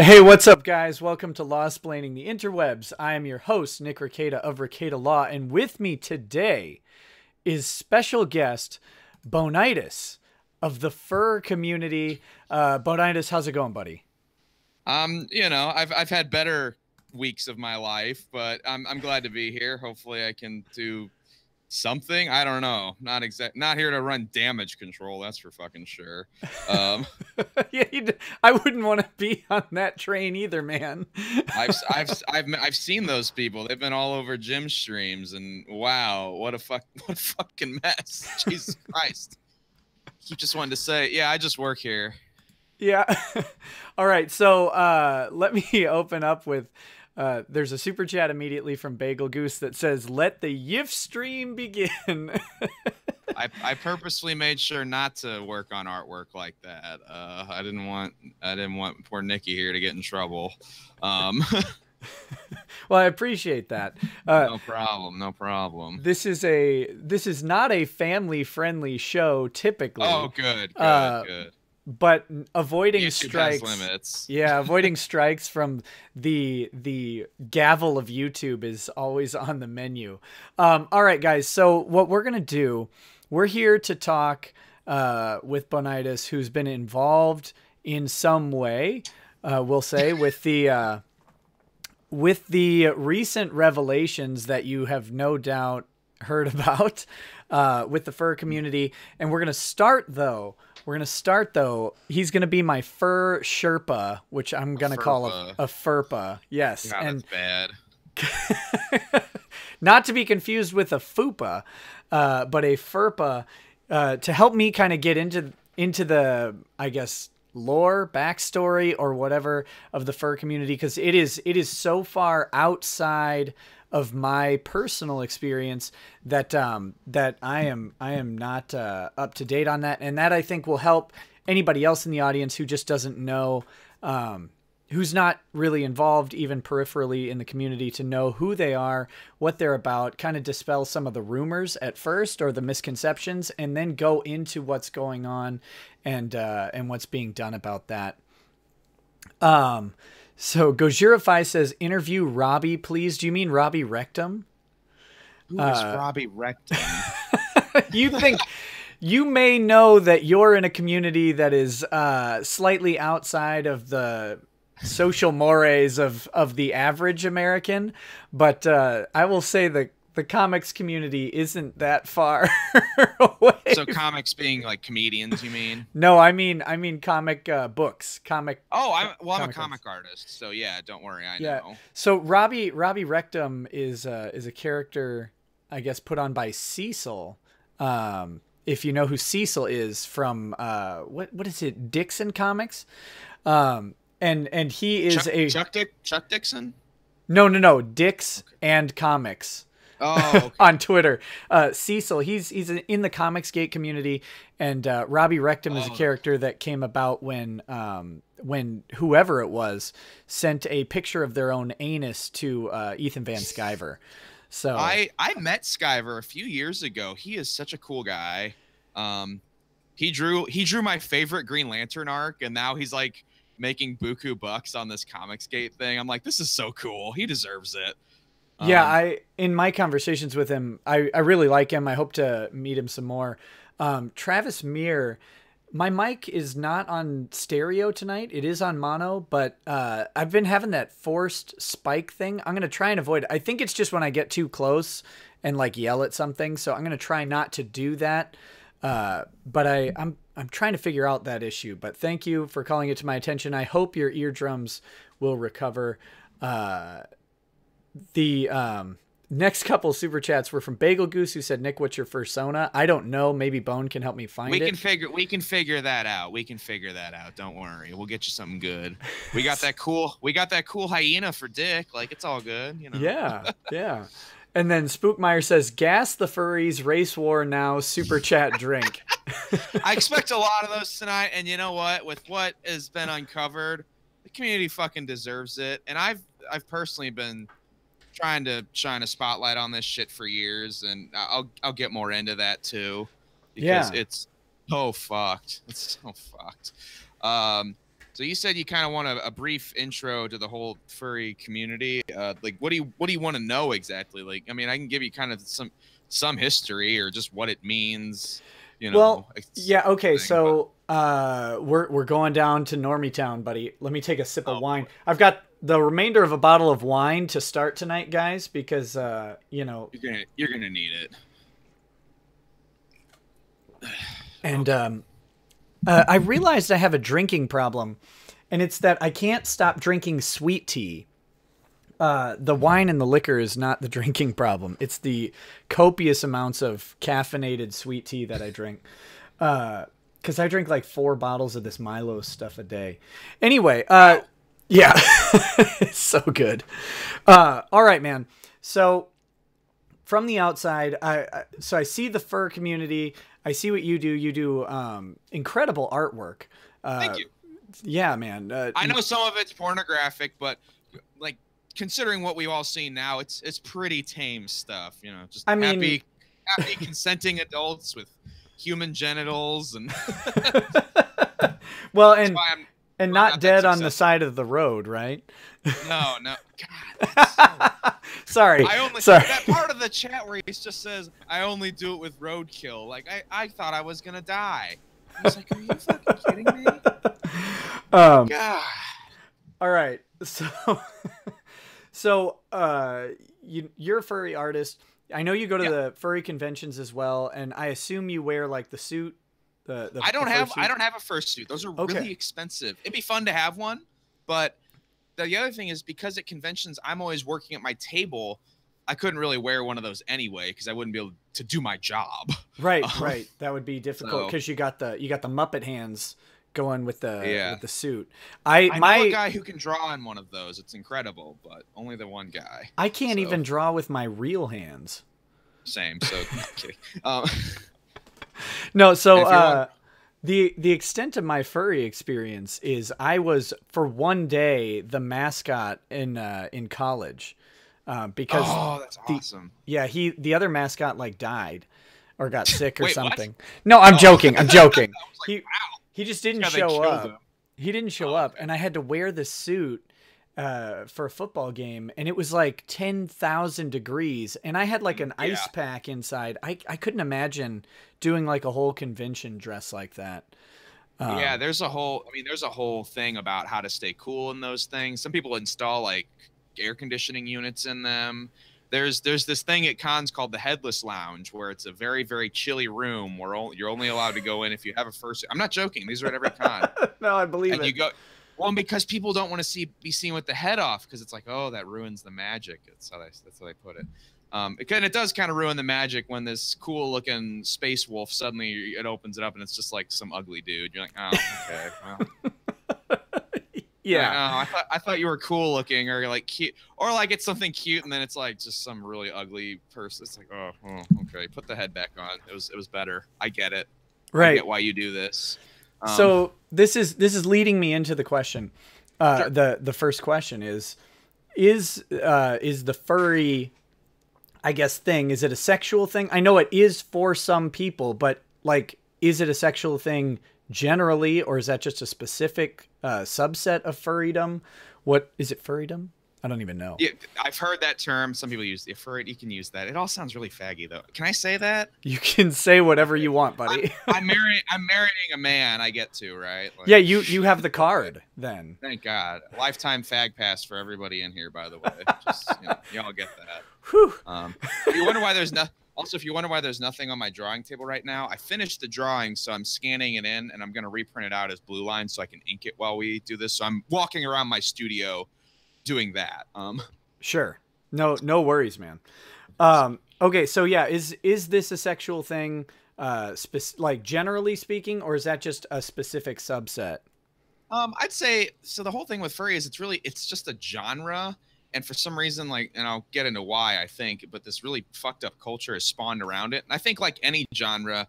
Hey, what's up, guys? Welcome to Lawsplaining the Interwebs. I am your host, Nick Rekieta of Rekieta Law, and with me today is special guest Boneitis of the fur community. Boneitis, how's it going, buddy? I've had better weeks of my life, but I'm glad to be here. Hopefully, I can do something. I don't know. Not here to run damage control. That's for fucking sure. Yeah, I wouldn't want to be on that train either, man. I've seen those people. They've been all over gym streams, and wow, what a fucking mess. Jesus Christ. He just wanted to say, yeah, I just work here. Yeah. All right. So let me open up with there's a super chat immediately from Bagel Goose that says, "Let the YIF stream begin." I purposely made sure not to work on artwork like that. I didn't want poor Nikki here to get in trouble. Well, I appreciate that. No problem. No problem. This is not a family friendly show typically. Oh, good. But avoiding YouTube strikes, has limits. yeah, avoiding strikes from the gavel of YouTube is always on the menu. All right, guys. So what we're gonna do, we're here to talk with Boneitis, who's been involved in some way, we'll say, with the recent revelations that you have no doubt heard about with the fur community, and we're gonna start though. He's going to be my fur Sherpa, which I'm going to call a furpa. Yes. God, and that's bad. Not to be confused with a fupa, but a furpa, to help me kind of get into the, I guess, lore, backstory, or whatever of the fur community, because it is so far outside of my personal experience that that I am not up to date on that, and that I think will help anybody else in the audience who just doesn't know, who's not really involved even peripherally in the community, to know who they are, what they're about, kind of dispel some of the rumors at first or the misconceptions, and then go into what's going on and what's being done about that. So Gojirify says, interview Robbie, please. Do you mean Robbie Rectum? Who is Robbie Rectum? You may know that you're in a community that is slightly outside of the social mores of the average American, but I will say the comics community isn't that far away. So comics being like comedians, you mean? No, I mean comic books. Comic. Oh, I'm a comic artist, so yeah, don't worry, I know. So Robbie Rectum is a character, I guess, put on by Cecil. If you know who Cecil is from what is it, Dixon Comics? And he is Chuck Dixon? No, Dix and Comics. Oh, okay. On Twitter. Cecil, he's in the Comicsgate community, and Robbie Rectum is a character that came about when whoever it was sent a picture of their own anus to Ethan Van Sciver. So I met Sciver a few years ago. He is such a cool guy. He drew my favorite Green Lantern arc, and now he's like making buku bucks on this Comicsgate thing. I'm like, this is so cool. He deserves it. Yeah, in my conversations with him, I really like him. I hope to meet him some more. Travis Meir, my mic is not on stereo tonight. It is on mono, but I've been having that forced spike thing. I'm going to try and avoid it. I think it's just when I get too close and like yell at something. So I'm going to try not to do that. But I'm trying to figure out that issue. But thank you for calling it to my attention. I hope your eardrums will recover. The next couple super chats were from Bagel Goose, who said, "Nick, what's your fursona?" I don't know. Maybe Bone can help me find it. We can figure that out. Don't worry. We'll get you something good. We got that cool hyena for Dick. Like, it's all good, you know. Yeah. And then Spookmeyer says, "Gas the furries, race war now, super chat drink." I expect a lot of those tonight, and you know what? With what has been uncovered, the community fucking deserves it. And I've personally been trying to shine a spotlight on this shit for years, and I'll get more into that too, because it's so fucked. It's so fucked. So you said you kind of want a brief intro to the whole furry community. Like, what do you want to know exactly? Like, I mean, I can give you kind of some history or just what it means. You know. Well, yeah, okay. So we're going down to Normie Town, buddy. Let me take a sip of wine. I've got the remainder of a bottle of wine to start tonight, guys, because you know, you're gonna need it. And I realized I have a drinking problem, and it's that I can't stop drinking sweet tea. The wine and the liquor is not the drinking problem. It's the copious amounts of caffeinated sweet tea that I drink. Because I drink like 4 bottles of this Milo stuff a day. Anyway, yeah, it's so good. All right, man. So from the outside, I see the fur community. I see what you do. You do incredible artwork. Thank you. Yeah, man. I know some of it's pornographic, but like considering what we've all seen now, it's pretty tame stuff. You know, just happy consenting adults with human genitals and well, and not dead on the side of the road, right? No, God. Sorry. Sorry. That part of the chat where he just says, "I only do it with Roadkill." Like I thought I was gonna die. I was like, "Are you fucking kidding me?" God. All right. So, you're a furry artist. I know you go to the furry conventions as well, and I assume you wear like the suit. I don't have a fursuit. Those are really expensive. It'd be fun to have one, but the other thing is because at conventions I'm always working at my table, I couldn't really wear one of those anyway because I wouldn't be able to do my job. Right, right. That would be difficult because you got the Muppet hands going with the suit. I know a guy who can draw in one of those. It's incredible, but only the one guy. I can't even draw with my real hands. Same. So kidding. No, so the extent of my furry experience is I was for one day the mascot in college, because that's awesome. The other mascot like died or got sick or something. What? No, I'm joking. I'm joking. Like, he just didn't show up. He didn't show up, and I had to wear this suit for a football game, and it was like 10,000 degrees, and I had like an ice pack inside. I couldn't imagine doing like a whole convention dress like that. There's a whole thing about how to stay cool in those things. Some people install like air conditioning units in them. There's this thing at cons called the Headless Lounge, where it's a very, very chilly room where you're only allowed to go in if you have a fursuit. I'm not joking. These are at every con. No, I believe it. You go. Well, because people don't want to be seen with the head off, because it's like, oh, that ruins the magic. That's how they put it. It does kind of ruin the magic when this cool looking space wolf suddenly it opens it up and it's just like some ugly dude. You're like, oh, okay. Well. Yeah. Like, oh, I thought you were cool looking or like cute, or like it's something cute and then it's like just some really ugly person. It's like, oh, okay, put the head back on. It was better. I get it. Right. I get why you do this. So this is leading me into the question. Sure. The first question is the furry, I guess, thing, is it a sexual thing? I know it is for some people, but like, is it a sexual thing generally, or is that just a specific subset of furrydom? What is it, furrydom? I don't even know. Yeah, I've heard that term. Some people use it. Furry, you can use that. It all sounds really faggy, though. Can I say that? You can say whatever you want, buddy. I'm marrying a man. I get to, right? Like, yeah, you have the card then. Thank God. Lifetime fag pass for everybody in here, by the way. Just, y'all get that. Whew. If you wonder why there's if you wonder why there's nothing on my drawing table right now, I finished the drawing, so I'm scanning it in, and I'm going to reprint it out as blue line so I can ink it while we do this. So I'm walking around my studio doing that. Sure. No worries, man. Okay, so yeah, is this a sexual thing, like generally speaking, or is that just a specific subset? I'd say, so the whole thing with furry is it's just a genre. And for some reason, and I'll get into why I think, but this really fucked up culture has spawned around it. And I think like any genre,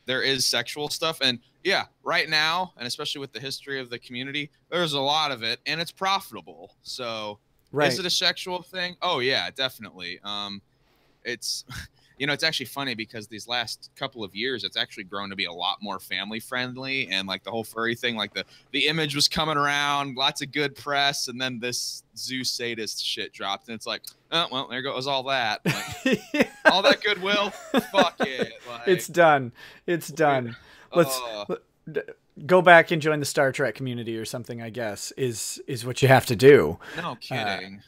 there is sexual stuff. And yeah, right now, and especially with the history of the community, there's a lot of it and it's profitable. So is it a sexual thing? Oh yeah, definitely. It's it's actually funny because these last couple of years, it's actually grown to be a lot more family friendly, and like the whole furry thing, like the image was coming around, lots of good press, and then this zoo sadist shit dropped, and it's like, oh well, there goes all that. Like, Yeah. all that goodwill, fuck it. Like, It's done. It's done. Let's go back and join the Star Trek community or something, I guess, is what you have to do. No kidding.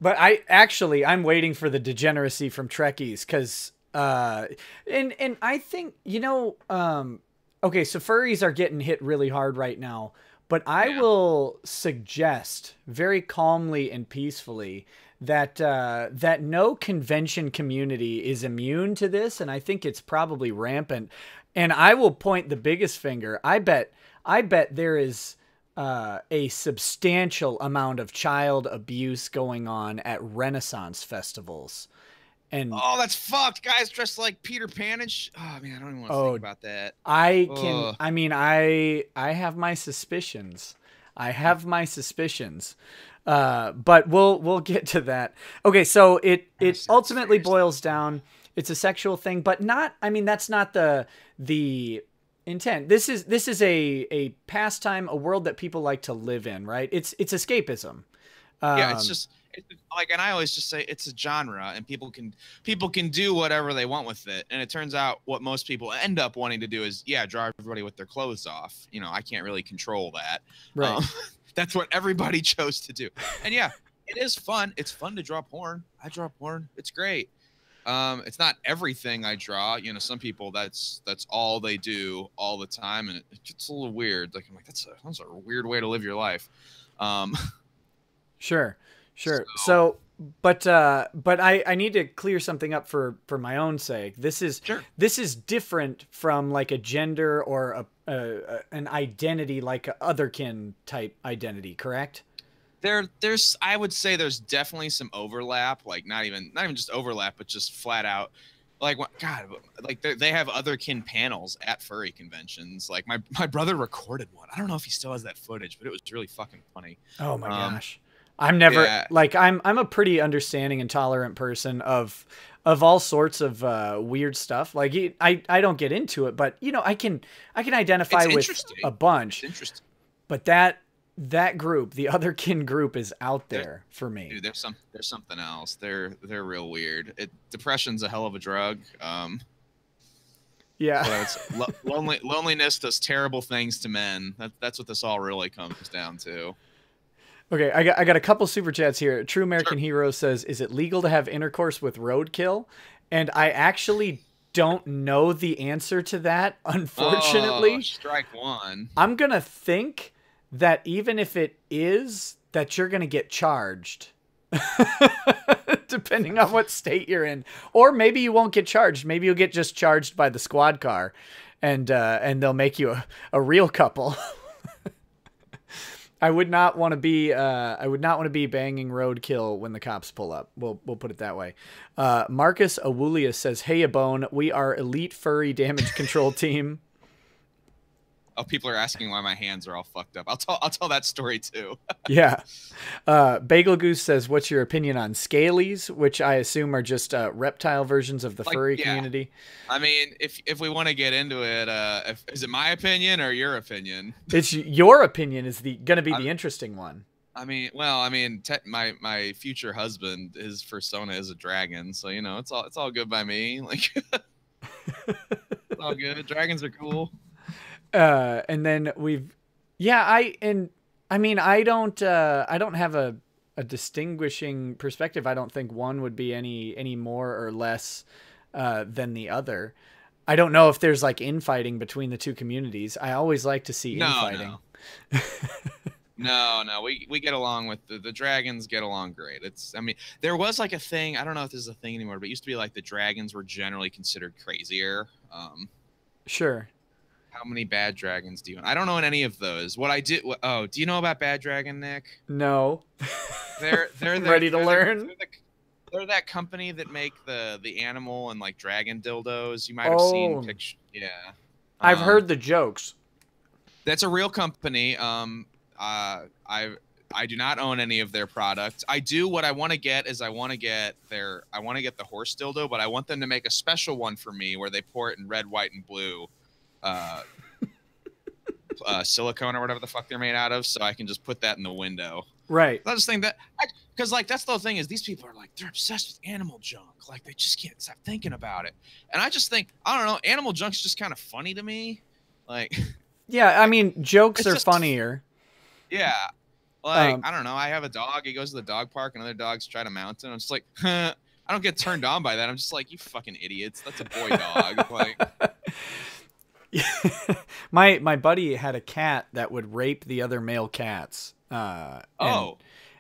But I'm waiting for the degeneracy from Trekkies, because and I think, okay, so furries are getting hit really hard right now, but I will suggest very calmly and peacefully that that no convention community is immune to this, and I think it's probably rampant. And I will point the biggest finger. I bet there is a substantial amount of child abuse going on at Renaissance festivals. And oh, that's fucked. Guys dressed like Peter Pan and oh man, I don't even want to think about that. I have my suspicions. But we'll get to that. Okay, so it ultimately boils down, it's a sexual thing, but not, that's not the intent. This is a pastime, a world that people like to live in, right? It's escapism. It's like, and I always just say it's a genre, and people can do whatever they want with it. And it turns out what most people end up wanting to do is draw everybody with their clothes off. I can't really control that. Right. That's what everybody chose to do. And it is fun. It's fun to draw porn. I draw porn. It's great. It's not everything I draw. Some people that's all they do all the time, and it gets a little weird. Like, I'm like, that's a weird way to live your life. Sure. So, but I need to clear something up for my own sake. This is different from like a gender or an identity, like a otherkin type identity, correct? There's I would say there's definitely some overlap, like not even just overlap, but just flat out, like, God, like they have otherkin panels at furry conventions. Like my brother recorded one. I don't know if he still has that footage, but it was really fucking funny. Oh my gosh. I'm never like I'm a pretty understanding and tolerant person of all sorts of weird stuff. Like I don't get into it, but I can identify with a bunch. It's interesting. But that group, the otherkin group, is out there for me. Dude, there's something else. They're real weird. Depression's a hell of a drug. Yeah. Loneliness does terrible things to men. That's what this all really comes down to. Okay, I got a couple super chats here. True American Hero says, "Is it legal to have intercourse with roadkill?" And I actually don't know the answer to that, unfortunately. Strike one. I'm gonna think that even if it is, that you're gonna get charged, depending on what state you're in. Or maybe you won't get charged. Maybe you'll get just charged by the squad car, and they'll make you a real couple. I would not want to be banging roadkill when the cops pull up. We'll put it that way. Marcus Awulia says, "Hey, Abone, we are elite furry damage control team." Oh, people are asking why my hands are all fucked up. I'll tell that story too. Yeah. Bagel Goose says, "What's your opinion on scalies?" Which I assume are just reptile versions of the furry community. I mean, if we want to get into it, is it my opinion or your opinion? It's your opinion is going to be the interesting one. My future husband, his persona is a dragon, so it's all good by me. Like, it's all good. Dragons are cool. And then I don't have a distinguishing perspective. I don't think one would be any more or less than the other. I don't know if there's like infighting between the two communities. I always like to see infighting. No, we get along with the dragons get along great. There was like a thing, I don't know if this is a thing anymore, but it used to be like the dragons were generally considered crazier. Sure. How many bad dragons do you know? I don't know any of those. What I did. Oh, do you know about Bad Dragon, Nick? No. They're ready to learn. They're that company that make the animal and like dragon dildos. You might have seen pictures. Yeah. I've heard the jokes. That's a real company. I do not own any of their products. I do. What I want to get is I want to get the horse dildo, but I want them to make a special one for me where they pour it in red, white, and blue, silicone or whatever the fuck they're made out of, so I can just put that in the window. Right. I just think that, because like that's the thing is these people are like they're obsessed with animal junk, like they just can't stop thinking about it. And I just think I don't know, animal junk's just kind of funny to me, like. Yeah, I mean jokes are funnier. Yeah. Like, I don't know. I have a dog. He goes to the dog park, and other dogs try to mount him. I'm just like, I don't get turned on by that. I'm just like, you fucking idiots. That's a boy dog. Like, my buddy had a cat that would rape the other male cats. And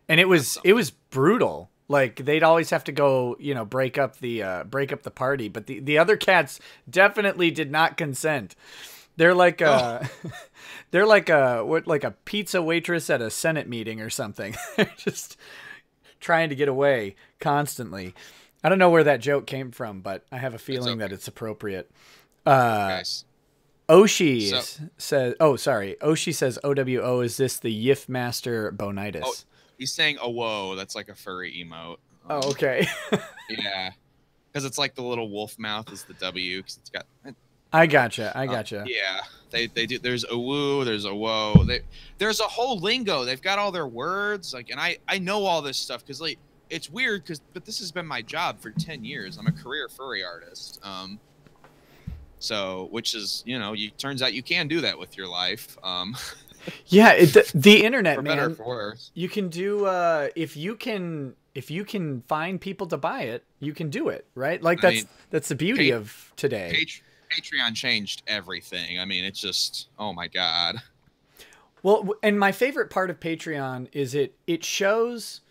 it was brutal. Like they'd always have to go, break up the party. But the other cats definitely did not consent. They're like they're like a pizza waitress at a Senate meeting or something. They're just trying to get away constantly. I don't know where that joke came from, but I have a feeling that it's appropriate. Nice. Oshi says, Oshi says, OWO, is this the Yif Master Boneitis? Oh, he's saying, oh, whoa, that's like a furry emote. Oh, okay. Yeah. Because it's like the little wolf mouth is the W, because it's got... I gotcha. Yeah, they do. There's a woo. There's a whoa. There's a whole lingo. They've got all their words. Like, and I know all this stuff because like it's weird but this has been my job for 10 years. I'm a career furry artist. So which is turns out you can do that with your life. Yeah, the internet, for man. Better or for worse. You can do if you can find people to buy it, you can do it, right? Like that's the beauty of today. Patreon changed everything. I mean, it's just, oh my God. Well, and my favorite part of Patreon is it shows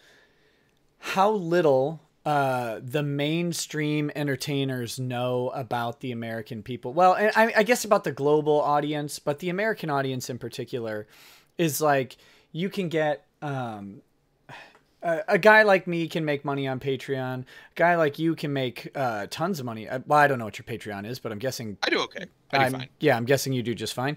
how little the mainstream entertainers know about the American people. Well, and I guess about the global audience, but the American audience in particular is like, you can get, a guy like me can make money on Patreon. A guy like you can make tons of money. Well, I don't know what your Patreon is, but I'm guessing I do okay. I do fine. Yeah, I'm guessing you do just fine.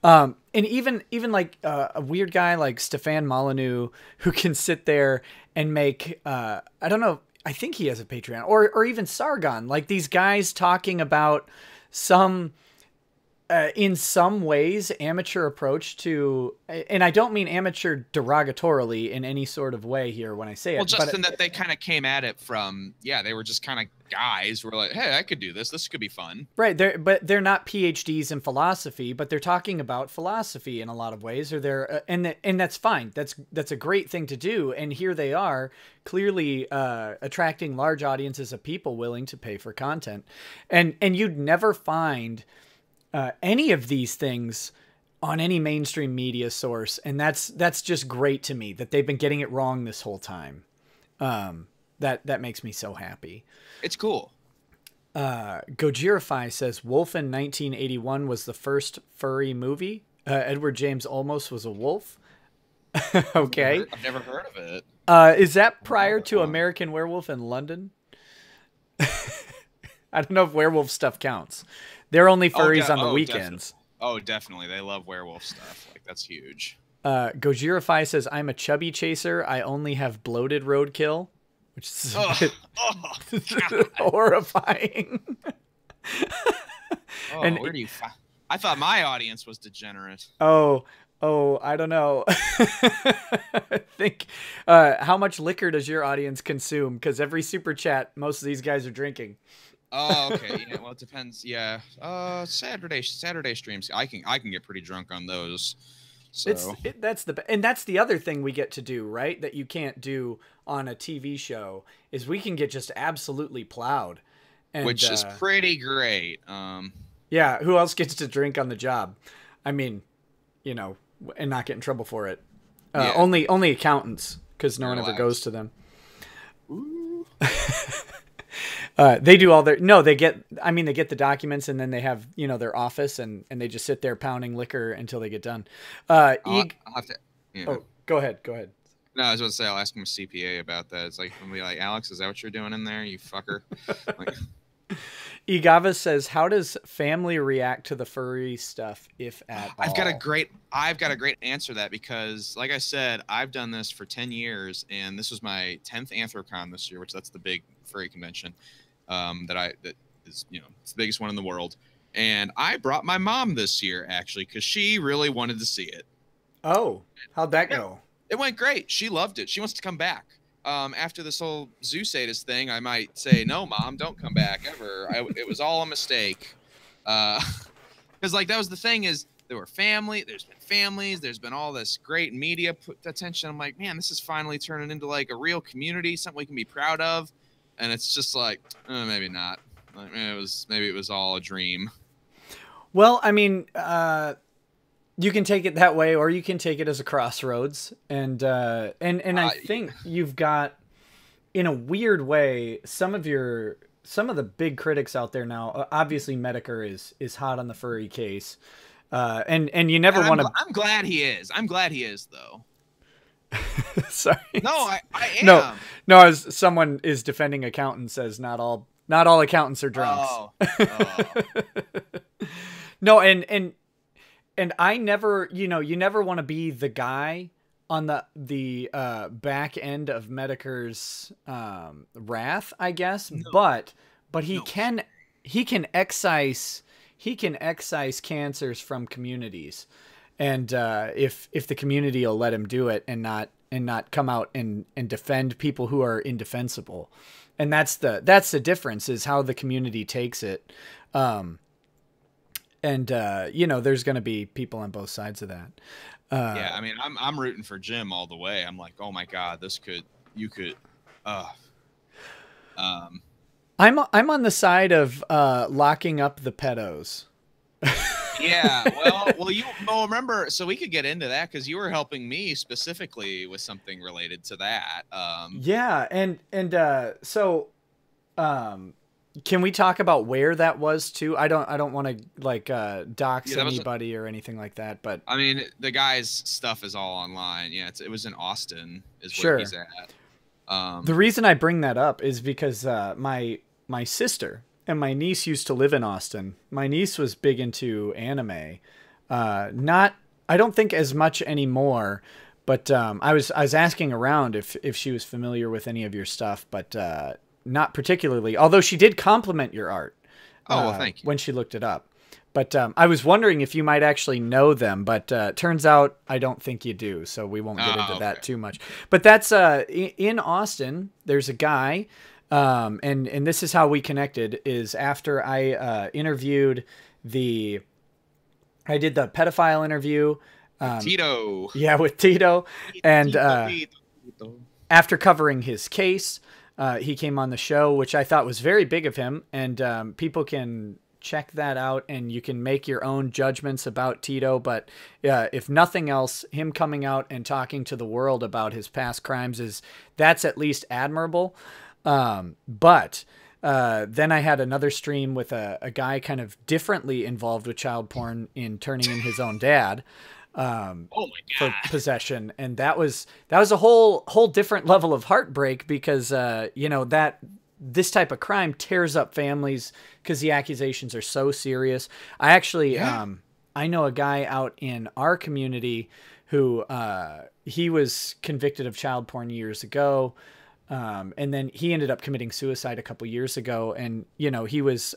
And even like a weird guy like Stefan Molyneux who can sit there and make I don't know. I think he has a Patreon, or even Sargon. Like these guys talking about some. In some ways, amateur approach to, and I don't mean amateur derogatorily in any sort of way here when I say it. Well, just in that they kind of came at it from, they were just kind of guys who were like, hey, I could do this. This could be fun. Right. But they're not PhDs in philosophy, but they're talking about philosophy in a lot of ways, or they're, and that's fine. That's a great thing to do. And here they are clearly attracting large audiences of people willing to pay for content. And you'd never find any of these things on any mainstream media source. And that's just great to me that they've been getting it wrong this whole time. That makes me so happy. It's cool. Gojirify says Wolfen 1981 was the first furry movie. Edward James Olmos was a wolf. Okay. I've never heard of it. Is that prior to American Werewolf in London? I don't know if werewolf stuff counts. They're only furries on the weekends. Definitely. They love werewolf stuff. Like, that's huge. Gojirify says, I'm a chubby chaser. I only have bloated roadkill, which is horrifying. And where do you find... I thought my audience was degenerate. Oh, I don't know. I think, how much liquor does your audience consume? Because every super chat, most of these guys are drinking. Oh, okay. Yeah, well, it depends. Yeah. Saturday streams. I can get pretty drunk on those. So that's the other thing we get to do, right? That you can't do on a TV show is we can get just absolutely plowed, which is pretty great. Yeah. Who else gets to drink on the job? I mean, and not get in trouble for it. Only accountants, because no one ever goes to them. Ooh. They do all they get the documents, and then they have, their office, and they just sit there pounding liquor until they get done. I'll have to, Oh, go ahead. No, I was about to say, I'll ask him a CPA about that. It's like, I'll be like, Alex, is that what you're doing in there, you fucker? Like, Igava says, "How does family react to the furry stuff, if at all?" I've got a great answer to that because, like I said, I've done this for 10 years, and this was my 10th Anthrocon this year, which that's the big furry convention that is, you know, it's the biggest one in the world. And I brought my mom this year actually because she really wanted to see it. Oh, how'd that go? It went great. She loved it. She wants to come back. After this whole Zoosatus thing, I might say, no, Mom, don't come back ever. It was all a mistake. Because like that was the thing is there were there's been families, there's been all this great media put attention. I'm like, man, this is finally turning into like a real community, something we can be proud of. And it's just like, maybe not. Like, maybe it was all a dream. Well, I mean, you can take it that way, or you can take it as a crossroads. And I think you've got, in a weird way, some of the big critics out there now. Obviously, Medicare is hot on the furry case, and you never want to. I'm glad he is. I'm glad he is, though. Sorry. No, I am. No. As someone is defending accountants, says not all accountants are drunks. Oh. No, and I never, you never want to be the guy on the back end of Medicare's wrath, I guess. No. But he can excise cancers from communities, and if the community will let him do it and not come out and defend people who are indefensible, and that's the difference, is how the community takes it. And there's going to be people on both sides of that. Yeah, I mean, I'm rooting for Jim all the way. I'm like, oh my God, you could. I'm on the side of locking up the pedos. Yeah, well, remember, so we could get into that because you were helping me specifically with something related to that. Yeah, and so. Can we talk about where that was too? I don't want to like dox anybody or anything like that, but I mean, the guy's stuff is all online. Yeah, it was in Austin is where he's at. The reason I bring that up is because my sister and my niece used to live in Austin. My niece was big into anime. I don't think as much anymore, but I was asking around if she was familiar with any of your stuff, but not particularly, although she did compliment your art. Well, thank you. When she looked it up. But I was wondering if you might actually know them, but turns out I don't think you do, so we won't get into that too much. But that's in Austin, there's a guy, and this is how we connected, is after I interviewed I did the pedophile interview. Tito. Yeah, with Tito. And Tito. After covering his case, he came on the show, which I thought was very big of him, and people can check that out, and you can make your own judgments about Tito. But if nothing else, him coming out and talking to the world about his past crimes that's at least admirable. But then I had another stream with a guy kind of differently involved with child porn in turning in his own dad. Oh my God. For possession, and that was a whole different level of heartbreak, because that this type of crime tears up families because the accusations are so serious. I actually I know a guy out in our community who he was convicted of child porn years ago. And then he ended up committing suicide a couple years ago. And, he was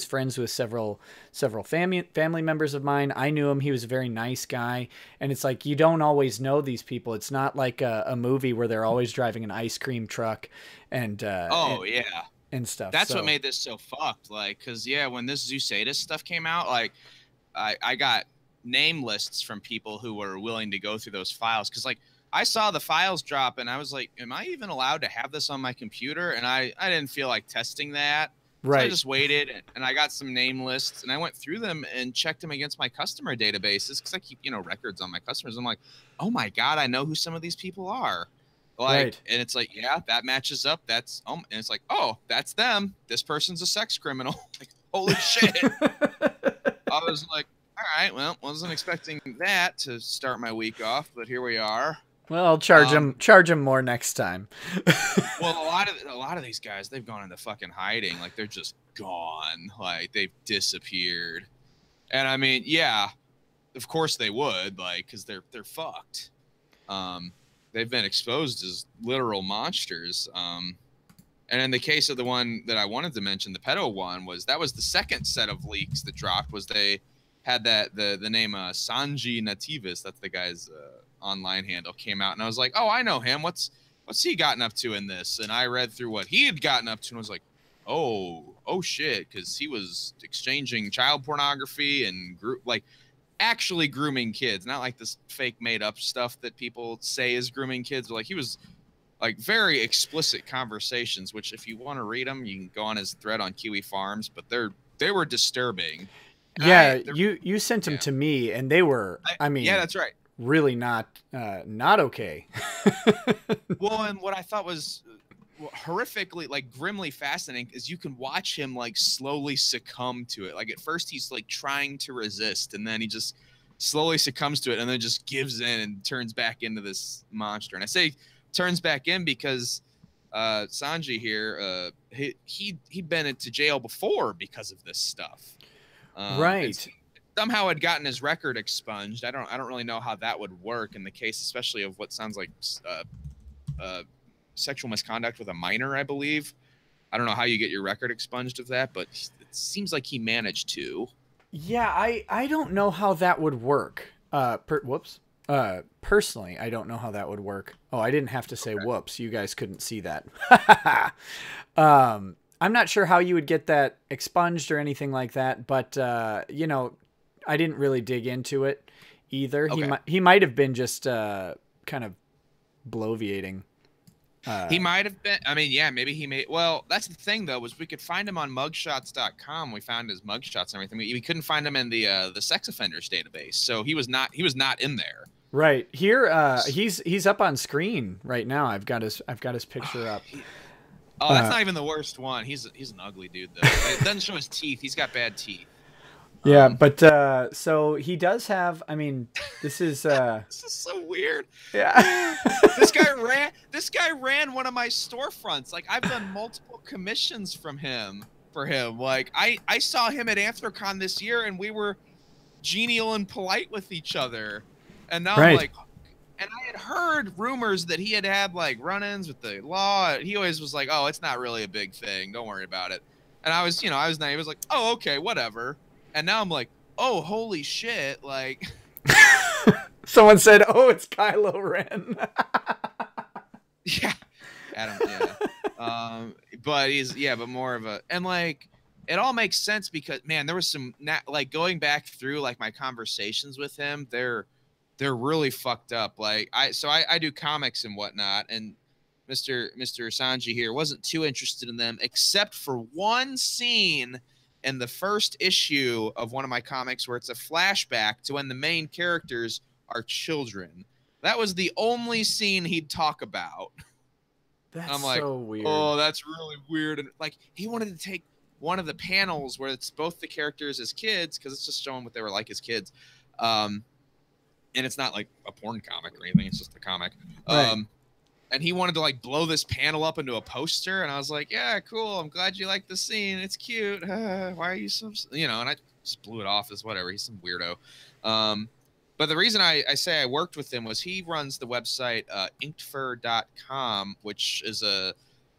friends with several family members of mine. I knew him. He was a very nice guy. And it's like, you don't always know these people. It's not like a movie where they're always driving an ice cream truck and stuff. That's what made this so fucked. Like, cause when this Zoosatus stuff came out, like I got name lists from people who were willing to go through those files. Cause like, I saw the files drop and I was like, am I even allowed to have this on my computer? And I didn't feel like testing that. Right. So I just waited and I got some name lists and I went through them and checked them against my customer databases because I keep, records on my customers. I'm like, oh my God, I know who some of these people are. Like, right. And it's like, yeah, that matches up. That's, and it's like, oh, that's them. This person's a sex criminal. Like, holy shit. I was like, all right, well, wasn't expecting that to start my week off, but here we are. Well, I'll charge him more next time. Well, a lot of these guys, they've gone into fucking hiding. Like they're just gone. Like they've disappeared. And I mean, yeah, of course they would, like, because they're fucked. They've been exposed as literal monsters. And in the case of the one that I wanted to mention, the pedo one, that was the second set of leaks that dropped. Was they had that the name Sanji Nativis, that's the guy's online handle, came out, and I was like, oh, I know him. What's he gotten up to in this? And I read through what he had gotten up to, and was like, oh shit, because he was exchanging child pornography and actually grooming kids, not like this fake made up stuff that people say is grooming kids, but like he was like very explicit conversations, which if you want to read them, you can go on his thread on Kiwi Farms, but they were disturbing. And yeah, you sent them to me, and they were, I mean, yeah, that's right, really not okay. Well, and what I thought was horrifically, like, grimly fascinating is you can watch him like slowly succumb to it. Like at first he's like trying to resist, and then he just slowly succumbs to it, and then just gives in and turns back into this monster. And I say turns back in because Sanji here, he'd been into jail before because of this stuff. Right. Somehow had gotten his record expunged. I don't really know how that would work in the case, especially of what sounds like sexual misconduct with a minor, I believe. I don't know how you get your record expunged of that, but it seems like he managed to. Yeah, I don't know how that would work. Personally, I don't know how that would work. Oh, I didn't have to say whoops. You guys couldn't see that. I'm not sure how you would get that expunged or anything like that, but you know, I didn't really dig into it either. Okay. He might have been just kind of bloviating. He might have been. I mean, yeah, maybe he may. Well, that's the thing, though, was we could find him on mugshots.com. We found his mugshots and everything. We couldn't find him in the sex offenders database, so he was not in there. Right here, he's up on screen right now. I've got his picture up. Oh, that's not even the worst one. He's an ugly dude, though. It doesn't show his teeth. He's got bad teeth. Yeah, but so he does have. I mean, this is this is so weird. Yeah, this guy ran one of my storefronts. Like, I've done multiple commissions for him. Like, I saw him at Anthrocon this year, and we were genial and polite with each other. And now I'm like, and I had heard rumors that he had like run-ins with the law. He always was like, oh, it's not really a big thing. Don't worry about it. And I was naive. I was like, oh, okay, whatever. And now I'm like, oh, holy shit. Like, someone said, oh, it's Kylo Ren. Yeah. Adam, yeah. But more of a, and like, it all makes sense because, man, there was some, like, going back through like my conversations with him, they're really fucked up. Like, I do comics and whatnot, and Mr. Sanji here wasn't too interested in them, except for one scene in the first issue of one of my comics where it's a flashback to when the main characters are children. That was the only scene he'd talk about. That's I'm like, so weird. Oh, that's really weird. And like, he wanted to take one of the panels where it's both the characters as kids, because it's just showing what they were like as kids. And it's not like a porn comic or anything. It's just a comic. Right. And he wanted to like blow this panel up into a poster. And I was like, yeah, cool. I'm glad you like the scene. It's cute. Why are you so, and I just blew it off as whatever. He's some weirdo. But the reason I say I worked with him was he runs the website inkedfur.com, which is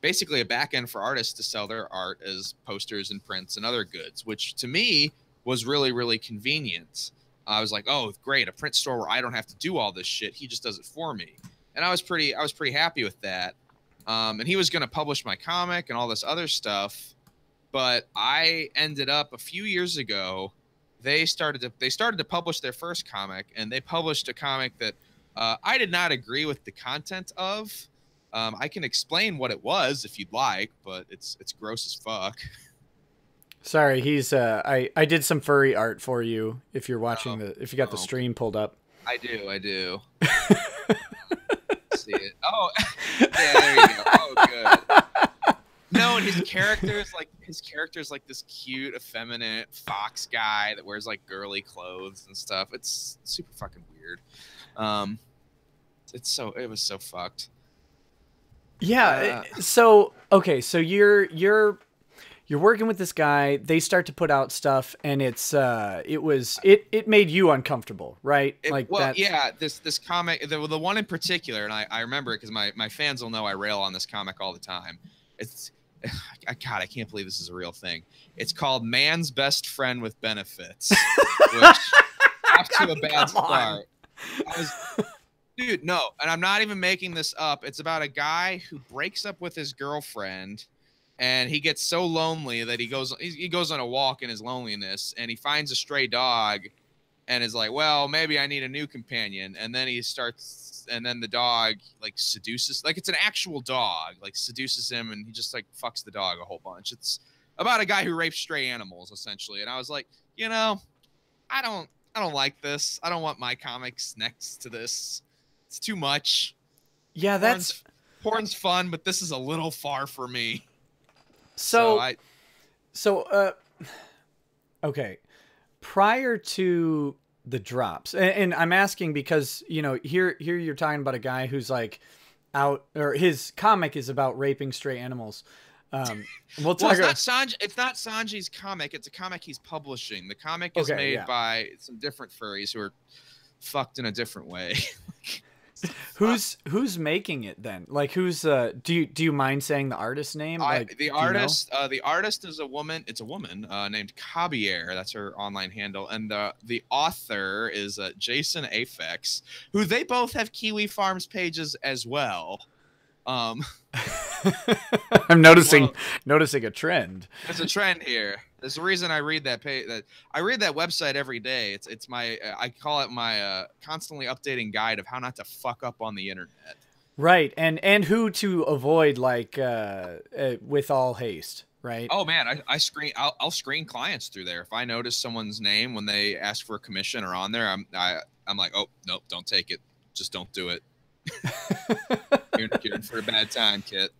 basically a back end for artists to sell their art as posters and prints and other goods, which to me was really, really convenient. I was like, oh, great, a print store where I don't have to do all this shit. He just does it for me. And I was pretty happy with that. And he was going to publish my comic and all this other stuff. But I ended up a few years ago, they started to publish their first comic, and they published a comic that I did not agree with the content of. I can explain what it was if you'd like, but it's gross as fuck. Sorry, he's I did some furry art for you if you're watching if you got the stream pulled up. I do. See it. Oh, yeah, there you go. Oh, good. No, and his character's like this cute, effeminate fox guy that wears like girly clothes and stuff. It's super fucking weird. it was so fucked. Yeah. So okay, so you're working with this guy. They start to put out stuff, and it made you uncomfortable, right? Yeah, this comic, the one in particular, and I remember it because my fans will know I rail on this comic all the time. It's God, I can't believe this is a real thing. It's called Man's Best Friend with Benefits, which off to a bad start. Dude, no, and I'm not even making this up. It's about a guy who breaks up with his girlfriend, and he gets so lonely that he goes on a walk in his loneliness, and he finds a stray dog, and is like, well, maybe I need a new companion. And then the dog like seduces, like it's an actual dog, like seduces him, and he just like fucks the dog a whole bunch. It's about a guy who rapes stray animals essentially. And I was like, I don't like this. I don't want my comics next to this. It's too much. Yeah, porn's fun, but this is a little far for me. Okay. Prior to the drops, and I'm asking because, here you're talking about a guy who's like out, or his comic is about raping stray animals. We'll talk it's not Sanji's comic. It's a comic he's publishing. The comic is made by some different furries who are fucked in a different way. Who's making it then? Like, who's do you mind saying the artist's name? The artist is a woman. It's a woman named Cabier. That's her online handle. And the author is Jason Afex, who they both have Kiwi Farms pages as well. I'm noticing a trend. There's a trend here. There's a reason I read that page. I read that website every day. It's my I call it my constantly updating guide of how not to fuck up on the internet. Right, and who to avoid, like with all haste. Right. Oh man, I'll screen clients through there if I notice someone's name when they ask for a commission or on there. I'm like, oh nope, don't take it. Just don't do it. You're in for a bad time, Kit.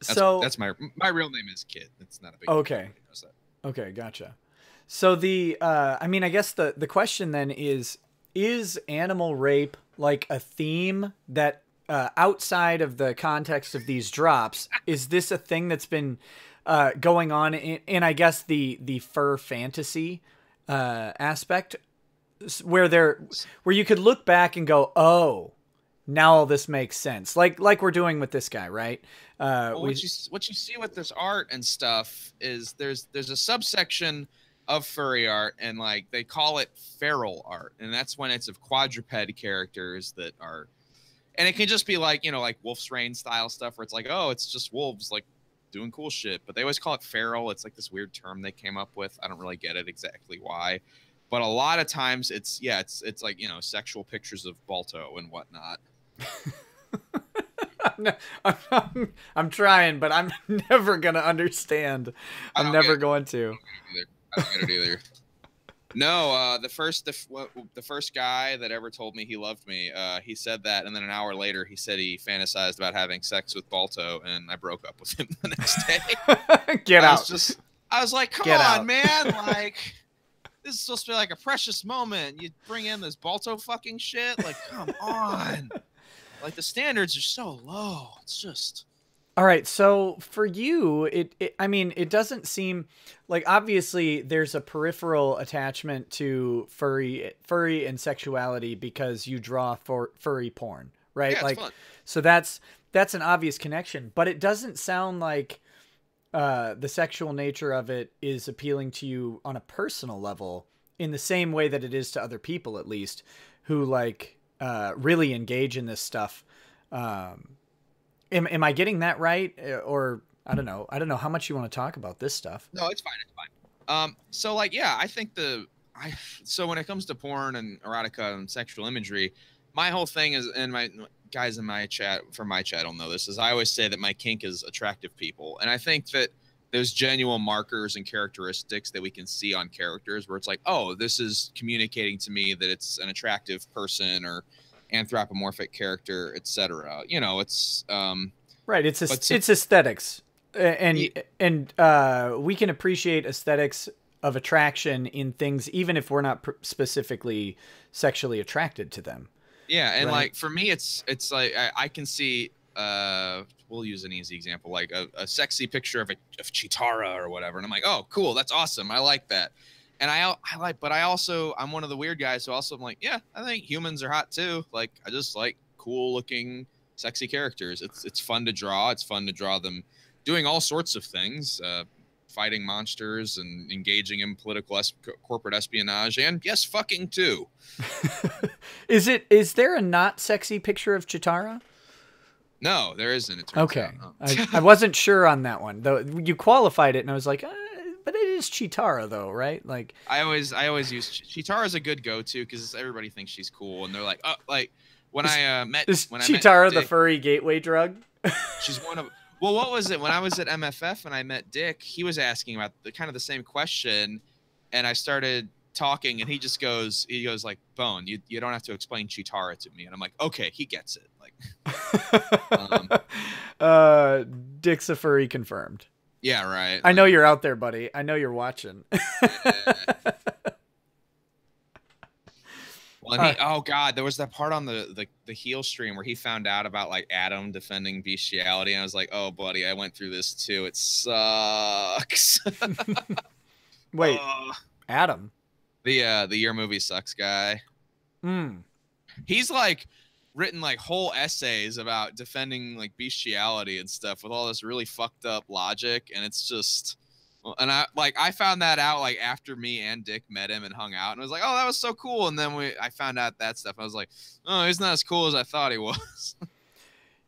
That's my real name is Kit. It's not a big deal. Okay, gotcha. So I guess the question then is animal rape like a theme that outside of the context of these drops, is this a thing that's been going on in I guess the fur fantasy aspect, where you could look back and go, oh, now all this makes sense, like we're doing with this guy, right? What you see with this art and stuff is there's a subsection of furry art, and like they call it feral art, and that's when it's of quadruped characters that are, and it can just be like like Wolf's Rain style stuff where it's like, oh, it's just wolves like doing cool shit, but they always call it feral. It's like this weird term they came up with. I don't really get it exactly why, but a lot of times it's like sexual pictures of Balto and whatnot. I'm trying, but I'm never gonna understand. I'm never going to. I don't get it either. No, the first guy that ever told me he loved me, he said that, and then an hour later he said he fantasized about having sex with Balto, and I broke up with him the next day. Get out. I was like, come on, man, like this is supposed to be like a precious moment. You bring in this Balto fucking shit, like come on. Like the standards are so low. It's just. All right. So for you, it doesn't seem like, obviously there's a peripheral attachment to furry and sexuality because you draw for furry porn, right? Yeah, like, it's fun. So that's an obvious connection, but it doesn't sound like the sexual nature of it is appealing to you on a personal level in the same way that it is to other people, at least, who like, really engage in this stuff. Am I getting that right? Or I don't know how much you want to talk about this stuff. No, it's fine. So like, yeah, I think so when it comes to porn and erotica and sexual imagery, my whole thing is, and my guys in my chat from my chat will know this, is I always say that my kink is attractive people. And I think that there's genuine markers and characteristics that we can see on characters where it's like, oh, this is communicating to me that it's an attractive person or anthropomorphic character, etc. It's right. It's aesthetics, and we can appreciate aesthetics of attraction in things, even if we're not specifically sexually attracted to them. Yeah, and Right. like for me, it's like I can see. We'll use an easy example, like a sexy picture of Chitara or whatever, and I'm like, oh, cool, that's awesome, I like that. And I like, but I'm one of the weird guys who also I'm like, yeah, I think humans are hot too. Like I just like cool looking, sexy characters. It's fun to draw. It's fun to draw them doing all sorts of things. Fighting monsters and engaging in corporate espionage, and yes, fucking too. Is there a not sexy picture of Chitara? No, there isn't. It turns Okay. out. I wasn't sure on that one, though. You qualified it, and I was like, but it is Chitara, though, right? Like, I always use Chitara is a good go-to because everybody thinks she's cool, and they're like, oh, like when I met Chitara the Dick, furry gateway drug? she's one of. Well, what was it when I was at MFF and I met Dick? He was asking about the same question, and I started talking, and he goes like, Bone, you don't have to explain Chitara to me, and I'm like, okay, he gets it. Like, Dick's a furry confirmed. Yeah, right. I know you're out there, buddy. I know you're watching. Well, oh god, there was that part on the heel stream where he found out about like Adam defending bestiality, and I was like, oh buddy, I went through this too. It sucks. Wait, Adam, the Your Movie Sucks guy. He's like written like whole essays about defending like bestiality and stuff with all this really fucked up logic, and it's just. And I found that out like after me and Dick met him and hung out, and I was like, oh, that was so cool. And then I found out that stuff. I was like, oh, he's not as cool as I thought he was.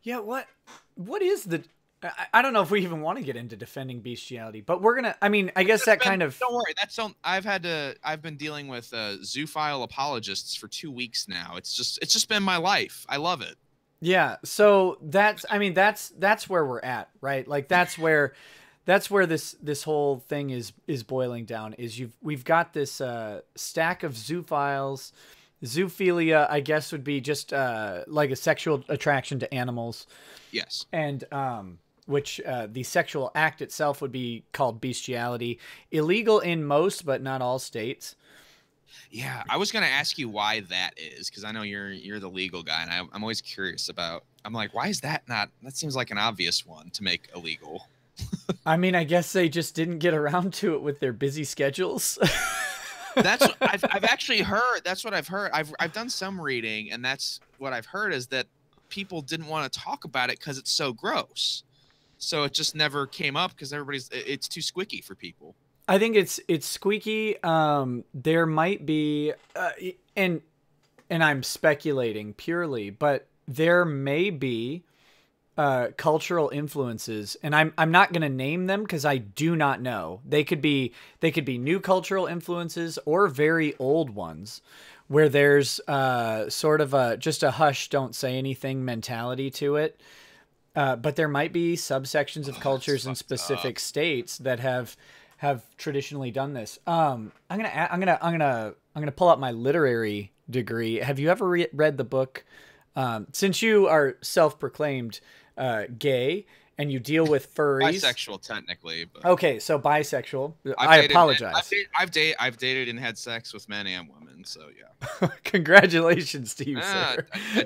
Yeah, what is the? I don't know if we even want to get into defending bestiality, but we're gonna. I mean, I guess that kind of. Don't worry, I've been dealing with zoophile apologists for 2 weeks now. It's just been my life. I love it. Yeah, so that's where we're at, right? Like that's where this whole thing is boiling down. Is we've got this stack of zoophiles. Zoophilia, I guess, would be just like a sexual attraction to animals. Yes. And which the sexual act itself would be called bestiality. Illegal in most, but not all states. Yeah, I was gonna ask you why that is, because I know you're the legal guy, and I'm always curious about. I'm like, why is that not? That seems like an obvious one to make illegal. I mean, I guess they just didn't get around to it with their busy schedules. That's what I've actually heard. That's what I've heard. I've done some reading, and that's what I've heard is that people didn't want to talk about it because it's so gross. So it just never came up because it's too squicky for people. I think it's squeaky. There might be, and I'm speculating purely, but there may be cultural influences, and I'm not going to name them because I do not know. They could be new cultural influences or very old ones where there's sort of just a hush, don't say anything mentality to it. But there might be subsections of cultures in specific states that have traditionally done this. I'm gonna pull out my literary degree. Have you ever read the book? Since you are self-proclaimed gay and you deal with furries, bisexual technically. But okay, so bisexual. I apologize. I've dated and had sex with men and women. So yeah. Congratulations to you, sir. I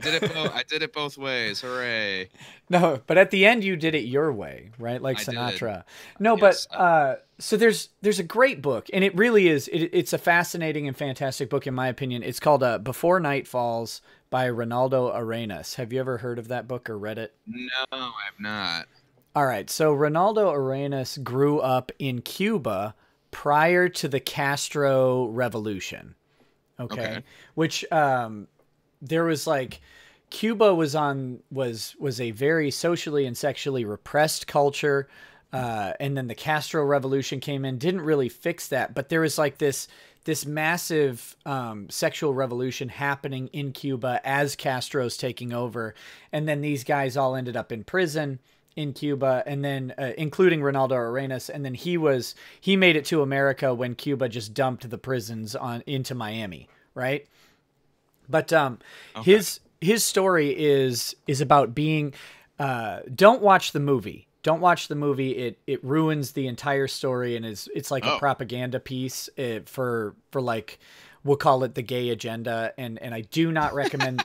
did it both ways. Hooray! No, but at the end you did it your way, right? Like Sinatra. No, yes, but so there's a great book, and it really is. It's a fascinating and fantastic book in my opinion. It's called Before Night Falls by Ronaldo Arenas. Have you ever heard of that book or read it? No, I've not. All right. So Ronaldo Arenas grew up in Cuba prior to the Castro Revolution. Okay. Which there was like Cuba was a very socially and sexually repressed culture. And then the Castro Revolution came in, didn't really fix that. But there was like this massive sexual revolution happening in Cuba as Castro's taking over. And then these guys all ended up in prison in Cuba, and then including Ronaldo Arenas. And then he made it to America when Cuba just dumped the prisons into Miami, right? But his story is about being don't watch the movie. Don't watch the movie. It ruins the entire story, and it's like a propaganda piece for like, we'll call it the gay agenda. And I do not recommend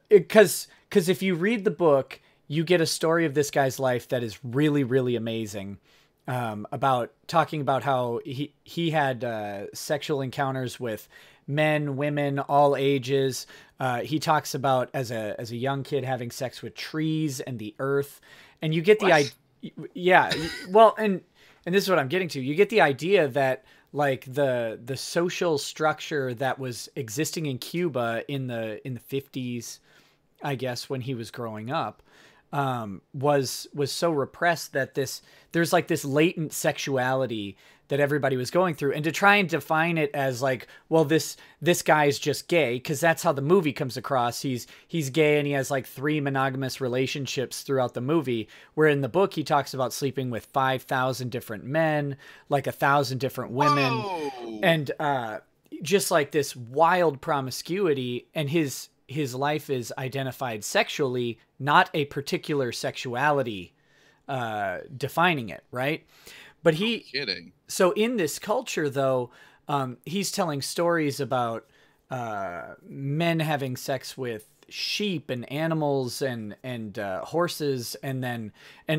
because if you read the book, you get a story of this guy's life that is really, really amazing. About talking about how he had sexual encounters with men, women, all ages. He talks about as a young kid having sex with trees and the earth, and you get the idea. Yeah, well, and this is what I'm getting to. You get the idea that like the social structure that was existing in Cuba in the 50s, I guess, when he was growing up, was so repressed that there's like this latent sexuality that everybody was going through, and to try and define it as like, well, this guy's just gay, because that's how the movie comes across. He's gay and he has like 3 monogamous relationships throughout the movie, where in the book he talks about sleeping with 5,000 different men, like 1,000 different women. Whoa. And just like this wild promiscuity, and his life is identified sexually, not a particular sexuality defining it, right? But no kidding. So in this culture, though, he's telling stories about men having sex with sheep and animals and horses, and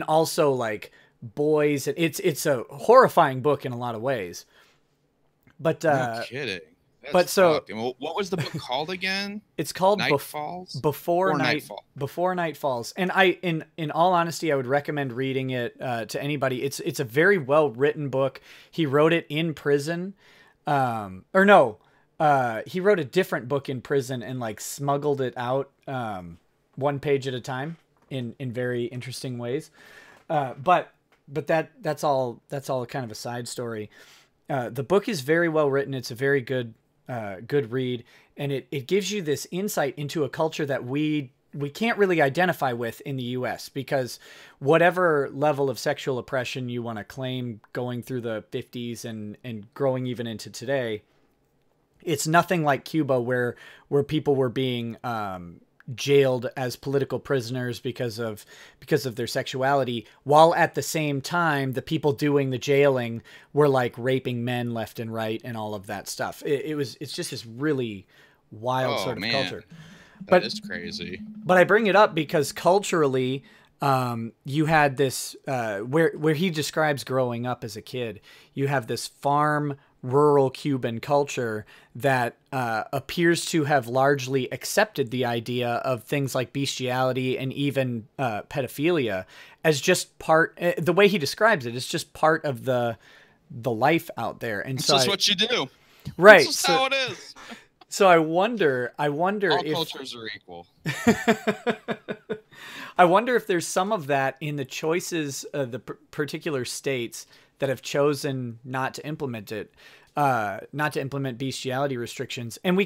also like boys. It's a horrifying book in a lot of ways. But no kidding. That's what was the book called again? It's called Night Falls? Before Night Falls. And in all honesty, I would recommend reading it to anybody. It's a very well written book. He wrote it in prison, he wrote a different book in prison and like smuggled it out 1 page at a time in very interesting ways. But that's all kind of a side story. The book is very well written. It's a very good read, and it gives you this insight into a culture that we can't really identify with in the US, because whatever level of sexual oppression you want to claim going through the 50s and growing even into today, it's nothing like Cuba, where people were being jailed as political prisoners because of their sexuality, while at the same time the people doing the jailing were like raping men left and right and all of that stuff. It's just this really wild sort of culture. That is crazy. But I bring it up because culturally, you had this where he describes growing up as a kid, you have this farm rural Cuban culture that appears to have largely accepted the idea of things like bestiality and even pedophilia as just part. The way he describes it is just part of the life out there, and so what you do, right? This is how it is. So I wonder all if cultures are equal. I wonder if there's some of that in the choices of the particular states that have chosen not to implement it, not to implement bestiality restrictions. And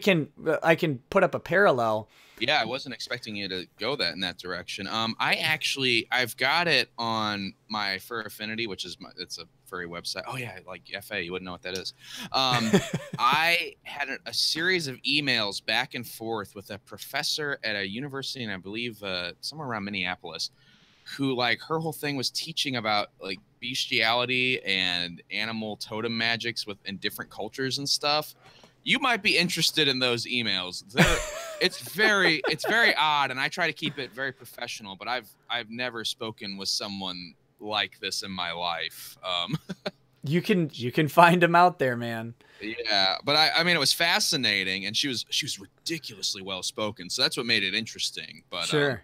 I can put up a parallel. Yeah, I wasn't expecting you to go in that direction. I've got it on my Fur Affinity, which is it's a furry website. Oh yeah, like FA, you wouldn't know what that is. I had a series of emails back and forth with a professor at a university, and I believe somewhere around Minneapolis, who like her whole thing was teaching about like bestiality and animal totem magics in different cultures and stuff. You might be interested in those emails. It's very odd, and I try to keep it very professional, but I've never spoken with someone like this in my life. You can find them out there, man. Yeah, but I mean, it was fascinating, and she was ridiculously well spoken, so that's what made it interesting. But sure.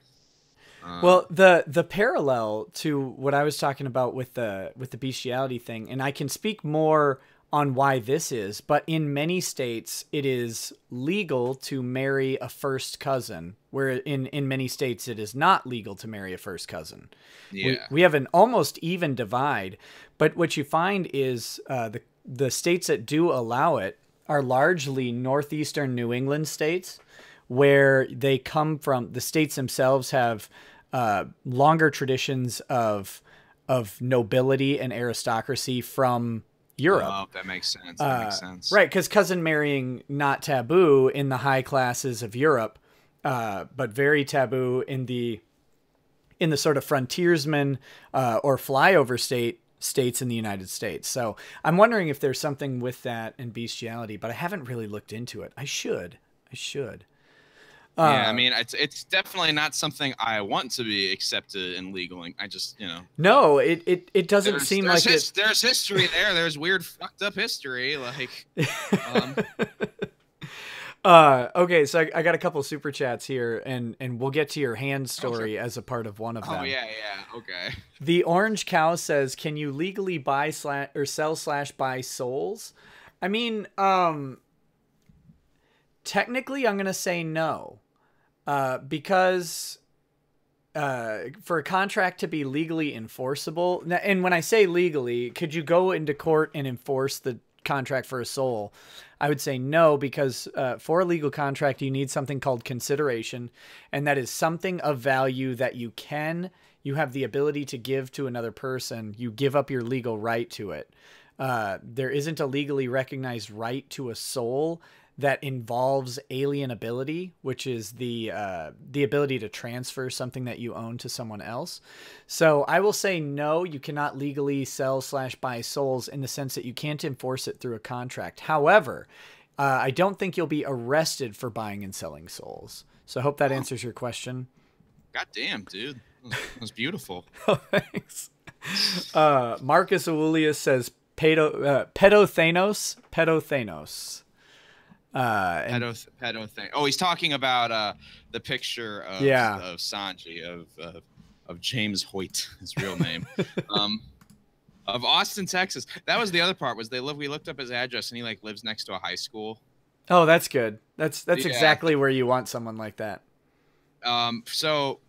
Well, the parallel to what I was talking about with the bestiality thing, and I can speak more on why this is, but in many states it is legal to marry a first cousin, where in many states it is not legal to marry a first cousin. Yeah. We have an almost even divide, but what you find is the states that do allow it are largely northeastern New England states, where they come from. The states themselves have longer traditions of nobility and aristocracy from Europe. Oh, that makes sense. Right, because cousin marrying not taboo in the high classes of Europe, but very taboo in the sort of frontiersmen or flyover states in the United States. So I'm wondering if there's something with that and bestiality, but I haven't really looked into it. I should. Yeah, I mean, it's definitely not something I want to be accepted and legal. I just, No, it doesn't seem like it. There's history there. There's weird, fucked up history. Like, Okay, so I got a couple super chats here, and we'll get to your hand story as a part of one of them. Oh yeah, okay. The Orange Cow says, "Can you legally buy or sell / buy souls?" I mean, technically, I'm gonna say no, because for a contract to be legally enforceable, and when I say legally, could you go into court and enforce the contract for a soul? I would say no, because for a legal contract, you need something called consideration, and that is something of value that you have the ability to give to another person. You give up your legal right to it. There isn't a legally recognized right to a soul that involves alienability, which is the ability to transfer something that you own to someone else. So I will say no, you cannot legally sell / buy souls in the sense that you can't enforce it through a contract. However, I don't think you'll be arrested for buying and selling souls. So I hope that answers your question. God damn, dude. That was beautiful. Oh, thanks. Marcus Aurelius says pedothanos. Pedo thing. Oh, he's talking about the picture of Sanji of James Hoyt, his real name, of Austin, Texas. That was the other part. We looked up his address, and he like lives next to a high school. Oh, that's good. That's exactly where you want someone like that. So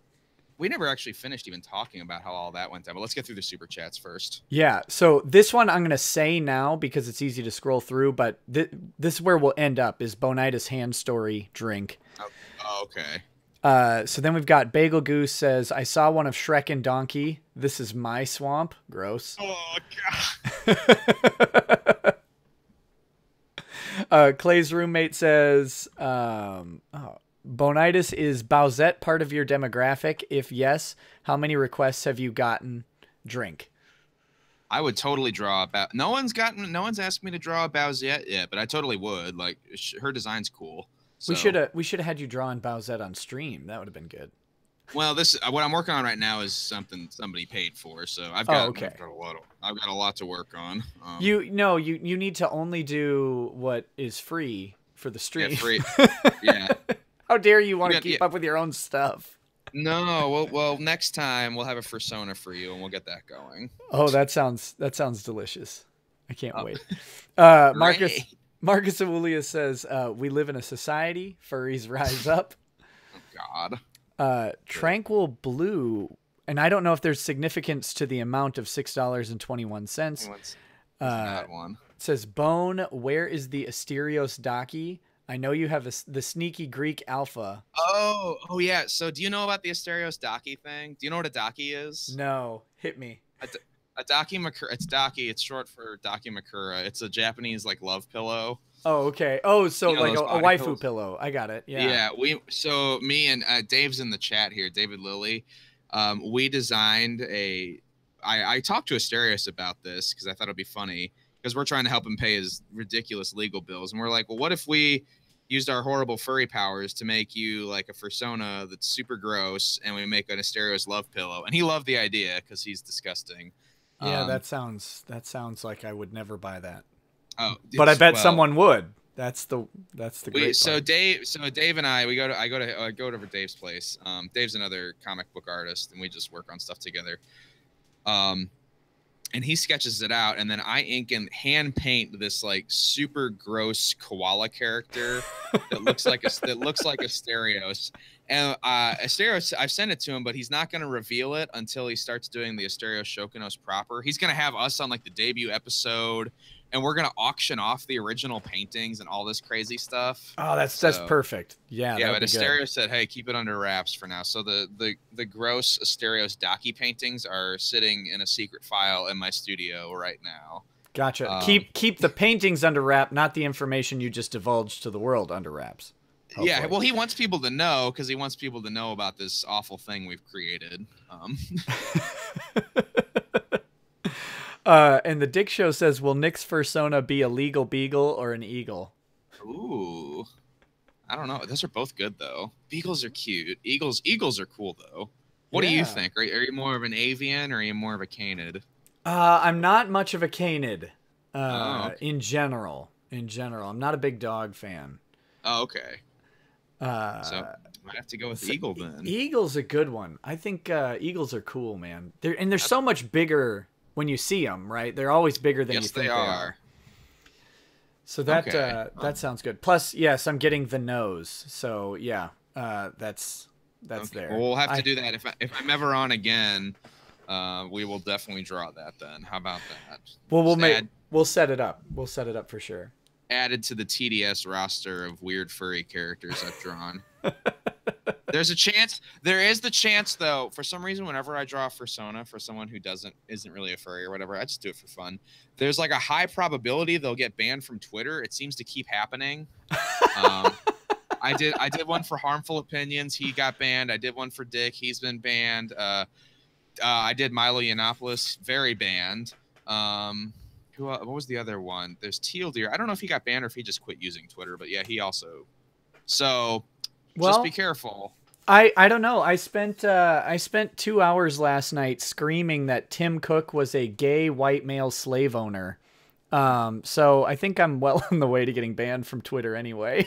we never actually finished even talking about how all that went down, but let's get through the super chats first. Yeah, so this one I'm going to say now because it's easy to scroll through, but this is where we'll end up, is Boneitis hand story drink. Oh, okay. So then we've got Bagel Goose says, "I saw one of Shrek and Donkey. This is my swamp." Gross. Oh, God. Clay's roommate says, Boneitis, is Bowsette part of your demographic? If yes, how many requests have you gotten? Drink. I would totally draw about. No one's asked me to draw a Bowsette yet, but I totally would. Like, her design's cool. So. We should have had you drawing Bowsette on stream. That would have been good. Well, what I'm working on right now is something somebody paid for, so I've got a lot to work on. You need to only do what is free for the stream. Yeah, free. Yeah. How dare you want to keep up with your own stuff? No, well, next time we'll have a fursona for you, and we'll get that going. Oh, that sounds delicious. I can't wait. Marcus Aurelius says, "We live in a society. Furries rise up." Oh, God. Tranquil Blue, and I don't know if there's significance to the amount of $6.21. That one. It says, "Bone, where is the Asterios Daki? I know you have the sneaky Greek alpha." Oh yeah. So do you know about the Asterios Daki thing? Do you know what a Daki is? No, hit me. A Dakimakura. It's Daki. It's short for Dakimakura. It's a Japanese like love pillow. Oh, okay. Oh, so like a waifu pillow. I got it. Yeah. Yeah. So me and Dave's in the chat here. David Lilly. We designed I talked to Asterios about this because I thought it'd be funny because we're trying to help him pay his ridiculous legal bills, and we're like, well, what if we used our horrible furry powers to make you like a fursona that's super gross, and we make an Asterios love pillow? And he loved the idea because he's disgusting. Yeah, that sounds like I would never buy that. Oh, but I bet someone would. That's the great part. So Dave and I go over Dave's place. Dave's another comic book artist, and we just work on stuff together. And he sketches it out, and then I ink and hand paint this like super gross koala character that looks like Asterios. And Asterios, I've sent it to him, but he's not going to reveal it until he starts doing the Asterios Shokunos proper. He's going to have us on like the debut episode, and we're going to auction off the original paintings and all this crazy stuff. Oh, that's perfect. Yeah. Yeah, but Asterios said, "Hey, keep it under wraps for now." So the gross Asterios Daki paintings are sitting in a secret file in my studio right now. Gotcha. Keep the paintings under wrap, not the information you just divulged to the world under wraps. Hopefully. Yeah, well, he wants people to know because he wants people to know about this awful thing we've created. And the Dick Show says, "Will Nick's fursona be a legal beagle or an eagle?" Ooh, I don't know. Those are both good though. Beagles are cute. Eagles are cool though. What do you think? Are you more of an avian or are you more of a canid? I'm not much of a canid. Okay. In general, I'm not a big dog fan. Oh, okay. So might have to go with eagle then. Eagle's a good one. I think eagles are cool, man. They're so much bigger when you see them, right? They're always bigger than you think they are. So that sounds good. Plus, yes, I'm getting the nose. So yeah, that's there. Well, we'll have to do that if I'm ever on again. We will definitely draw that then. How about that? Well, we'll set it up. We'll set it up for sure. Added to the TDS roster of weird furry characters I've drawn. There is the chance though, for some reason, whenever I draw a fursona for someone who isn't really a furry or whatever, I just do it for fun. There's like a high probability they'll get banned from Twitter. It seems to keep happening. I did one for Harmful Opinions. He got banned. I did one for Dick. He's been banned. I did Milo Yiannopoulos, very banned. What was the other one? There's Teal Deer. I don't know if he got banned or if he just quit using Twitter, but yeah, he also. So just be careful. I don't know. I spent 2 hours last night screaming that Tim Cook was a gay white male slave owner. So I think I'm well on the way to getting banned from Twitter anyway.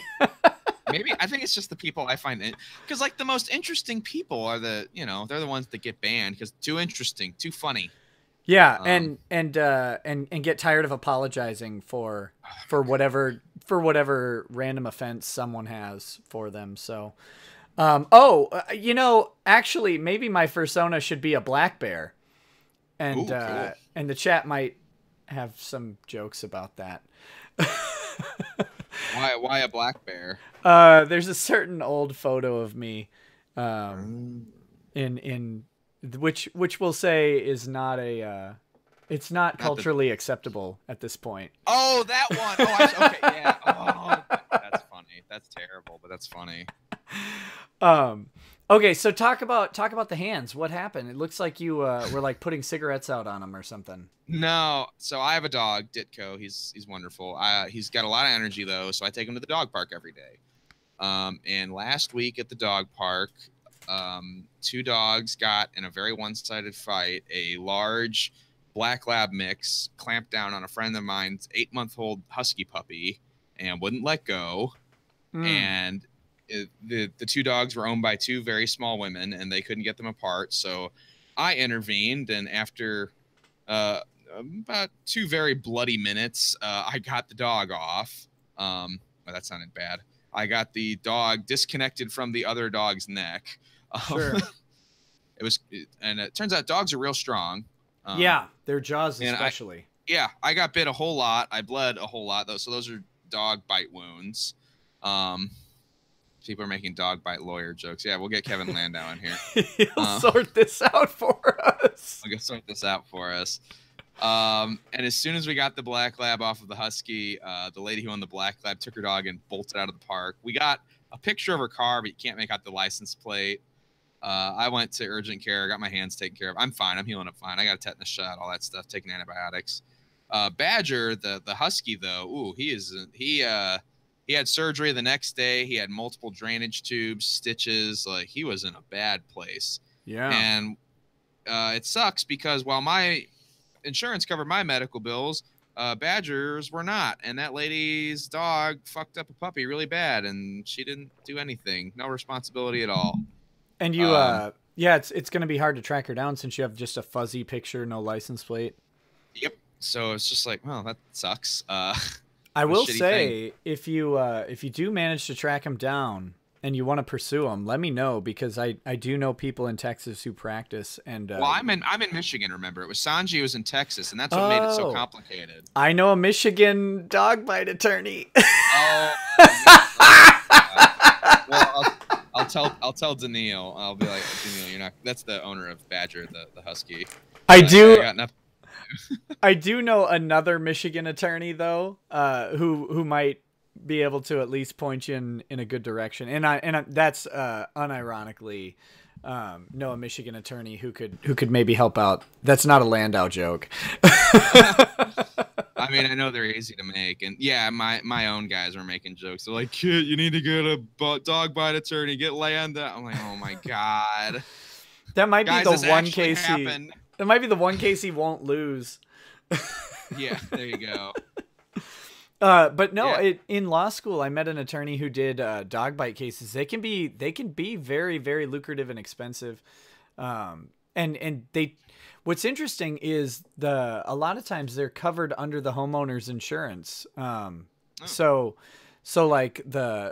Maybe I think it's just the people I find because like the most interesting people are they're the ones that get banned because too interesting, too funny. Yeah, and get tired of apologizing for whatever random offense someone has for them. So, actually, maybe my fursona should be a black bear, and cool. And the chat might have some jokes about that. Why a black bear? There's a certain old photo of me, in which we'll say is not it's not culturally acceptable at this point. Oh, that one. Oh, okay, yeah. Oh, that's funny. That's terrible, but that's funny. Okay, so talk about the hands. What happened? It looks like you were like putting cigarettes out on them or something. No, so I have a dog, Ditko. He's wonderful. He's got a lot of energy though, so I take him to the dog park every day. And last week at the dog park, 2 dogs got in a very one-sided fight. A large black lab mix clamped down on a friend of mine's 8-month-old husky puppy and wouldn't let go. And the 2 dogs were owned by 2 very small women, and they couldn't get them apart. So I intervened, and after about 2 very bloody minutes, I got the dog off. Well, that sounded bad. I got the dog disconnected from the other dog's neck. Sure. And it turns out dogs are real strong. Yeah, their jaws especially. I got bit a whole lot. I bled a whole lot though. So those are dog bite wounds. People are making dog bite lawyer jokes. Yeah, we'll get Kevin Landau in here. He'll sort this out for us. I'll sort this out for us. And as soon as we got the black lab off of the husky, the lady who owned the black lab took her dog and bolted out of the park. We got a picture of her car, but you can't make out the license plate. I went to urgent care, got my hands taken care of. I'm fine. I'm healing up fine. I got a tetanus shot, all that stuff, taking antibiotics. Badger, the husky though, ooh, he had surgery the next day. He had multiple drainage tubes, stitches. Like he was in a bad place. Yeah. And it sucks because while my insurance covered my medical bills, Badgers were not. And that lady's dog fucked up a puppy really bad, and she didn't do anything. No responsibility at all. And you, yeah, it's going to be hard to track her down since you have just a fuzzy picture, no license plate. Yep. So it's just like, well, that sucks. I will say, if you do manage to track him down and you want to pursue him, let me know, because I do know people in Texas who practice. And well, I'm in Michigan. Remember, it was Sanji who was in Texas, and that's what made it so complicated. I know a Michigan dog bite attorney. Oh. Well, I'll tell Daniil. I'll be like, Daniil, you're not. That's the owner of Badger, the husky. I got I do know another Michigan attorney though, who might be able to at least point you in a good direction. And that's unironically know a Michigan attorney who could maybe help out. That's not a Landau joke. I mean, I know they're easy to make, and yeah, my own guys are making jokes. They're like, "Kid, you need to get a dog bite attorney, get land." I'm like, "Oh my god, That might guys, be the this one actually case happened." that might be the one case he won't lose. Yeah, there you go. But no, Yeah. in law school, I met an attorney who did dog bite cases. They can be very, very lucrative and expensive. And they, what's interesting is a lot of times they're covered under the homeowner's insurance. So like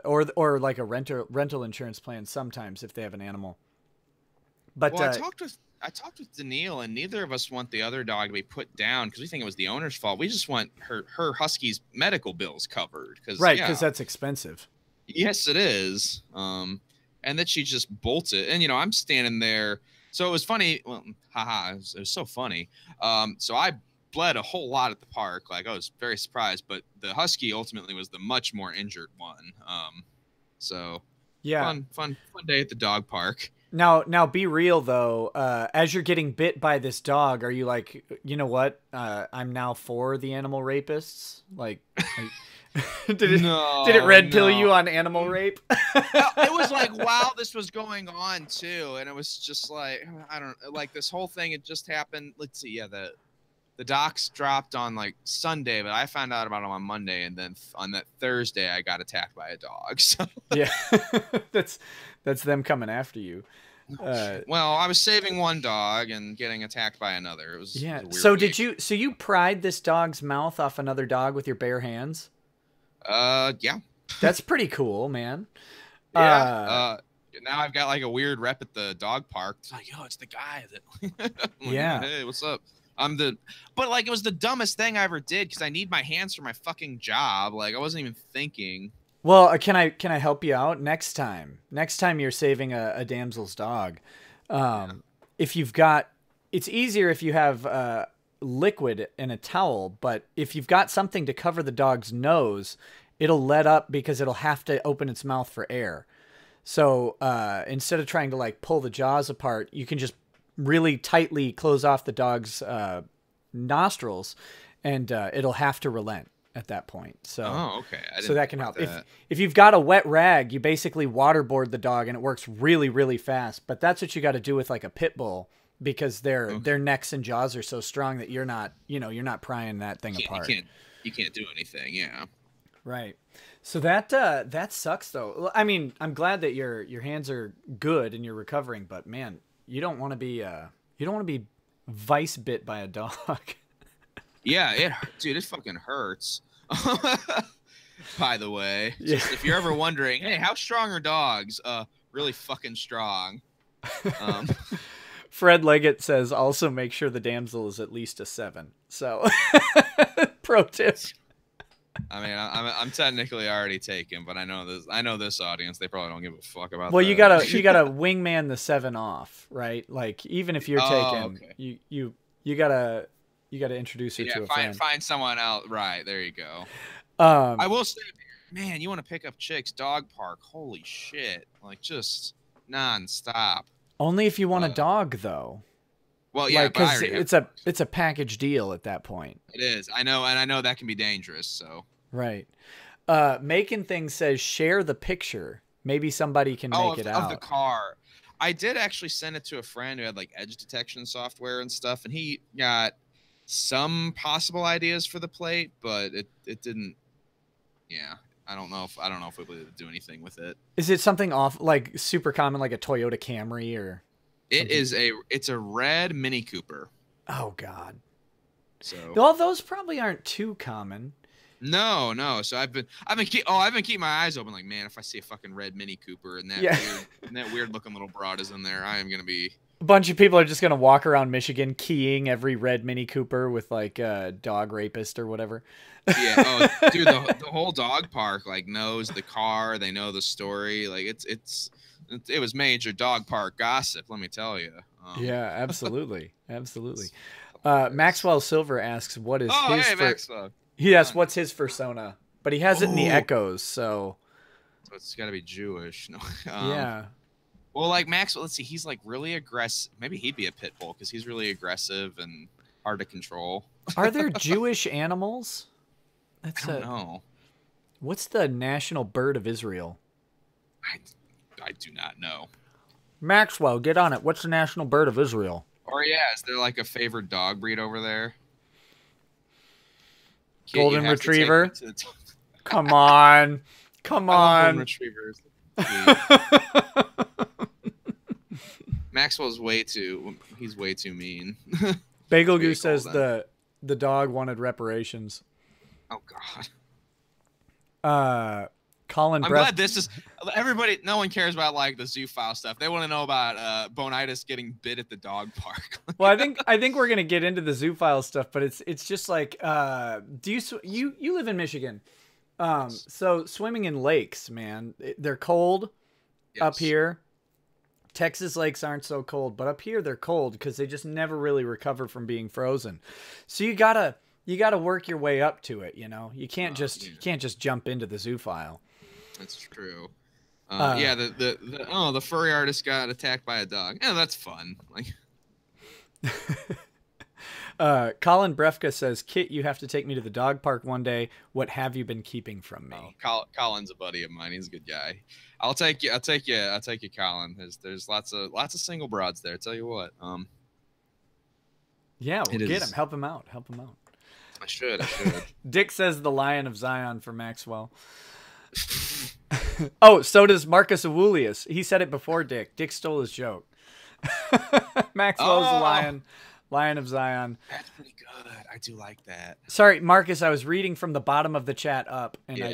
or like a rental insurance plan sometimes if they have an animal. But Well, I talked with Daniil, and neither of us want the other dog to be put down because we think it was the owner's fault. We just want her husky's medical bills covered. Right, because that's expensive. Yes, it is. And that she just bolts it. And, I'm standing there. So it was funny. Well, haha, it was so funny. So I bled a whole lot at the park. Like, I was very surprised. But the husky ultimately was the much more injured one. So yeah, fun day at the dog park. Now be real though. As you're getting bit by this dog, are you like, you know what? I'm now for the animal rapists. Like, did it red pill you on animal rape? It was like while this was going on too, and it was just like I don't like this whole thing. It just happened. Let's see, yeah, the docs dropped on like Sunday, but I found out about them on Monday, and then on that Thursday I got attacked by a dog. So yeah, that's them coming after you. Well, I was saving one dog and getting attacked by another. It was yeah. It was a So weird So you pried this dog's mouth off another dog with your bare hands? Yeah. That's pretty cool, man. Yeah. Now I've got like a weird rep at the dog park. It's like, yo, it's the guy that. Like, yeah. Hey, what's up? But like it was the dumbest thing I ever did because I need my hands for my fucking job. Like I wasn't even thinking. Well, can I help you out next time? Next time you're saving a damsel's dog, if you've got, it's easier if you have liquid in a towel. But if you've got something to cover the dog's nose, it'll let up because it'll have to open its mouth for air. So instead of trying to like pull the jaws apart, you can just really tightly close off the dog's nostrils, and it'll have to relent at that point. So, okay. So that can help. If you've got a wet rag, you basically waterboard the dog and it works really, really fast. But that's what you got to do with like a pit bull because their necks and jaws are so strong that you're not prying that thing apart. You can't do anything. Yeah. Right. So that sucks though. I mean, I'm glad that your hands are good and you're recovering, but man, you don't want to be vice bit by a dog. Yeah, dude, it fucking hurts. By the way, just if you're ever wondering, hey, how strong are dogs? Really fucking strong. Fred Leggett says also make sure the damsel is at least a 7. So, pro tip. I mean, I'm technically already taken, but I know this audience, they probably don't give a fuck about. Well, that. you gotta wingman the 7 off, right? Like even if you're taken, okay. you gotta introduce her to a friend. Find someone else. Right, there you go. I will say, man, you want to pick up chicks, dog park, holy shit. Like just nonstop. Only if you want a dog though. Well, yeah, because it's a package deal at that point. It is. I know, and I know that can be dangerous, so. Right. Making things says share the picture. Maybe somebody can make it out. Of the car. I did actually send it to a friend who had like edge detection software and stuff, and he got some possible ideas for the plate, but it didn't. Yeah, I don't know if we'll be able to do anything with it. Is it something off like super common, like a Toyota Camry or? It's a red Mini Cooper. Oh God. So. Well, those probably aren't too common. No. So I've been keeping my eyes open. Like, man, if I see a fucking red Mini Cooper and that weird looking little broad is in there, I am gonna be. A bunch of people are just gonna walk around Michigan keying every red Mini Cooper with like a dog rapist or whatever. Yeah. Oh, dude, the whole dog park like knows the car. They know the story. Like it was major dog park gossip. Let me tell you. Yeah, absolutely, absolutely. Maxwell Silver asks, "What is his?" Hey, Maxwell. Yes, what's his persona? But he has it in the echoes, so. So it's got to be Jewish. No. Yeah. Well, like Maxwell, let's see. He's like really aggressive. Maybe he'd be a pit bull because he's really aggressive and hard to control. Are there Jewish animals? That's I don't know. What's the national bird of Israel? I do not know. Maxwell, get on it. What's the national bird of Israel? Or yeah, is there like a favorite dog breed over there? Kid, Golden Retriever. Come on. Come I love on. Golden Retrievers. Maxwell's he's way too mean. Bagel Goose says the dog wanted reparations. Oh God. Colin I'm glad this is everybody. No one cares about like the zoophile stuff. They want to know about Boneitis getting bit at the dog park. Well, I think we're gonna get into the zoophile stuff, but it's just like do you live in Michigan? So swimming in lakes, man, they're cold up here. Texas lakes aren't so cold, but up here they're cold because they just never really recover from being frozen. So you gotta work your way up to it. You know, you can't just jump into the zoophile. That's true. Yeah, the furry artist got attacked by a dog. Yeah, that's fun. Like, Colin Brefka says, "Kit, you have to take me to the dog park one day. What have you been keeping from me?" Colin's a buddy of mine. He's a good guy. I'll take you, Colin. There's lots of single broads there. Tell you what. Yeah, we'll get him. Help him out. I should. Dick says the Lion of Zion for Maxwell. Oh, so does Marcus Aurelius. He said it before Dick. Dick stole his joke. Maxwell's the Lion of Zion. That's pretty good. I do like that. Sorry, Marcus, I was reading from the bottom of the chat up, and I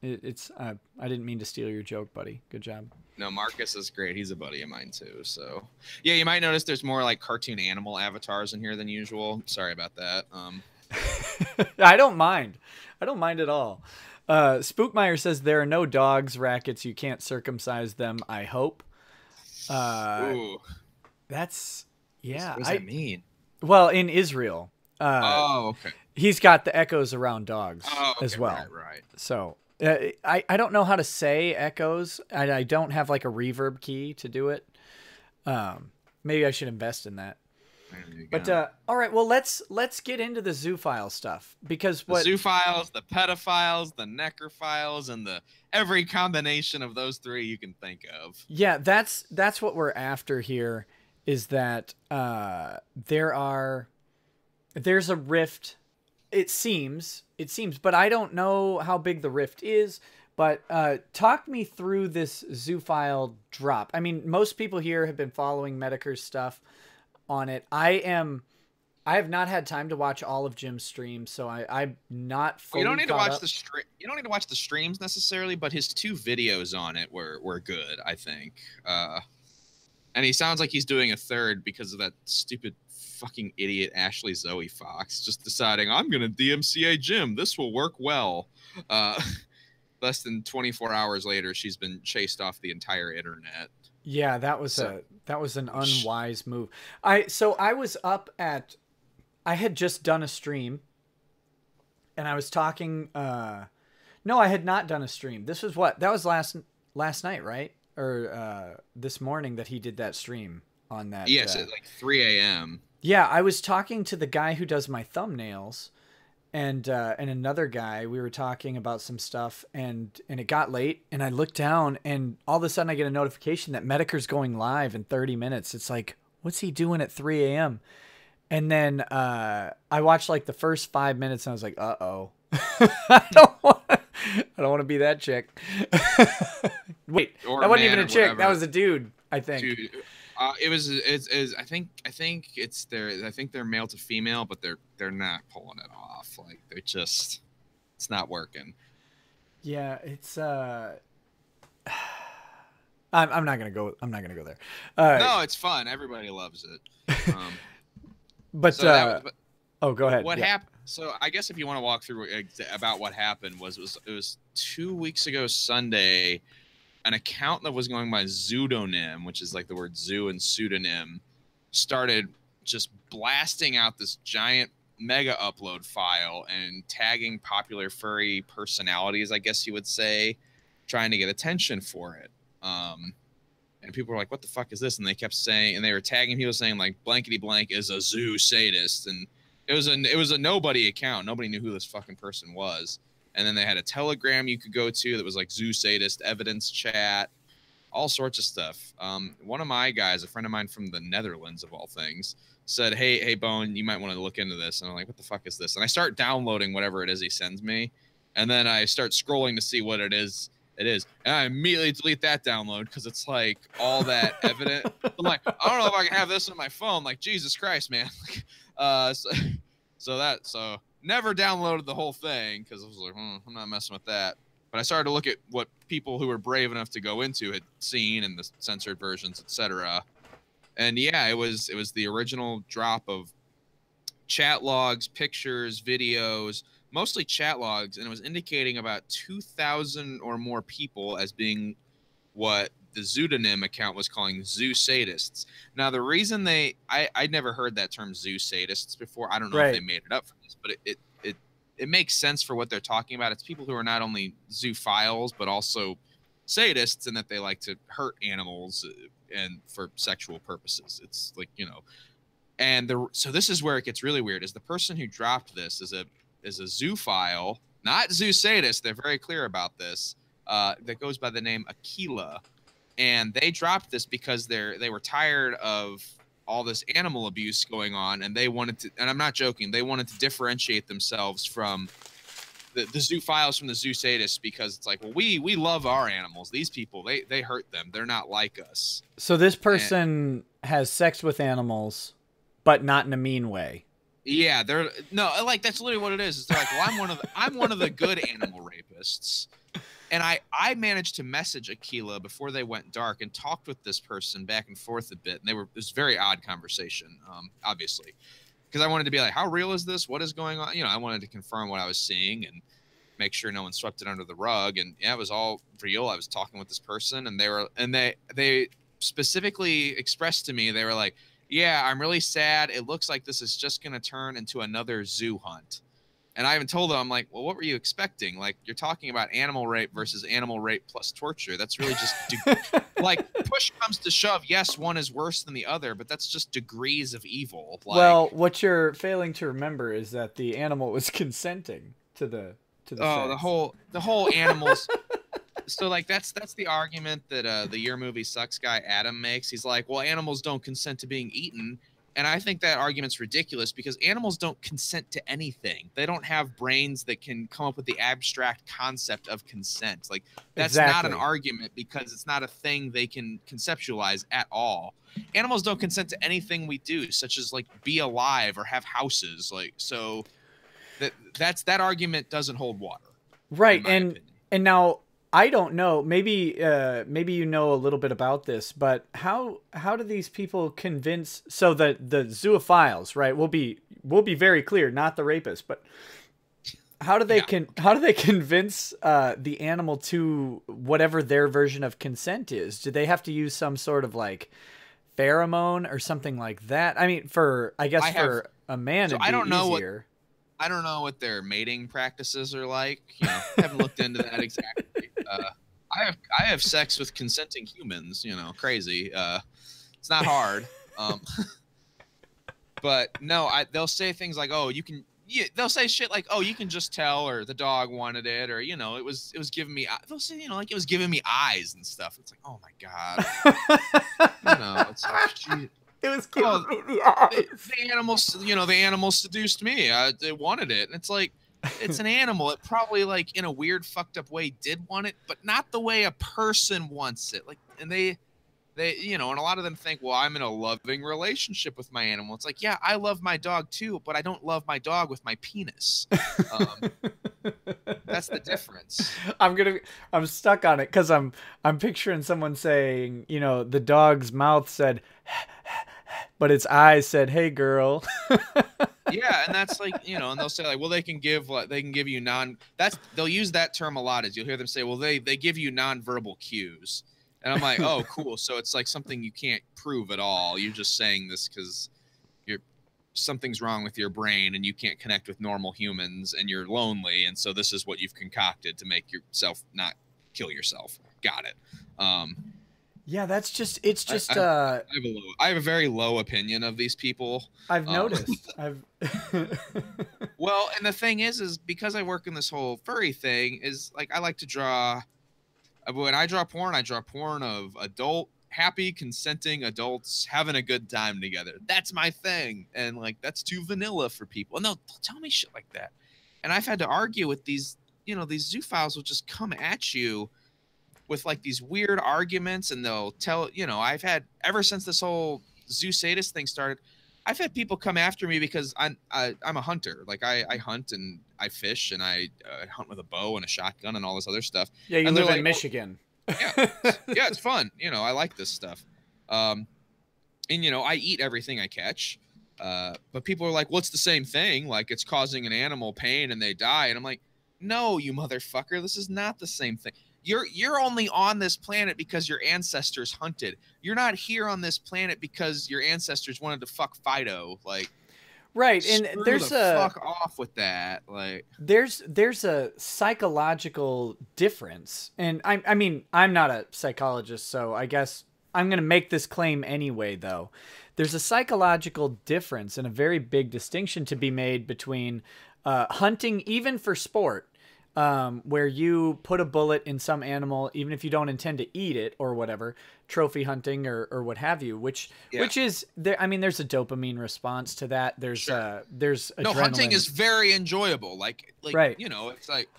didn't mean to steal your joke, buddy. Good job. No, Marcus is great. He's a buddy of mine too. So yeah, you might notice there's more like cartoon animal avatars in here than usual. Sorry about that. I don't mind. I don't mind at all. Spookmeyer says there are no dogs, rackets. You can't circumcise them. I hope. Ooh. That's yeah. What does that mean? Well, in Israel. Okay. He's got the echoes around dogs as well. Right. So I don't know how to say echoes. I don't have like a reverb key to do it. Maybe I should invest in that. But all right, well let's get into the zoophile stuff because the zoophiles, the pedophiles, the necrophiles, and the every combination of those three you can think of. Yeah, that's what we're after here. Is that there's a rift. It seems, but I don't know how big the rift is. But talk me through this zoophile drop. I mean, most people here have been following Medicare's stuff on it. I have not had time to watch all of Jim's streams, so I'm not fully you don't need to watch up. You don't need to watch the streams necessarily, but his 2 videos on it were good, I think. And he sounds like he's doing a 3rd because of that stupid fucking idiot Ashley Zoe Fox just deciding I'm gonna DMCA Jim. This will work well. Less than 24 hours later, she's been chased off the entire internet. Yeah, that was an unwise move. I had just done a stream and I was talking no, I had not done a stream. This was that was last night, right? Or this morning that he did that stream on that. Yes, at like 3 a.m. Yeah, I was talking to the guy who does my thumbnails and another guy. We were talking about some stuff and it got late and I looked down and all of a sudden I get a notification that Medicare's going live in 30 minutes. It's like, what's he doing at 3 a.m.? And then I watched like the first 5 minutes and I was like, uh-oh. I don't want to be that chick. Wait, that wasn't even a chick. Whatever. That was a dude, I think. Dude, I think they're male to female, but they're not pulling it off. Like it's not working. Yeah, it's I'm not gonna go there. No, it's fun. Everybody loves it. Go ahead. What happened? So I guess if you want to walk through about what happened it was 2 weeks ago Sunday. An account that was going by pseudonym, which is like the word zoo and pseudonym, started just blasting out this giant mega upload file and tagging popular furry personalities, I guess you would say, trying to get attention for it. And people were like, what the fuck is this? And they kept saying, and they were tagging people saying like blankety blank is a zoo sadist. And It was a nobody account. Nobody knew who this fucking person was. And then they had a Telegram you could go to that was like zoo sadist evidence chat, all sorts of stuff. One of my guys, a friend of mine from the Netherlands of all things, said, hey Bone, you might want to look into this. And I'm like, what the fuck is this? And I start downloading whatever it is he sends me, and then I start scrolling to see what it is. And I immediately delete that download because it's like all that evidence. I'm like, I don't know if I can have this on my phone. Like, Jesus Christ, man. So never downloaded the whole thing because I was like, I'm not messing with that. But I started to look at what people who were brave enough to go into had seen and the censored versions, etc. And yeah, it was the original drop of chat logs, pictures, videos, mostly chat logs, and it was indicating about 2,000 or more people as being what the pseudonym account was calling zoo sadists. Now, the reason I'd never heard that term zoo sadists before. I don't know if they made it up for this, but it makes sense for what they're talking about. It's people who are not only zoophiles, but also sadists, and that they like to hurt animals and for sexual purposes. It's like, and so this is where it gets really weird. Is the person who dropped this is a zoophile, not zoo sadist. They're very clear about this. That goes by the name Aquila, and they dropped this because they were tired of all this animal abuse going on, and they wanted to, and I'm not joking, they wanted to differentiate themselves from the zoophiles from the zoo sadists, because it's like, well, we love our animals. These people, they hurt them. They're not like us. So this person has sex with animals, but not in a mean way. Yeah, like that's literally what it is. It's like, well, I'm one of the good animal rapists. And I managed to message Aquila before they went dark and talked with this person back and forth a bit. And it was a very odd conversation, obviously, because I wanted to be like, how real is this? What is going on? I wanted to confirm what I was seeing and make sure no one swept it under the rug. And yeah, it was all real. I was talking with this person, and they specifically expressed to me, they were like, yeah, I'm really sad. It looks like this is just going to turn into another zoo hunt. And I even told them, I'm like, well, what were you expecting? Like, you're talking about animal rape versus animal rape plus torture. That's really just, like, push comes to shove. Yes, one is worse than the other, but that's just degrees of evil. Like, well, what you're failing to remember is that the animal was consenting to the sex. the whole animals. So, like, that's the argument that the Your Movie Sucks guy Adam makes. He's like, well, animals don't consent to being eaten. And I think that argument's ridiculous, because animals don't consent to anything. They don't have brains that can come up with the abstract concept of consent. Like, that's not an argument, because it's not a thing they can conceptualize at all. Animals don't consent to anything we do, such as, like, be alive or have houses. Like, so that argument doesn't hold water. Right. And now, I don't know. Maybe you know a little bit about this, but how do these people convince? So the zoophiles, right? We'll be very clear, not the rapists, but how do they convince the animal to whatever their version of consent is? Do they have to use some sort of like pheromone or something like that? I mean, for a man, it'd be easier. I don't know what their mating practices are like. I haven't looked into that exactly. I have sex with consenting humans. Crazy. It's not hard. But no, they'll say things like, "Oh, you can." Yeah, they'll say shit like, "Oh, you can just tell," or "The dog wanted it," or it was giving me. They'll say like it was giving me eyes and stuff. It's like, oh my god. It's like, geez. It was giving me eyes. The animals seduced me. They wanted it, and it's like, it's an animal. It probably, like, in a weird, fucked up way, did want it, but not the way a person wants it. Like, and they, and a lot of them think, well, I'm in a loving relationship with my animal. It's like, yeah, I love my dog too, but I don't love my dog with my penis. That's the difference. I'm stuck on it because I'm picturing someone saying, the dog's mouth said, but its eyes said, "Hey, girl." Yeah, and that's like, and they'll say like, well, they can give you they'll use that term a lot, as you'll hear them say, well, they give you nonverbal cues. And I'm like, oh, cool. So it's like something you can't prove at all. You're just saying this because something's wrong with your brain and you can't connect with normal humans and you're lonely. And so this is what you've concocted to make yourself not kill yourself. Got it. Yeah, that's just it's just I have a very low opinion of these people. I've noticed. I've Well, and the thing is because I work in this whole furry thing, is like I like to draw. When I draw porn of happy, consenting adults having a good time together. That's my thing, and like that's too vanilla for people. And they'll tell me shit like that, and I've had to argue with these. You know, these zoophiles will just come at you with like these weird arguments, and they'll tell. You know, I've had ever since this whole zoo sadist thing started. I've had people come after me because I'm a hunter. Like I hunt and I fish and I hunt with a bow and a shotgun and all this other stuff. Yeah, you and live in like, Michigan. Yeah, yeah, it's fun. You know, I like this stuff. And you know, I eat everything I catch. But people are like, "Well, it's the same thing. Like it's causing an animal pain and they die." And I'm like, "No, you motherfucker. This is not the same thing. You're only on this planet because your ancestors hunted. You're not here on this planet because your ancestors wanted to fuck Fido. Like, right." And there's fuck off with that. Like, there's a psychological difference, and I mean I'm not a psychologist, so I guess I'm gonna make this claim anyway. Though there's a psychological difference and a very big distinction to be made between hunting, even for sport. Where you put a bullet in some animal, even if you don't intend to eat it or whatever, trophy hunting or what have you, which is there. I mean, there's a dopamine response to that. There's adrenaline. No, hunting is very enjoyable. Like, right. You know, it's like,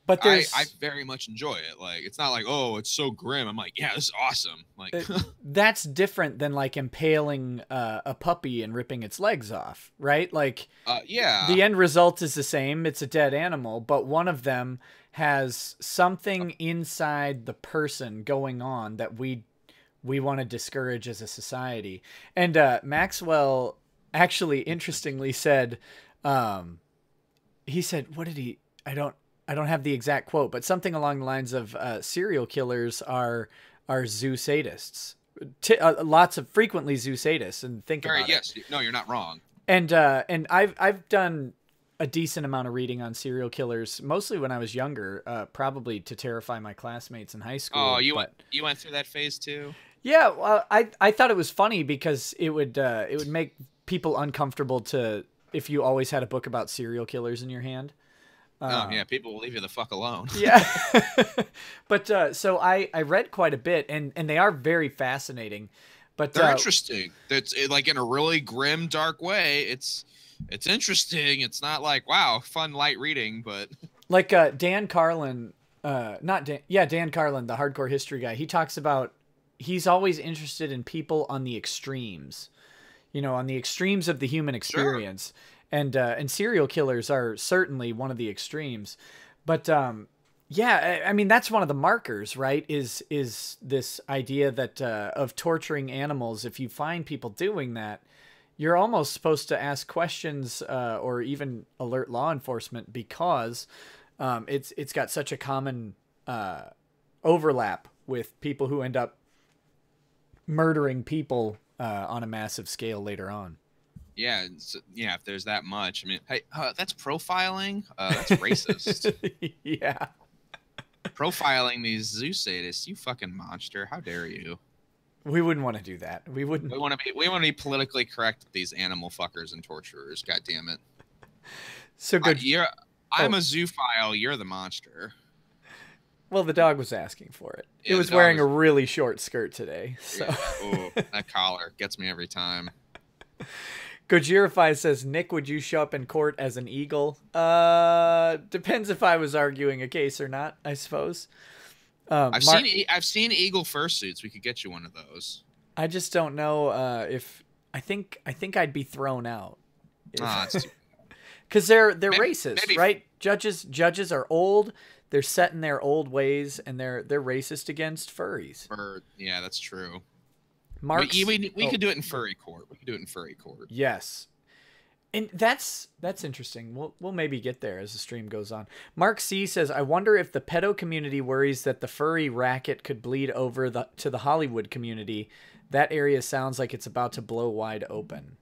but I very much enjoy it. Like, it's not like, oh, it's so grim. I'm like, yeah, this is awesome. Like, that's different than like impaling a puppy and ripping its legs off, right? Like, yeah, the end result is the same. It's a dead animal, but one of them has something inside the person going on that we want to discourage as a society. And Maxwell actually, interestingly, said, he said, what did he? I don't have the exact quote, but something along the lines of serial killers are zoo sadists. Lots of frequently zoo sadists, and think about it. No, you're not wrong. And I've done a decent amount of reading on serial killers, mostly when I was younger, probably to terrify my classmates in high school. Oh, you went through that phase too? Yeah, well, I thought it was funny because it would make people uncomfortable if you always had a book about serial killers in your hand. Yeah, people will leave you the fuck alone. Yeah. But so I read quite a bit, and they are very fascinating. But they're interesting. It's like in a really grim, dark way. It's interesting. It's not like, wow, fun, light reading, but like Dan Carlin, Dan Carlin, the hardcore history guy, he talks about he's always interested in people on the extremes, on the extremes of the human experience. Sure. And serial killers are certainly one of the extremes. But yeah, I mean, that's one of the markers, right? Is this idea that of torturing animals. If you find people doing that, you're almost supposed to ask questions or even alert law enforcement, because it's got such a common overlap with people who end up murdering people on a massive scale later on. Yeah, if there's that much. I mean, hey, that's profiling. That's racist. Yeah. Profiling these zoo sadists, you fucking monster. How dare you? We wouldn't want to do that. We wouldn't. We want to be politically correct with these animal fuckers and torturers. God damn it. So good. I'm a zoophile. You're the monster. Well, the dog was asking for it. Yeah, it was wearing a really short skirt today. So. Yeah. Ooh, that collar gets me every time. Gojirify says, Nick, would you show up in court as an eagle? Depends if I was arguing a case or not, I suppose. I've seen eagle fursuits. We could get you one of those. I just don't know if I think I'd be thrown out. Because they're racist, right? Judges are old. They're set in their old ways, and they're racist against furries. Yeah, that's true. We could do it in furry court. Yes. And that's interesting. We'll maybe get there as the stream goes on. Mark C says, I wonder if the pedo community worries that the furry racket could bleed over to the Hollywood community. That area sounds like it's about to blow wide open.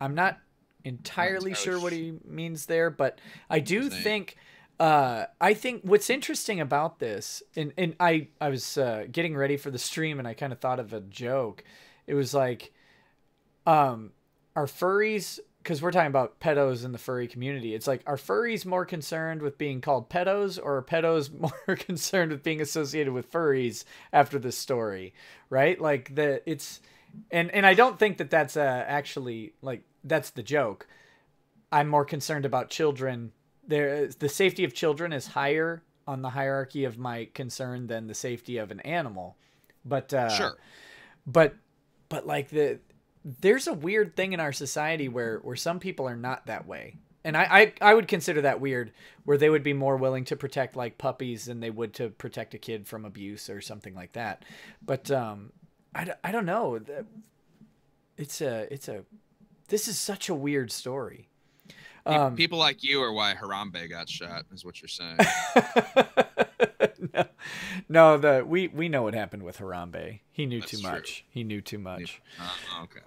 I'm not entirely sure what he means there, but I do think I think what's interesting about this, and I was getting ready for the stream, and I kind of thought of a joke. It was like, are furries, because we're talking about pedos in the furry community. It's like, are furries more concerned with being called pedos, or are pedos more concerned with being associated with furries after this story, right? Like and I don't think that that's actually like that's the joke. I'm more concerned about children. The safety of children is higher on the hierarchy of my concern than the safety of an animal. But Sure. But like there's a weird thing in our society where some people are not that way. And I would consider that weird, where they would be more willing to protect like puppies than they would to protect a kid from abuse or something like that. But I don't know. This is such a weird story. People like you are why Harambe got shot, is what you're saying. No, we know what happened with Harambe. He knew That's too true. much. He knew too much. Okay.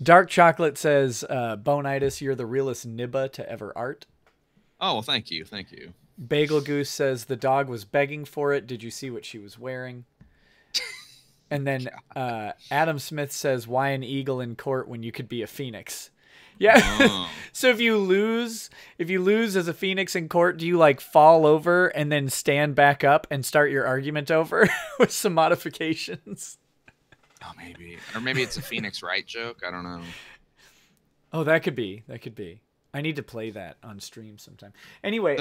Dark Chocolate says, Boneitis, you're the realest nibba to ever art. Oh, well, thank you. Thank you. Bagel Goose says, the dog was begging for it. Did you see what she was wearing? And then Adam Smith says, why an eagle in court when you could be a phoenix? Yeah. Oh. So if you lose as a phoenix in court, do you like fall over and then stand back up and start your argument over with some modifications? Oh, maybe. Or maybe it's a Phoenix Wright joke. I don't know. Oh, that could be. I need to play that on stream sometime. Anyway,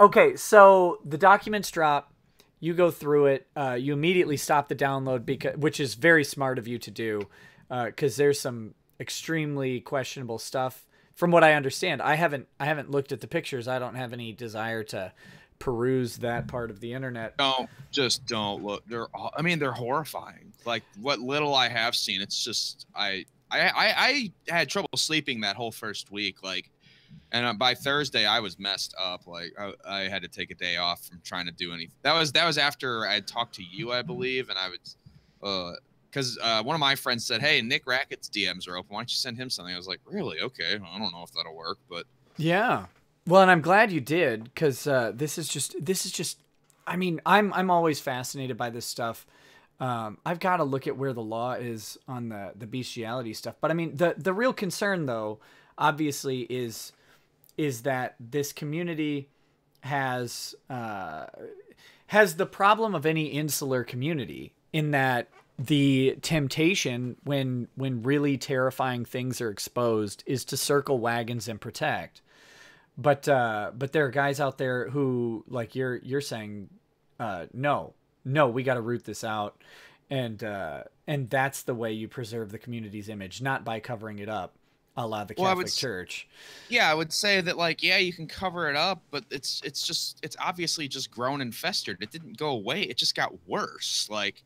okay, so the documents drop. You go through it. You immediately stop the download, which is very smart of you to do, because there's some extremely questionable stuff. From what I understand, I haven't looked at the pictures. I don't have any desire to peruse that part of the internet. Don't look. They're horrifying. Like what little I have seen, it's just I had trouble sleeping that whole first week. Like, and by Thursday I was messed up. Like I had to take a day off from trying to do anything. That was after I had talked to you, I believe, and I was because one of my friends said, "Hey, Nick Rackett's DMs are open. Why don't you send him something?" I was like, "Really? Okay. I don't know if that'll work, but yeah." Well, and I'm glad you did, because this is just. I mean, I'm always fascinated by this stuff. I've got to look at where the law is on the bestiality stuff. But I mean, the real concern, though, obviously, is that this community has the problem of any insular community, in that the temptation when really terrifying things are exposed is to circle wagons and protect. But there are guys out there who, like you're saying, no, we got to root this out, and that's the way you preserve the community's image, not by covering it up, a la the Catholic Church. Yeah, I would say that, like, yeah, you can cover it up, but it's obviously just grown and festered. It didn't go away. It just got worse. Like,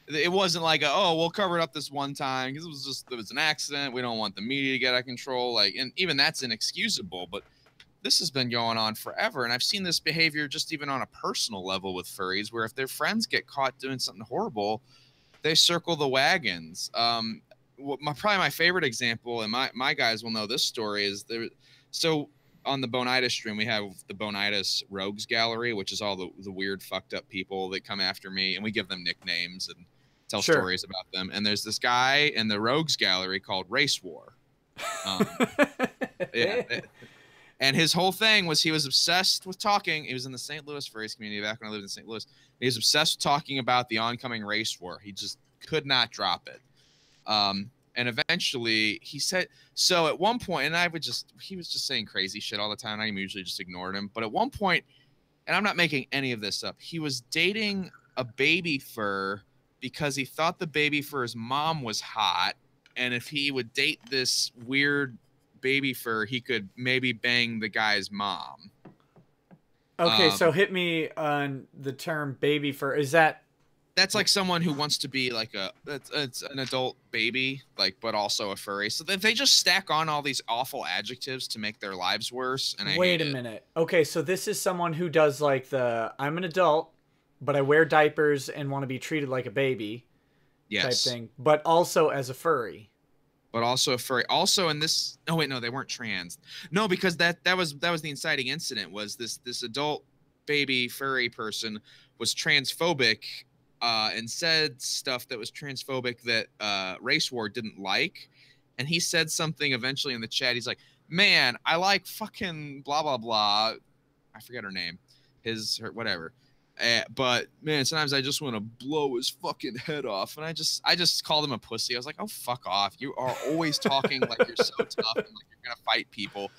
it wasn't like, we'll cover it up this one time because it was an accident. We don't want the media to get out of control. Like, and even that's inexcusable, but this has been going on forever. And I've seen this behavior just even on a personal level with furries, where if their friends get caught doing something horrible, they circle the wagons. Probably my favorite example, and my guys will know this story, is there. So on the Boneitis stream, we have the Boneitis Rogues Gallery, which is all the weird, fucked up people that come after me, and we give them nicknames and tell stories about them. And there's this guy in the Rogues Gallery called Race War. And his whole thing was he was obsessed with talking. He was in the St. Louis Furries community back when I lived in St. Louis. He was obsessed with talking about the oncoming race war. He just could not drop it. And eventually he said, so at one point, and he was just saying crazy shit all the time. I usually just ignored him. But at one point, and I'm not making any of this up, he was dating a baby fur because he thought the baby fur's mom was hot. And if he would date this weird baby fur, he could maybe bang the guy's mom. Okay, so hit me on the term baby fur. That's like someone who wants to be like it's an adult baby, like, but also a furry. So they just stack on all these awful adjectives to make their lives worse. And wait a minute. Okay, so this is someone who does like I'm an adult, but I wear diapers and want to be treated like a baby type thing, but also as a furry. but also a furry. Also in this, oh wait, no, they weren't trans. No, because that was the inciting incident. Was this adult baby furry person was transphobic, and said stuff that was transphobic that Race War didn't like, and he said something eventually in the chat. He's like, "Man, I like fucking blah blah blah." I forget her name, her whatever. But man, sometimes I just want to blow his fucking head off, and I just called him a pussy. I was like, "Oh, fuck off! You are always talking like you're so tough and like you're gonna fight people."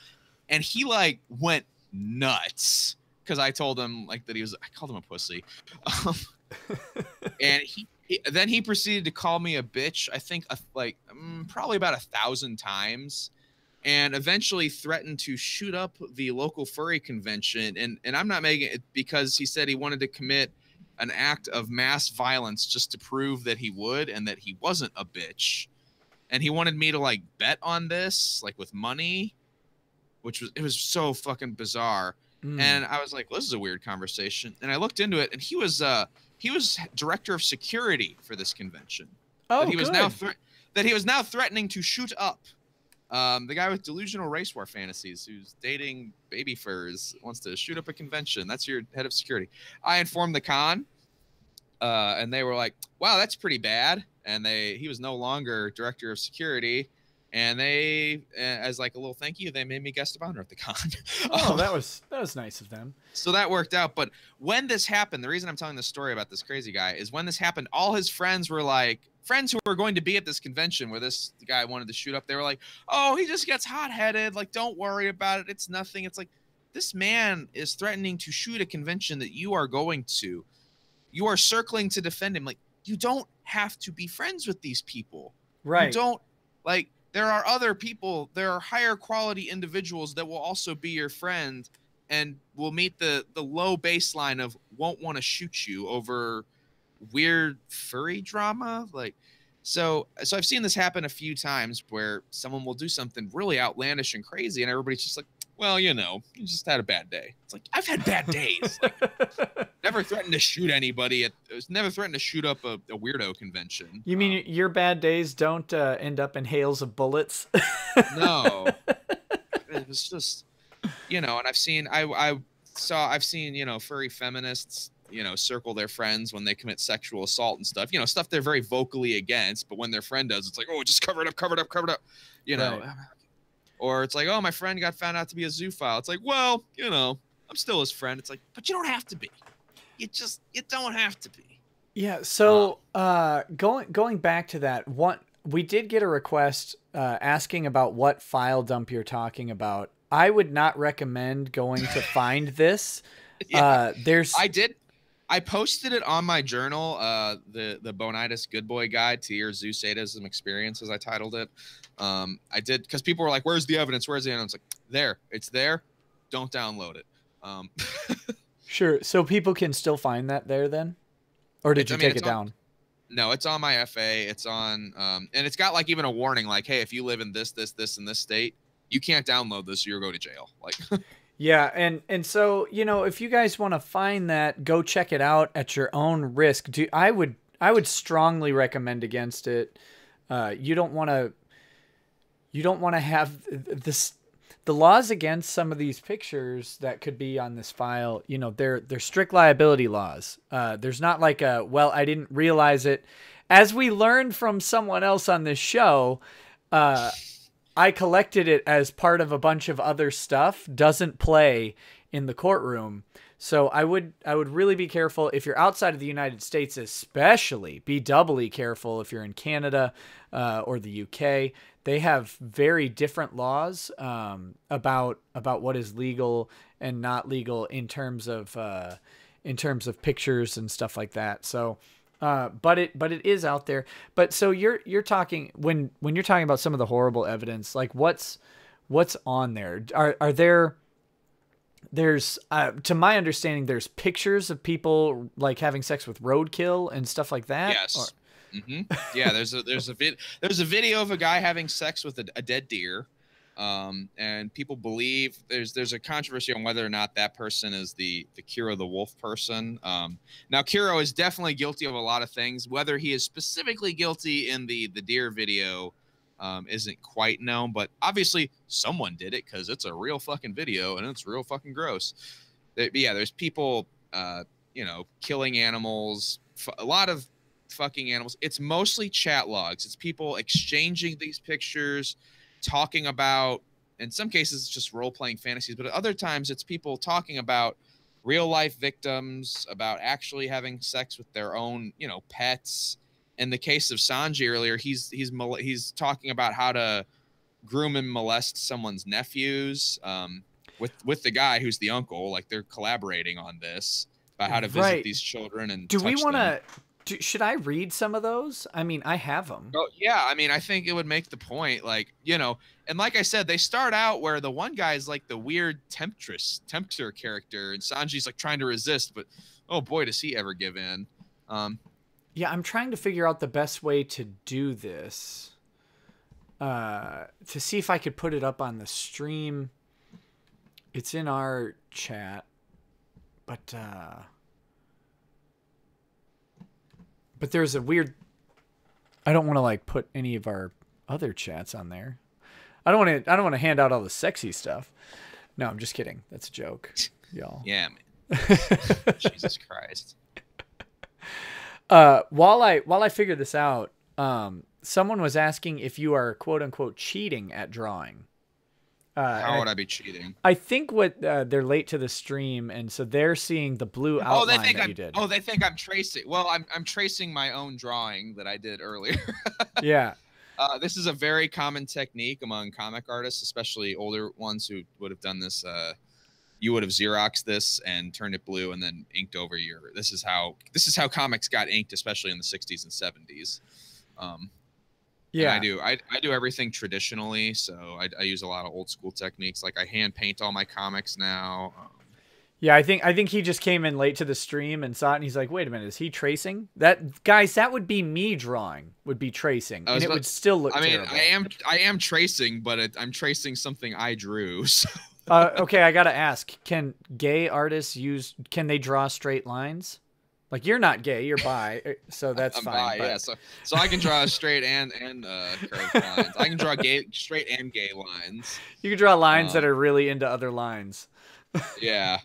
And he like went nuts because I told him like that I called him a pussy, and then he proceeded to call me a bitch. I think probably about 1,000 times. And eventually threatened to shoot up the local furry convention. And I'm not making it because he said he wanted to commit an act of mass violence just to prove that he would and that he wasn't a bitch. And he wanted me to like bet on this, like with money, it was so fucking bizarre. And I was like, well, this is a weird conversation. And I looked into it, and he was director of security for this convention. Oh, that he was good. that he was now threatening to shoot up. The guy with delusional race war fantasies who's dating baby furs wants to shoot up a convention. That's your head of security. I informed the con, and they were like, wow, that's pretty bad. And he was no longer director of security. And they, as like a little thank you, they made me guest of honor at the con. Oh, that was nice of them. So that worked out. But when this happened, the reason I'm telling this story about this crazy guy is when this happened, all his friends were like, friends who were going to be at this convention where this guy wanted to shoot up, they were like, oh, he just gets hot-headed. Like, don't worry about it. It's nothing. It's like, this man is threatening to shoot a convention that you are going to. You are circling to defend him. Like, you don't have to be friends with these people. Right. You don't, like, there are other people, there are higher quality individuals that will also be your friend and will meet the low baseline of won't want to shoot you over weird furry drama. Like, so I've seen this happen a few times where someone will do something really outlandish and crazy, and everybody's just like, well, you just had a bad day. It's like, I've had bad days. Like, never threatened to shoot anybody. Never threatened to shoot up a weirdo convention. You mean your bad days don't end up in hails of bullets? No. It was just, and I've seen furry feminists, circle their friends when they commit sexual assault and stuff, stuff they're very vocally against, but when their friend does, it's like, oh, just cover it up, right. Or it's like, oh, my friend got found out to be a zoophile. It's like, well, I'm still his friend. It's like, but you don't have to be. You don't have to be. Yeah. So going back to that, we did get a request asking about what file dump you're talking about. I would not recommend going to find this. Yeah. I posted it on my journal, the Boneitis Good Boy Guide to Your Zoo Sadism Experience, as I titled it. I did because people were like, "Where's the evidence? Where's the evidence?" Like, it's there. Don't download it. Sure. So people can still find that there then, or did you take it down? No, it's on my FA. It's on, and it's got like even a warning, like, "Hey, if you live in this, in this state, you can't download this, or you'll go to jail." Like. Yeah, and so, if you guys want to find that, go check it out at your own risk. I would strongly recommend against it. You don't want to have this. The laws against some of these pictures that could be on this file, they're strict liability laws. There's not like I didn't realize it. As we learned from someone else on this show, I collected it as part of a bunch of other stuff, doesn't play in the courtroom. So I would really be careful if you're outside of the United States, especially be doubly careful if you're in Canada or the UK. They have very different laws about what is legal and not legal in terms of pictures and stuff like that. So but it is out there. But so you're talking when you're talking about some of the horrible evidence, like what's on there? There's to my understanding, there's pictures of people like having sex with roadkill and stuff like that. Yes. Yeah. There's a video of a guy having sex with a dead deer. And people believe there's a controversy on whether or not that person is the Kiro the wolf person. Now Kiro is definitely guilty of a lot of things. Whether he is specifically guilty in the deer video, isn't quite known, but obviously someone did it because it's a real fucking video and it's real fucking gross. Yeah, there's people, you know, killing animals, a lot of fucking animals. It's mostly chat logs. It's people exchanging these pictures, talking about, in some cases, it's just role-playing fantasies, but at other times it's people talking about real-life victims, about actually having sex with their own, you know, pets. In the case of Sanji earlier, he's talking about how to groom and molest someone's nephews, with the guy who's the uncle. Like, they're collaborating on this about how to visit these children and do we want to should I read some of those? I mean, I have them. Oh, yeah, I mean, I think it would make the point, like, you know, and like I said, they start out where the one guy's like the weird tempter character, and Sanji's like trying to resist, but oh boy, does he ever give in. Yeah, I'm trying to figure out the best way to do this. To see if I could put it up on the stream. It's in our chat, but there's a weird. I don't want to like put any of our other chats on there. I don't want to hand out all the sexy stuff. No, I'm just kidding. That's a joke, y'all. Yeah, man. Jesus Christ. While I figure this out, someone was asking if you are quote unquote cheating at drawing. How would I be cheating? I think they're late to the stream, and so they're seeing the blue outline that you did. Oh, they think I'm tracing. Well, I'm tracing my own drawing that I did earlier. Yeah. This is a very common technique among comic artists, especially older ones who would have done this. You would have Xeroxed this and turned it blue and then inked over your. This is how comics got inked, especially in the 60s and 70s. Yeah, I do everything traditionally, so I use a lot of old school techniques. Like I hand paint all my comics now. Yeah, I think he just came in late to the stream and saw it, and he's like, "Wait a minute, is he tracing that?" Guys, that would be me drawing. Would be tracing, and it would still look. I mean, terrible. I am tracing, but I'm tracing something I drew. So. Okay, I gotta ask: can gay artists Can they draw straight lines? Like you're not gay, you're bi, so that's I'm fine. Bi, yeah, so I can draw straight and curved lines. I can draw straight and gay lines. You can draw lines that are really into other lines. Yeah,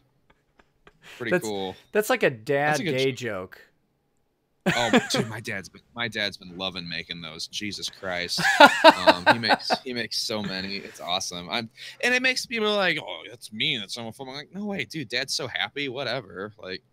pretty cool. That's like a dad gay joke. Oh, dude, my dad's been loving making those. Jesus Christ, he makes so many. It's awesome. And it makes people like, oh, that's mean. That's homophobic. I'm like, no way, dude. Dad's so happy. Whatever. Like.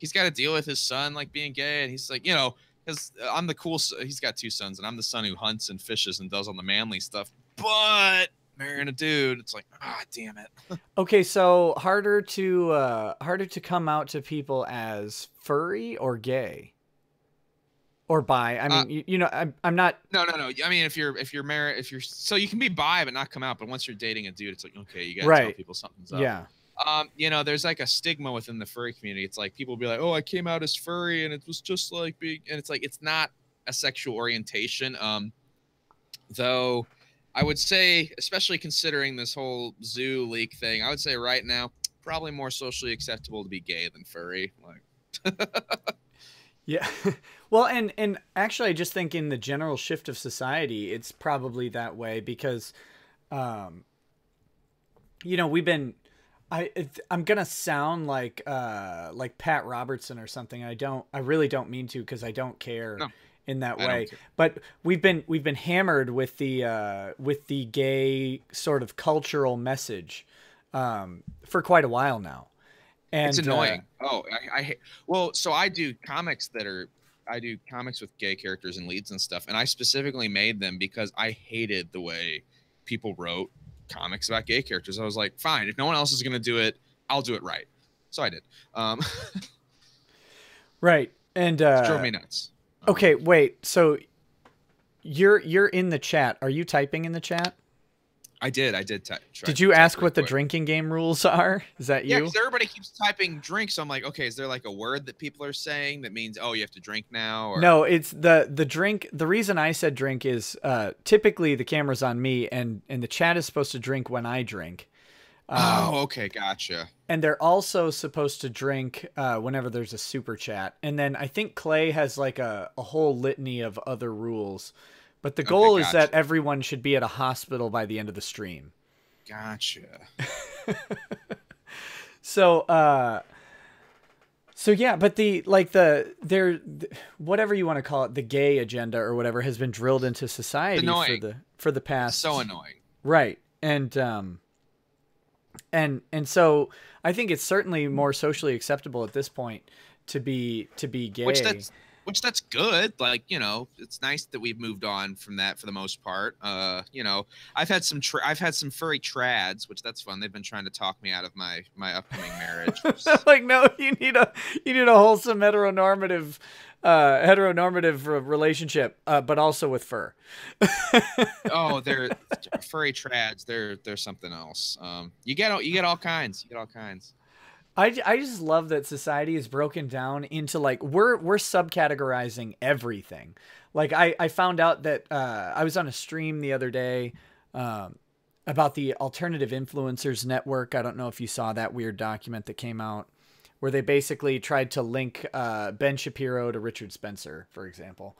He's got to deal with his son like being gay, and he's like, you know, because I'm the cool. He's got two sons, and I'm the son who hunts and fishes and does all the manly stuff. But marrying a dude, it's like, damn it. Okay, so harder to come out to people as furry or gay or bi. I mean, you know, I'm not. No. I mean, if you're married, so you can be bi but not come out. But once you're dating a dude, it's like, okay, you gotta tell people something's up. Yeah. You know, there's like a stigma within the furry community. It's like people be like, oh, I came out as furry and it was just like being, and it's like, it's not a sexual orientation. Though I would say, especially considering this whole zoo leak thing, I would say right now, probably more socially acceptable to be gay than furry. Like, yeah. Well, and actually I just think in the general shift of society, it's probably that way because, you know, I'm gonna sound like Pat Robertson or something. I really don't mean to because I don't care in that way. But we've been hammered with the gay sort of cultural message for quite a while now, and it's annoying. So I do comics with gay characters and leads and stuff, and I specifically made them because I hated the way people wrote comics about gay characters. I was like, fine, if no one else is going to do it, I'll do it right. So I did. Right. And it drove me nuts. Okay, wait. So you're in the chat. Are you typing in the chat? I did. Did you ask what the drinking game rules are? Is that you? Yeah, because everybody keeps typing drink. So I'm like, okay, is there like a word that people are saying that means, oh, you have to drink now? Or... No, it's the drink. The reason I said drink is typically the camera's on me and the chat is supposed to drink when I drink. Oh, okay. Gotcha. And they're also supposed to drink whenever there's a super chat. And then I think Clay has like a whole litany of other rules. But the Okay, goal is that gotcha. everyone should be at a hospital by the end of the stream. Gotcha. So, so yeah, but whatever you want to call it, the gay agenda or whatever has been drilled into society Annoying. for the It's past. so annoying. Right. And so I think it's certainly more socially acceptable at this point to be gay. Which that's good. Like, you know, it's nice that we've moved on from that for the most part. You know, I've had some furry trads, which that's fun. They've been trying to talk me out of my upcoming marriage. Like, no, you need a wholesome heteronormative relationship, but also with fur. Oh, they're furry trads. They're something else. You get all kinds. You get all kinds. I just love that society is broken down into like we're subcategorizing everything. Like I found out that I was on a stream the other day about the Alternative Influencers Network. I don't know if you saw that weird document that came out where they basically tried to link Ben Shapiro to Richard Spencer, for example.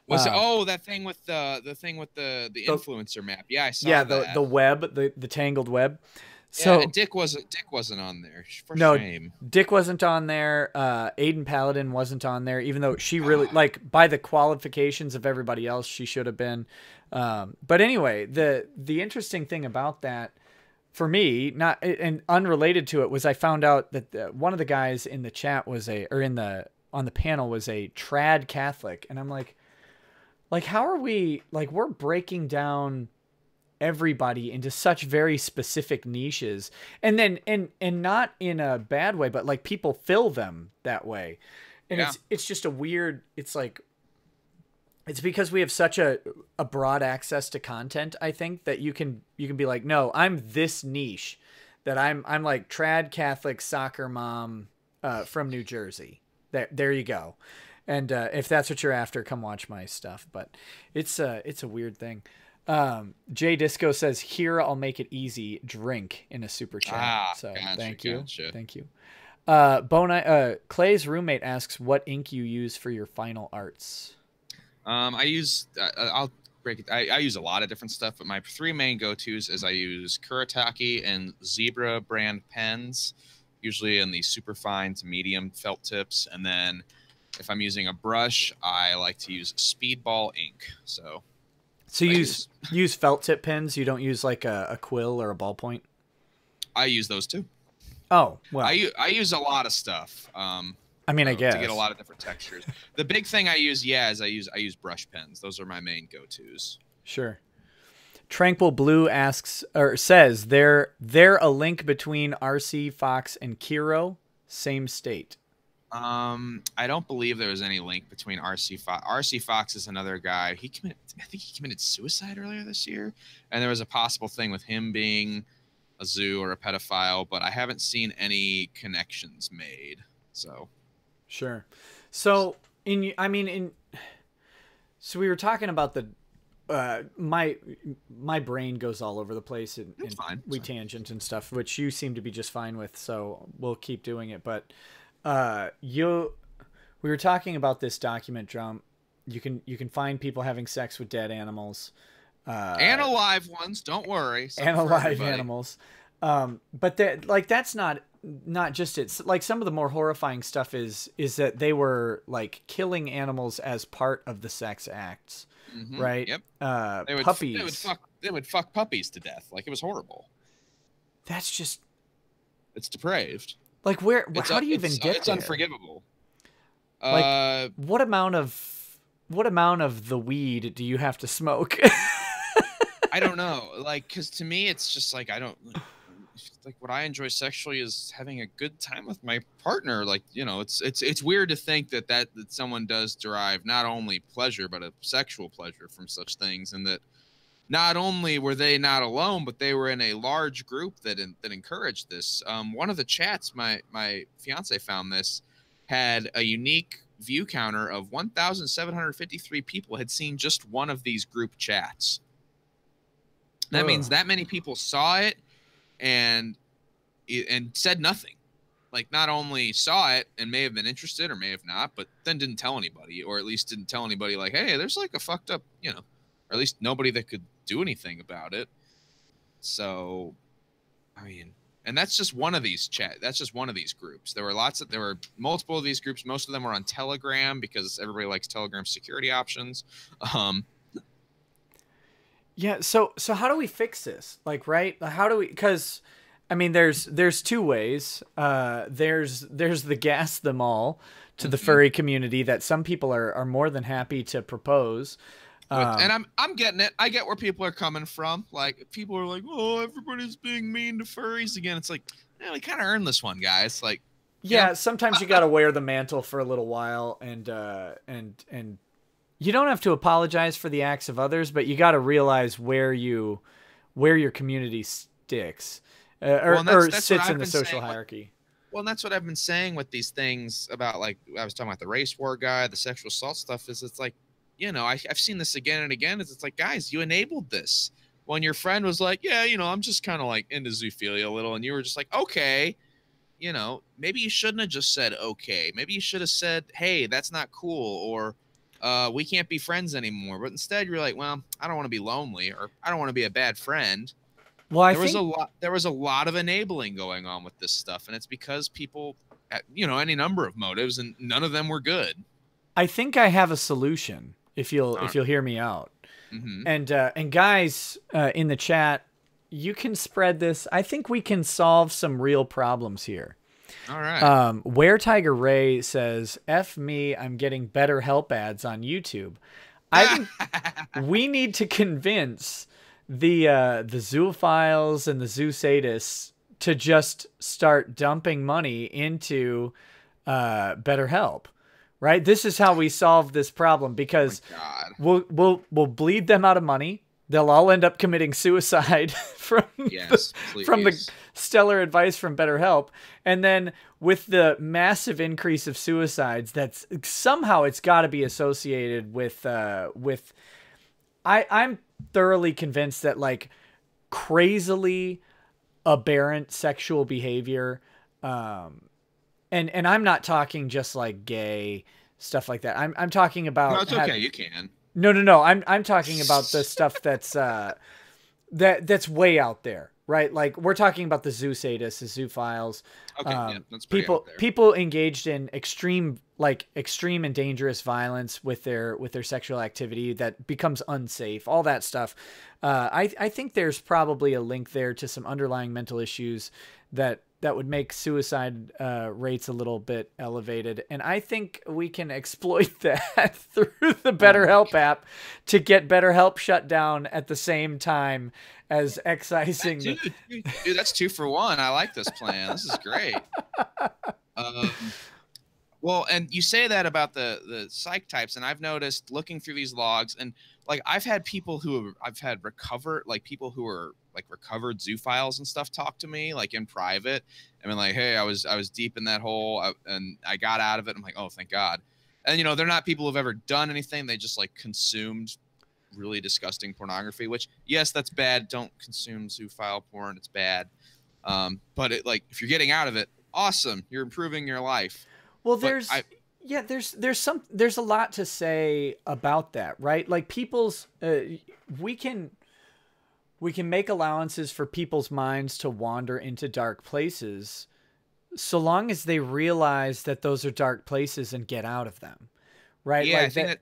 Was that thing with the influencer map? Yeah, I saw that. Yeah, the web, the tangled web. So yeah, and Dick wasn't on there. Shame. Dick wasn't on there. Aiden Paladin wasn't on there, even though she really like by the qualifications of everybody else, she should have been. But anyway, the interesting thing about that for me, not and unrelated to it, was I found out that one of the guys in the chat on the panel was a trad Catholic, and I'm like how are we like we're breaking down everybody into such very specific niches, and then and not in a bad way, but like people fill them that way, and it's just a weird. It's like it's because we have such a broad access to content. I think that you can be like, no, I'm this niche, that I'm like trad Catholic soccer mom from New Jersey. There you go. And if that's what you're after, come watch my stuff. But it's a weird thing. Jay Disco says, "Here, I'll make it easy. Drink," in a super chat. So gotcha, thank you. Gotcha. Thank you. Clay's roommate asks what ink you use for your final arts. I use I'll break it. I use a lot of different stuff, but my three main go-tos is I use Kuretake and Zebra brand pens, usually in the super fine to medium felt tips, and then if I'm using a brush, I like to use Speedball ink. So you use felt tip pens. You don't use like a quill or a ballpoint. I use those too. Oh well, I use a lot of stuff. I mean, I guess to get a lot of different textures. The big thing I use, is I use brush pens. Those are my main go-tos. Sure. Tranquil Blue asks or says there a link between RC Fox and Kiro, same state. I don't believe there was any link between RC Fox. RC Fox is another guy. I think he committed suicide earlier this year, and there was a possible thing with him being a zoo or a pedophile, but I haven't seen any connections made. So, sure. So so we were talking about the my brain goes all over the place and we tangent and stuff, which you seem to be just fine with. So we'll keep doing it, but. We were talking about this document, Drum. You can find people having sex with dead animals, and alive ones. Don't worry, and alive animals. But that's not just it. Like some of the more horrifying stuff is that they were like killing animals as part of the sex acts, right? Yep. Puppies. They would fuck puppies to death. Like it was horrible. That's just. It's depraved. Like how do you even get it's there? Unforgivable. Like what amount of the weed do you have to smoke? I don't know. Like, cause to me, it's just like, like what I enjoy sexually is having a good time with my partner. Like, you know, it's weird to think that someone does derive not only pleasure, but a sexual pleasure from such things. And that not only were they not alone, but they were in a large group that encouraged this. One of the chats, my fiance found this, had a unique view counter of 1,753 people had seen just one of these group chats. That means that many people saw it and said nothing. Like not only saw it and may have been interested or may have not, but then didn't tell anybody, or at least didn't tell anybody like, hey, there's like a fucked up, you know, or at least nobody that could do anything about it. So, I mean, and that's just one of these that's just one of these groups. There were multiple of these groups. Most of them were on Telegram because everybody likes Telegram security options. Yeah. So how do we fix this? Like, right? How do we, cause I mean, there's two ways. There's the gas them all to the furry community that some people are more than happy to propose. And I'm getting it. I get where people are coming from. Like, people are like, "Oh, everybody's being mean to furries again." It's like, yeah, we kind of earned this one, guys. Like, yeah, sometimes you got to wear the mantle for a little while, and you don't have to apologize for the acts of others, but you got to realize where your community sticks or sits in the social hierarchy. Well, and that's what I've been saying with these things about, like, I was talking about the race war guy, the sexual assault stuff. Is it's like, you know, I've seen this again and again. It's like, guys, you enabled this when your friend was like, yeah, you know, I'm just kind of like into zoophilia a little. And you were just like, okay, you know, maybe you shouldn't have just said, okay, maybe you should have said, hey, that's not cool. Or we can't be friends anymore. But instead you're like, well, I don't want to be lonely, or I don't want to be a bad friend. Well, there was a lot of enabling going on with this stuff. And it's because people, you know, any number of motives, and none of them were good. I think I have a solution. If you'll hear me out, and guys in the chat, you can spread this. I think we can solve some real problems here. All right. Where Tiger Ray says, "F me, I'm getting BetterHelp ads on YouTube." I think we need to convince the zoophiles and the zoosadists to just start dumping money into BetterHelp. Right, this is how we solve this problem, because we'll bleed them out of money. They'll all end up committing suicide from the stellar advice from BetterHelp, and then with the massive increase of suicides, that's somehow it's got to be associated with. I'm thoroughly convinced that, like, crazily aberrant sexual behavior. And I'm not talking just like gay stuff like that. I'm talking about. No, it's okay. You can. No. I'm talking about the stuff that's that's way out there, right? Like, we're talking about the zoo sadists, the zoophiles. Okay, yeah, that's pretty out there. People engaged in extreme and dangerous violence with their sexual activity that becomes unsafe. All that stuff. I think there's probably a link there to some underlying mental issues that would make suicide rates a little bit elevated. And I think we can exploit that through the BetterHelp app to get BetterHelp shut down at the same time as excising. Dude, that's 2 for 1. I like this plan. This is great. Well, and you say that about the psych types, and I've noticed looking through these logs, and like I've had people who people who are like recovered zoophiles and stuff talk to me like in private. I mean, like, hey, I was deep in that hole and I got out of it. I'm like, oh, thank God. And, you know, they're not people who've ever done anything. They just like consumed really disgusting pornography, which, yes, that's bad. Don't consume zoophile porn. It's bad. But it, like, if you're getting out of it, awesome. You're improving your life. Well, there's a lot to say about that, right? Like, people's we can make allowances for people's minds to wander into dark places, so long as they realize that those are dark places and get out of them, right? Yeah, like I think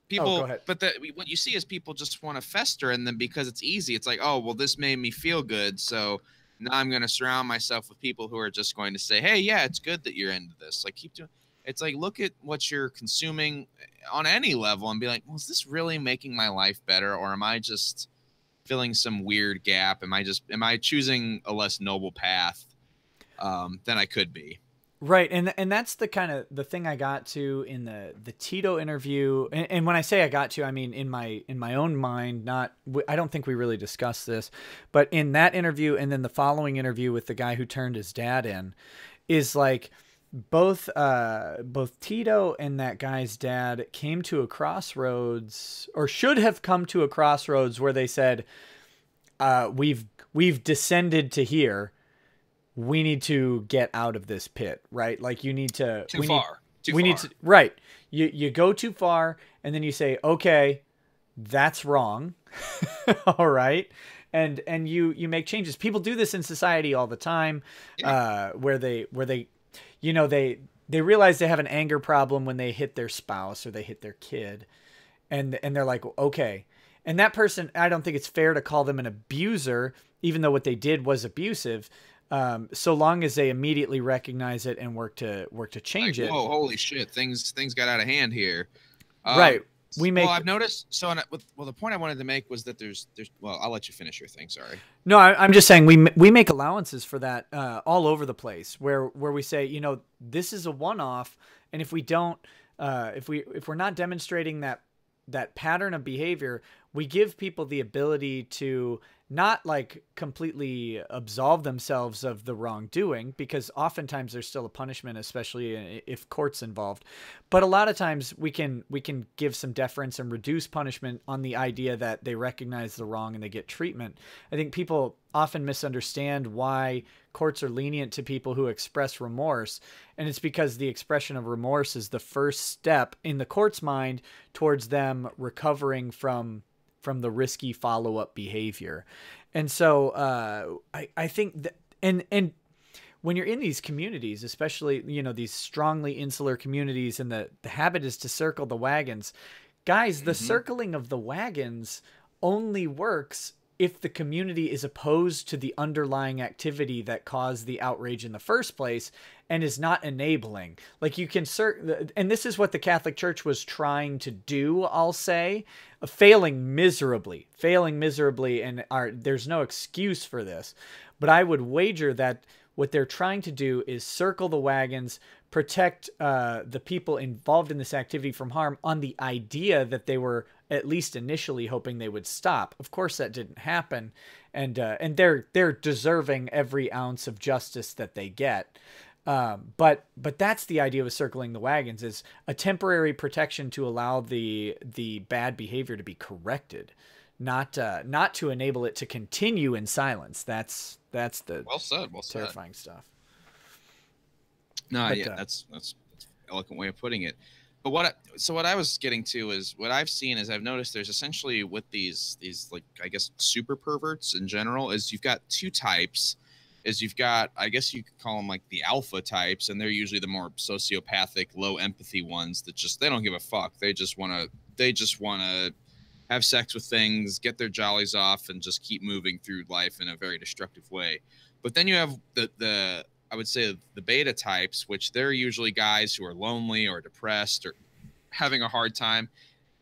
people. Oh, go ahead. But what you see is people just want to fester, and then because it's easy, it's like, oh, well, this made me feel good, so now I'm going to surround myself with people who are just going to say, hey, yeah, it's good that you're into this. Like, keep doing. It's like, look at what you're consuming on any level and be like, well, is this really making my life better, or am I just filling some weird gap? Am I choosing a less noble path than I could be? Right. And that's the kind of the thing I got to in the Tito interview. And when I say I got to, I mean, in my own mind, I don't think we really discussed this, but in that interview, and then the following interview with the guy who turned his dad in, is like, both Tito and that guy's dad came to a crossroads, or should have come to a crossroads, where they said, we've descended to here. We need to get out of this pit, right? Like, you need to too far. Right. You go too far, and then you say, okay, that's wrong. All right. And you make changes. People do this in society all the time, Yeah. where they, you know, they realize they have an anger problem when they hit their spouse or they hit their kid, and they're like, okay. And that person, I don't think it's fair to call them an abuser, even though what they did was abusive. So long as they immediately recognize it and work to Like, change it. whoa, holy shit, things got out of hand here. Right. We Well, make I've noticed. So, well, the point I wanted to make was that there's. Well, I'll let you finish your thing. Sorry. No, I'm just saying we make allowances for that all over the place, where we say, you know, this is a one-off, and if we don't, if we're not demonstrating that pattern of behavior, we give people the ability to not like completely absolve themselves of the wrongdoing, because oftentimes there's still a punishment, especially if court's involved. But a lot of times we can give some deference and reduce punishment on the idea that they recognize the wrong and they get treatment. I think people often misunderstand why courts are lenient to people who express remorse, and it's because the expression of remorse is the first step in the court's mind towards them recovering from the risky follow-up behavior. And so I think that, and when you're in these communities, especially, you know, these strongly insular communities, and the habit is to circle the wagons, guys, the circling of the wagons only works if the community is opposed to the underlying activity that caused the outrage in the first place and is not enabling. Like, you can and this is what the Catholic Church was trying to do, I'll say, failing miserably, and there's no excuse for this. But I would wager that what they're trying to do is circle the wagons, protect the people involved in this activity from harm, on the idea that they were at least initially hoping they would stop. Of course, that didn't happen, and they're deserving every ounce of justice that they get. But that's the idea of circling the wagons, is a temporary protection to allow the bad behavior to be corrected, not to enable it to continue in silence. That's the Well said. terrifying stuff. No, But, yeah, that's an eloquent way of putting it. But what I was getting to is, what I've seen is, I've noticed there's essentially, with these like, I guess, super perverts in general, is you've got two types. Is you've got, I guess you could call them like the alpha types, and they're usually the more sociopathic, low empathy ones that they don't give a fuck. They just want to have sex with things, get their jollies off, and just keep moving through life in a very destructive way. But then you have the I would say the beta types, which they're usually guys who are lonely or depressed or having a hard time,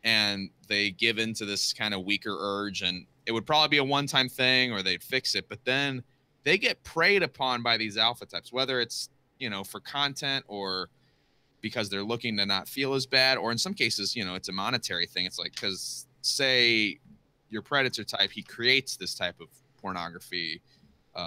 and they give into this kind of weaker urge, and it would probably be a one-time thing, or they'd fix it. But then they get preyed upon by these alpha types, whether it's, you know, for content, or because they're looking to not feel as bad, or in some cases, you know, it's a monetary thing. It's like, because say your predator type, he creates this type of pornography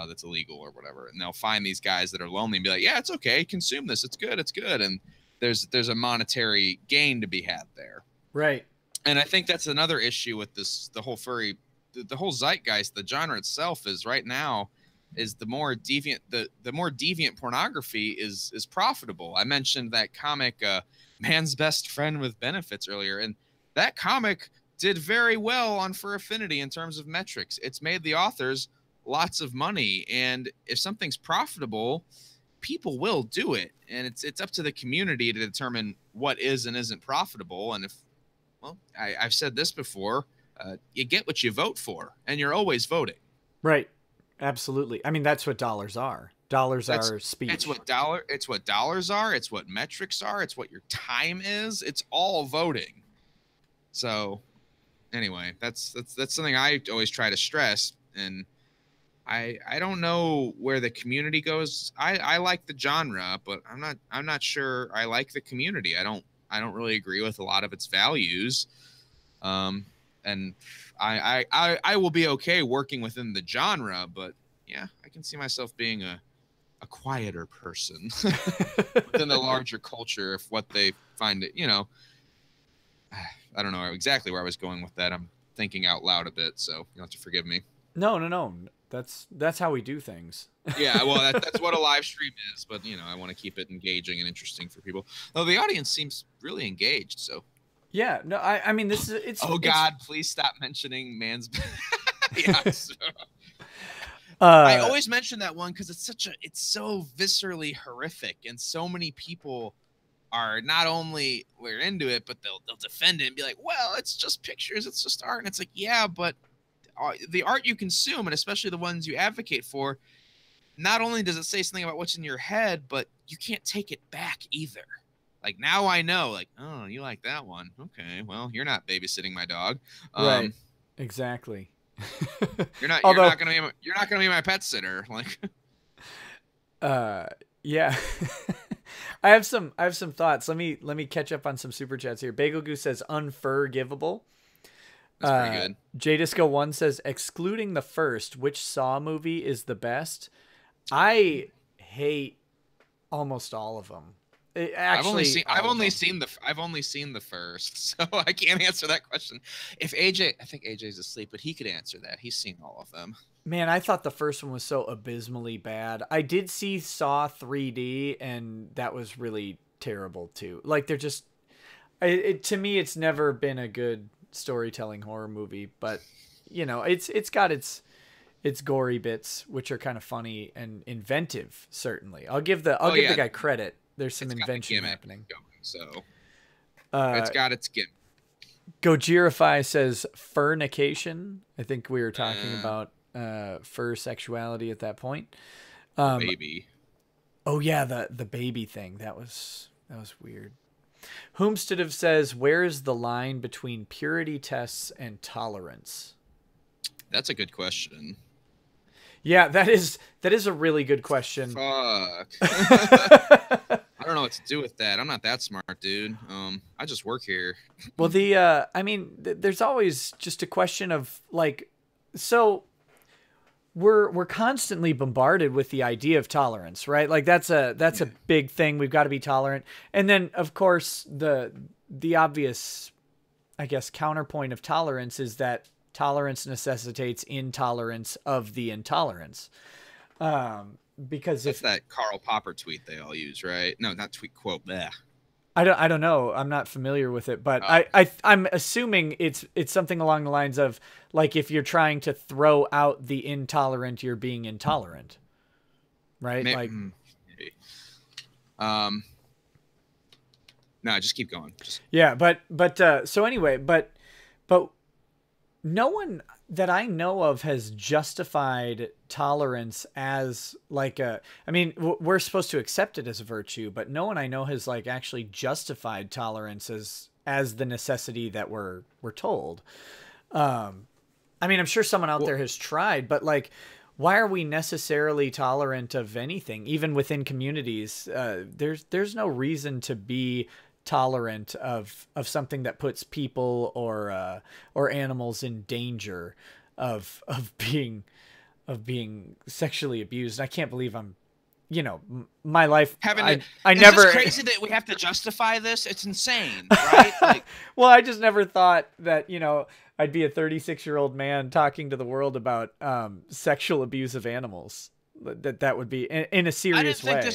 that's illegal or whatever, and they'll find these guys that are lonely and be like, yeah, it's okay, consume this, it's good, and there's a monetary gain to be had there. Right. And I think that's another issue with the whole furry, the whole zeitgeist, the genre itself, is right now is the more deviant pornography is profitable. I mentioned that comic Man's Best Friend with Benefits earlier, and that comic did very well on Fur Affinity in terms of metrics. It's made the authors lots of money, and if something's profitable, people will do it, and it's up to the community to determine what is and isn't profitable. And if, well, I've said this before, you get what you vote for, and you're always voting. Right. Absolutely. I mean, that's what dollars are. Dollars are speech. It's what dollars are. It's what metrics are. It's what your time is. It's all voting. So anyway, that's something I always try to stress. And I don't know where the community goes. I like the genre, but I'm not sure I like the community. I don't really agree with a lot of its values. And I will be okay working within the genre, but yeah, I can see myself being a quieter person within the larger culture if what they find it, you know. I don't know exactly where I was going with that. I'm thinking out loud a bit, so you'll have to forgive me. No. That's how we do things. Yeah, well, that's what a live stream is, but you know, I want to keep it engaging and interesting for people. Though the audience seems really engaged, so Yeah, no, I mean, this is it's. Oh God, please stop mentioning man's. Yes. I Uh, always mention that one because it's so viscerally horrific, and so many people are not only we're into it, but they'll defend it and be like, well, it's just pictures, it's just art, and it's like, yeah, but the art you consume, and especially the ones you advocate for, not only does it say something about what's in your head, but you can't take it back either. Like now I know, like, oh, you like that one? Okay, well, you're not babysitting my dog. right. Exactly. You're not gonna be my pet sitter. Like, yeah. I have some thoughts. Let me catch up on some super chats here. Bagel Goose says unforgivable. that's pretty good. Jdisco1 says excluding the first, which Saw movie is the best? I hate almost all of them. I've only seen the first, so I can't answer that question. If AJ, I think AJ's asleep, but he could answer that. He's seen all of them. Man, I thought the first one was so abysmally bad. I did see Saw 3D, and that was really terrible too. Like they're just, to me, it's never been a good storytelling horror movie. But you know, it's got its gory bits, which are kind of funny and inventive. Certainly, I'll give the guy credit. There's some invention happening. So it's got its gimmick. Gojirify says fornication. I think we were talking about fur sexuality at that point. Baby. Oh yeah, the baby thing. That was weird. Whomstead says, where is the line between purity tests and tolerance? That's a good question. Yeah, that is a really good question. Fuck. I don't know what to do with that. I'm not that smart, dude. I just work here. Well, I mean, there's always just a question of like, so we're constantly bombarded with the idea of tolerance, right? Like that's a big thing. We've got to be tolerant. And then of course the obvious, I guess, counterpoint of tolerance is that tolerance necessitates intolerance of the intolerance. Because that's that Karl Popper tweet they all use, right? No, not tweet, quote. Bleh. I don't know. I'm not familiar with it, but I'm assuming it's something along the lines of like if you're trying to throw out the intolerant, you're being intolerant, right? Maybe. No, just keep going. Yeah, but so anyway, but no one that I know of has justified tolerance as like I mean, we're supposed to accept it as a virtue, but no one I know has like actually justified tolerance as the necessity that we're told. I mean, I'm sure someone out there has tried, but like, why are we necessarily tolerant of anything, even within communities? There's no reason to be tolerant of something that puts people or animals in danger of being sexually abused. And I can't believe I'm, my life. I never. It's crazy that we have to justify this. It's insane, right? Like, well, I just never thought that I'd be a 36-year-old man talking to the world about sexual abuse of animals. That would be in a serious way.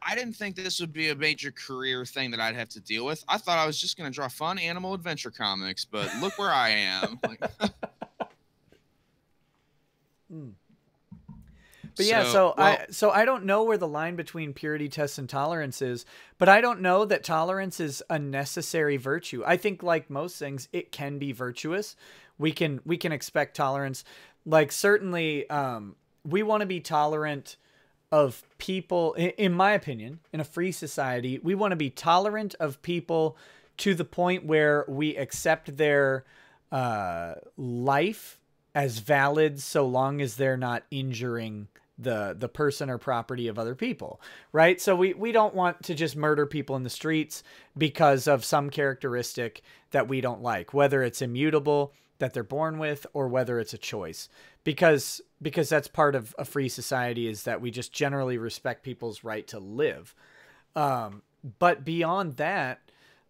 I didn't think this would be a major career thing that I'd have to deal with. I thought I was just going to draw fun animal adventure comics, but look where I am. But yeah, so I don't know where the line between purity tests and tolerance is, but I don't know that tolerance is a necessary virtue. I think like most things, it can be virtuous. We can expect tolerance. Like certainly we want to be tolerant of people, in my opinion, in a free society. We want to be tolerant of people to the point where we accept their life as valid so long as they're not injuring the person or property of other people, right? So we don't want to just murder people in the streets because of some characteristic that we don't like, whether it's immutable that they're born with or whether it's a choice, because that's part of a free society, is that we just generally respect people's right to live. But beyond that,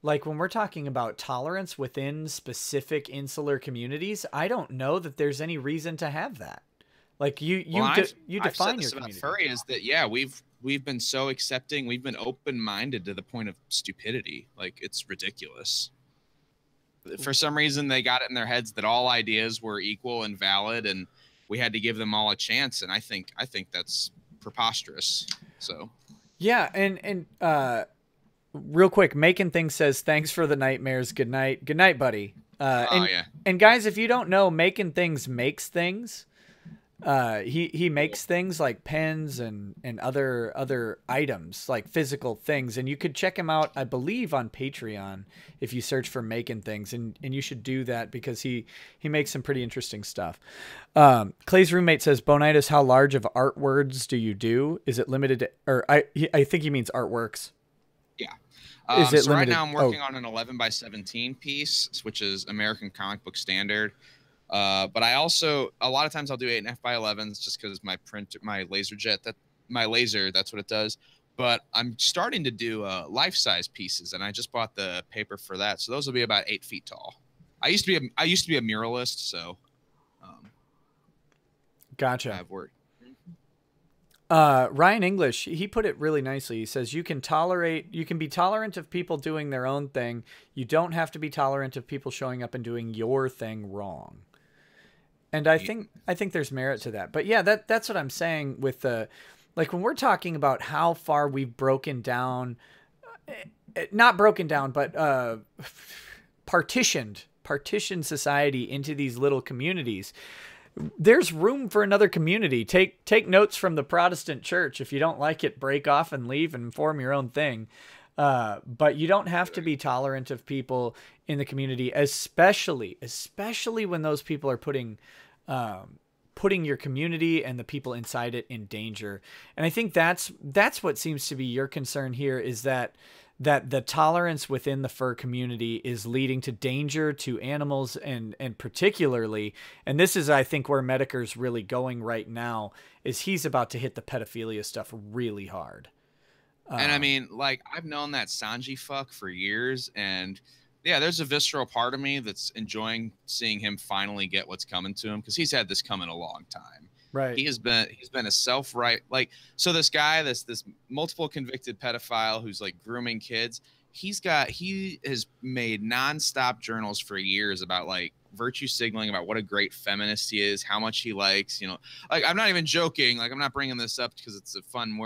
like when we're talking about tolerance within specific insular communities, I don't know that there's any reason to have that. Like you define your community. Furry is that, yeah, we've been so accepting, we've been open-minded to the point of stupidity. Like it's ridiculous. for some reason they got it in their heads that all ideas were equal and valid, and we had to give them all a chance. And I think that's preposterous. So yeah, and real quick, Making Things says thanks for the nightmares. Good night, buddy. And guys, if you don't know, Making Things makes things. He makes things like pens and other items, like physical things, and you could check him out, I believe, on Patreon if you search for Making Things, and you should do that because he makes some pretty interesting stuff. Clay's roommate says, Boneitis, how large of art words do you do? Is it limited to, or I think he means artworks. Yeah. Is it so limited? Right now I'm working on an 11x17 piece, which is American comic book standard. But I also, a lot of times I'll do 8.5x11s just because my laser jet, that's what it does. But I'm starting to do life-size pieces, and I just bought the paper for that. So those will be about 8 feet tall. I used to be a muralist, so gotcha. I've worked. Ryan English, he put it really nicely. He says you can be tolerant of people doing their own thing. You don't have to be tolerant of people showing up and doing your thing wrong. And I think there's merit to that. But yeah, that's what I'm saying with the, like, when we're talking about how far we've broken down, not broken down, but partitioned society into these little communities. There's room for another community. Take notes from the Protestant church. If you don't like it, break off and leave and form your own thing. But you don't have to be tolerant of people in the community, especially when those people are putting your community and the people inside it in danger. And I think that's what seems to be your concern here, is that the tolerance within the fur community is leading to danger to animals, and particularly, and this is, I think, where Medicare's really going right now, is he's about to hit the pedophilia stuff really hard. And I mean, like, I've known that Sanji fuck for years, and yeah, there's a visceral part of me that's enjoying seeing him finally get what's coming to him, because he's had this coming a long time. Right. He's been a like, so this guy, this multiple convicted pedophile who's like grooming kids, he has made nonstop journals for years about like virtue signaling, about what a great feminist he is, how much he likes, like, I'm not even joking, like, I'm not bringing this up because it's a fun,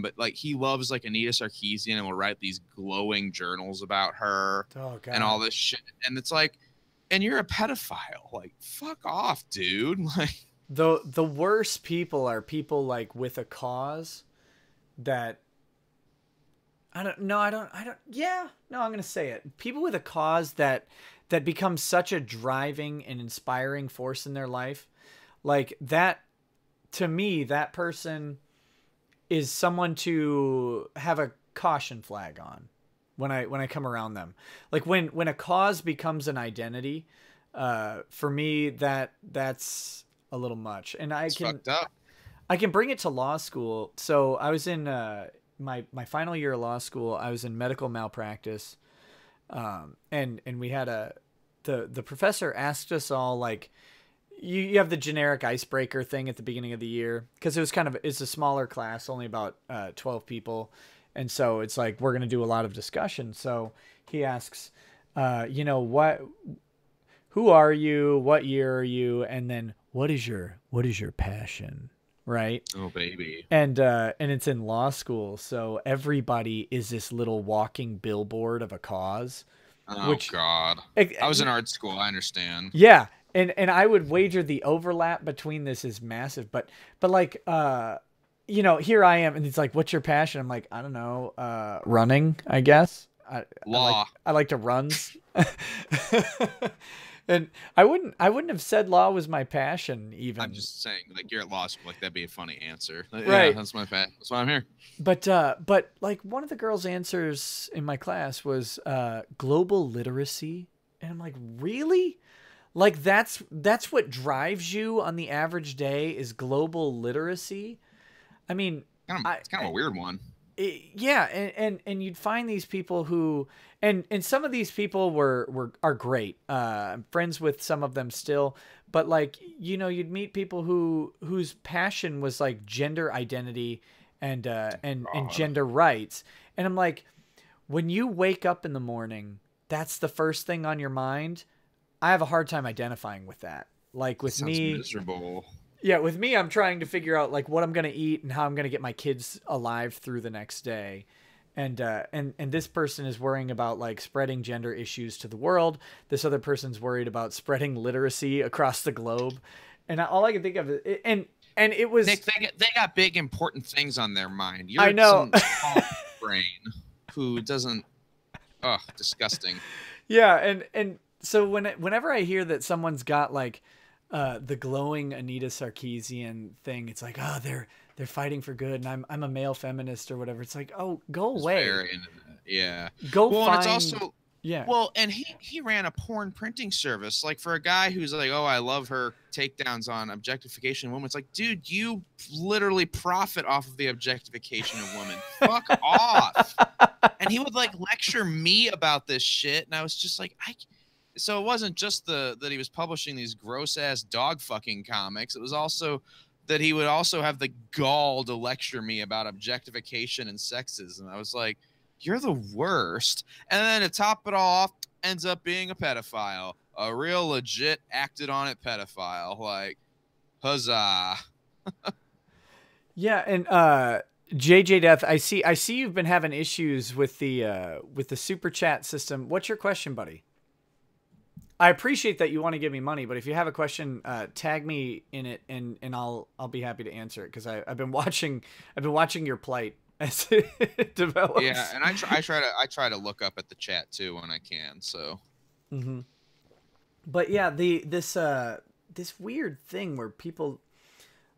but like, he loves like Anita Sarkeesian and will write these glowing journals about her and all this shit. And it's like, and you're a pedophile, like, fuck off, dude. Like, the worst people are people like with a cause that I'm going to say it. People with a cause that becomes such a driving and inspiring force in their life. Like that, to me, that person is someone to have a caution flag on when I come around them. Like when a cause becomes an identity, for me, that's a little much. And I can bring it to law school. So I was in my final year of law school. I was in medical malpractice, and we had the professor asked us all, like, you have the generic icebreaker thing at the beginning of the year, because it's a smaller class, only about 12 people, and so it's like we're gonna do a lot of discussion. So he asks, who are you, what year are you, and then what is your passion, right? Oh baby. And it's in law school, so everybody is this little walking billboard of a cause. Oh God. I was in art school, I understand. Yeah. And I would wager the overlap between this is massive, but like, here I am, and it's like, what's your passion? I'm like, I don't know, running, I guess. Law. I like to runs. And I wouldn't have said law was my passion even. I'm just saying, like, you're at law school, like, that'd be a funny answer. Like, right. Yeah, that's my passion. That's why I'm here. But like, one of the girls' answers in my class was global literacy. And I'm like, really? Like, that's what drives you on the average day, is global literacy? I mean, it's kind of a weird one. Yeah, and you'd find these people who, and some of these people are great. I'm friends with some of them still, but like, you'd meet people whose passion was like gender identity and gender rights. And I'm like, when you wake up in the morning that's the first thing on your mind, I have a hard time identifying with that. Like with Sounds me, miserable. yeah, with me, I'm trying to figure out like what I'm going to eat and how I'm going to get my kids alive through the next day. And this person is worrying about like spreading gender issues to the world. This other person's worried about spreading literacy across the globe. And all I can think of is, and it was Nick, they got big important things on their mind. You're I know. some small brain who doesn't. Ugh, disgusting. Yeah, and so whenever I hear that someone's got like the glowing Anita Sarkeesian thing, it's like, oh, they're fighting for good, and I'm a male feminist or whatever. It's like, oh, go away. Very into that. Yeah. Go well, find. and it's also yeah. Well, and he ran a porn printing service. Like for a guy who's like, oh, I love her takedowns on objectification of women. It's like, dude, you literally profit off of the objectification of women. Fuck off. And he would like lecture me about this shit, and I was just like, So it wasn't just that he was publishing these gross ass dog fucking comics. It was also that he would also have the gall to lecture me about objectification and sexism. I was like, you're the worst. And then to top it all off, ends up being a pedophile, a real legit acted on it pedophile. Like, huzzah. Yeah, and JJ Death, I see you've been having issues with the super chat system. What's your question, buddy? I appreciate that you want to give me money, but if you have a question, tag me in it, and I'll be happy to answer it, because I've been watching your plight as it develops. Yeah, and I try to look up at the chat too when I can. So. Mm-hmm. But yeah, this weird thing where people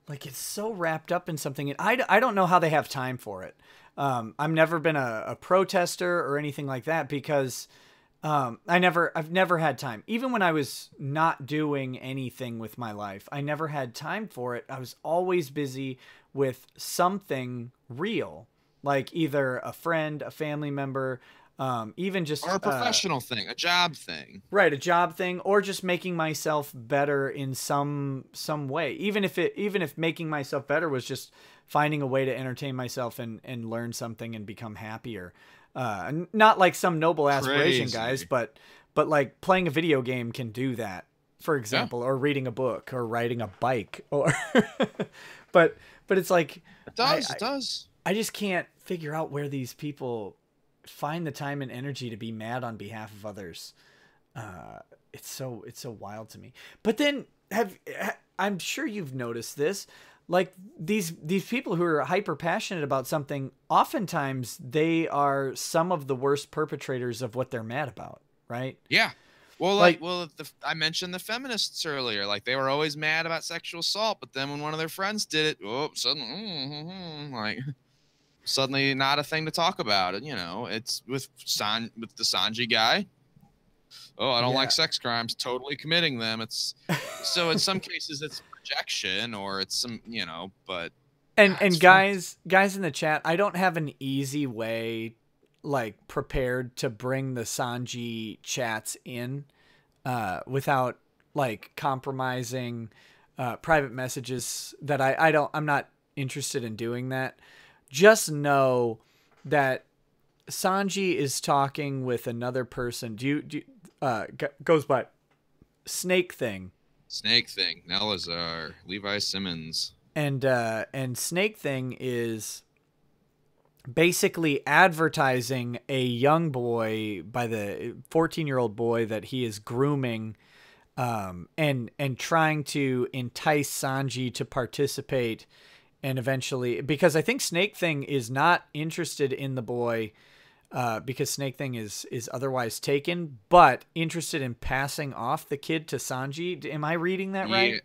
like it's so wrapped up in something, and I don't know how they have time for it. I've never been a protester or anything like that, because I've never had time. Even when I was not doing anything with my life, I never had time for it. I was always busy with something real, like either a friend, a family member, even just or a professional thing, a job thing. Right, a job thing, or just making myself better in some way. Even if making myself better was just finding a way to entertain myself and learn something and become happier. Not like some noble aspiration, guys, but like playing a video game can do that, for example, or reading a book or riding a bike, or but it's like it does. I just can't figure out where these people find the time and energy to be mad on behalf of others. It's so wild to me. But then I'm sure you've noticed this. Like these people who are hyper passionate about something, oftentimes they are some of the worst perpetrators of what they're mad about, right? Yeah. Well, I mentioned the feminists earlier. Like they were always mad about sexual assault, but then when one of their friends did it, suddenly not a thing to talk about. And it's with the Sanji guy. Oh, I don't like sex crimes. Totally committing them. It's so in some cases it's projection, or it's some but and guys in the chat, I don't have an easy way like prepared to bring the Sanji chats in without like compromising private messages that I'm not interested in doing that. Just know that Sanji is talking with another person. Goes by Snake Thing. Snake Thing, Nelazar, Levi Simmons. And Snake Thing is basically advertising a young boy, by the 14-year-old boy that he is grooming, and trying to entice Sanji to participate, and eventually, because I think Snake Thing is not interested in the boy, because Snake Thing is otherwise taken, but interested in passing off the kid to Sanji. Am I reading that right?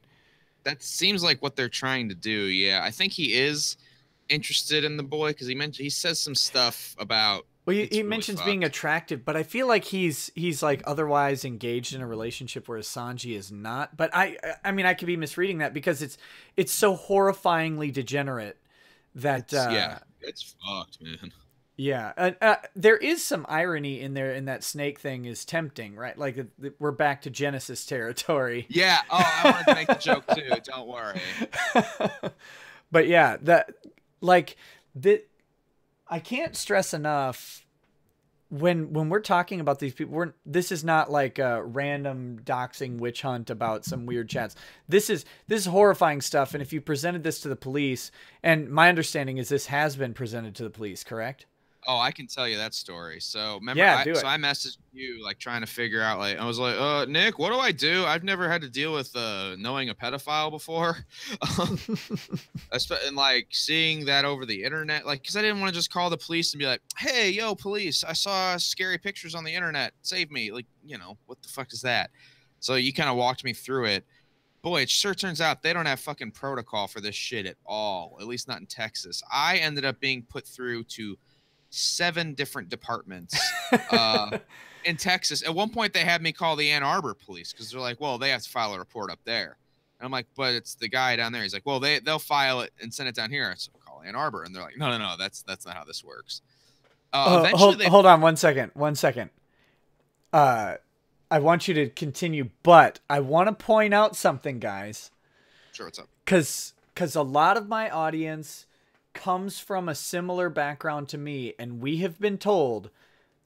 That seems like what they're trying to do. Yeah, I think he is interested in the boy, because he says some stuff about. Well, he really mentions being attractive, but I feel like he's like otherwise engaged in a relationship, whereas Sanji is not. But I mean, I could be misreading that, because it's so horrifyingly degenerate that it's fucked, man. Yeah, there is some irony in there, in that Snake Thing is tempting, right? Like we're back to Genesis territory. Yeah. Oh, I wanted to make the joke too. Don't worry. But yeah, I can't stress enough when we're talking about these people, this is not like a random doxing witch hunt about some weird chats. This is horrifying stuff. And if you presented this to the police, and my understanding is this has been presented to the police, correct? Oh, I can tell you that story. So remember, Yeah, do it. So I messaged you like trying to figure out, like, I was like, Nick, what do I do? I've never had to deal with knowing a pedophile before. And like seeing that over the internet, like, because I didn't want to just call the police and be like, hey, yo, police, I saw scary pictures on the internet. Save me. Like, you know, what the fuck is that? So you kind of walked me through it. Boy, it sure turns out they don't have fucking protocol for this shit at all, at least not in Texas. I ended up being put through to 7 different departments in Texas. At one point, they had me call the Ann Arbor police because they're like, well, they have to file a report up there. And I'm like, but it's the guy down there. He's like, well, they'll file it and send it down here. So I call Ann Arbor. And they're like, no, that's not how this works. Hold on 1 second. 1 second. I want you to continue, but I want to point out something, guys. Sure, what's up? Because a lot of my audience comes from a similar background to me, and we have been told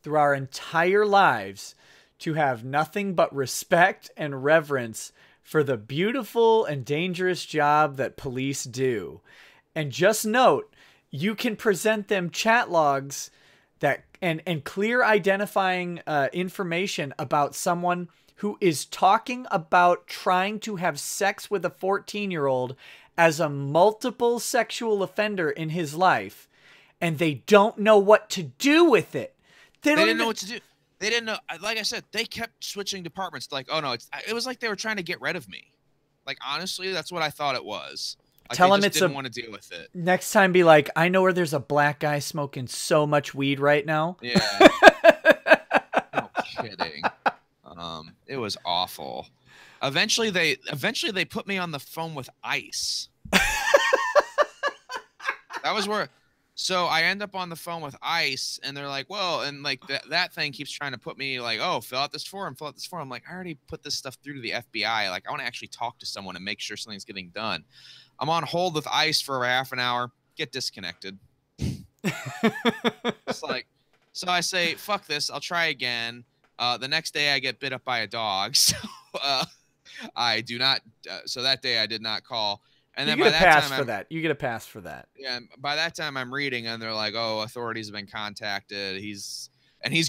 through our entire lives to have nothing but respect and reverence for the beautiful and dangerous job that police do. And just note, you can present them chat logs that and clear identifying information about someone who is talking about trying to have sex with a 14-year-old as a multiple sexual offender in his life, and they don't know what to do with it. They didn't know what to do. They didn't know. Like I said, they kept switching departments. Like, oh no, it was like they were trying to get rid of me. Like, honestly, that's what I thought it was. Like, Tell him they just didn't want to deal with it. Next time, be like, I know where there's a black guy smoking so much weed right now. Yeah. No kidding. It was awful. Eventually they put me on the phone with ICE. That was where. So I end up on the phone with ICE, and they're like, well, and like that thing keeps trying to put me like, oh, fill out this form. I'm like, I already put this stuff through to the FBI. Like, I want to actually talk to someone and make sure something's getting done. I'm on hold with ICE for half an hour, get disconnected. It's like, so I say, fuck this, I'll try again. The next day I get bit up by a dog. So I do not, so that day I did not call. And then you get a pass for that. You get a pass for that. Yeah. By that time I'm reading and they're like, oh, authorities have been contacted. He's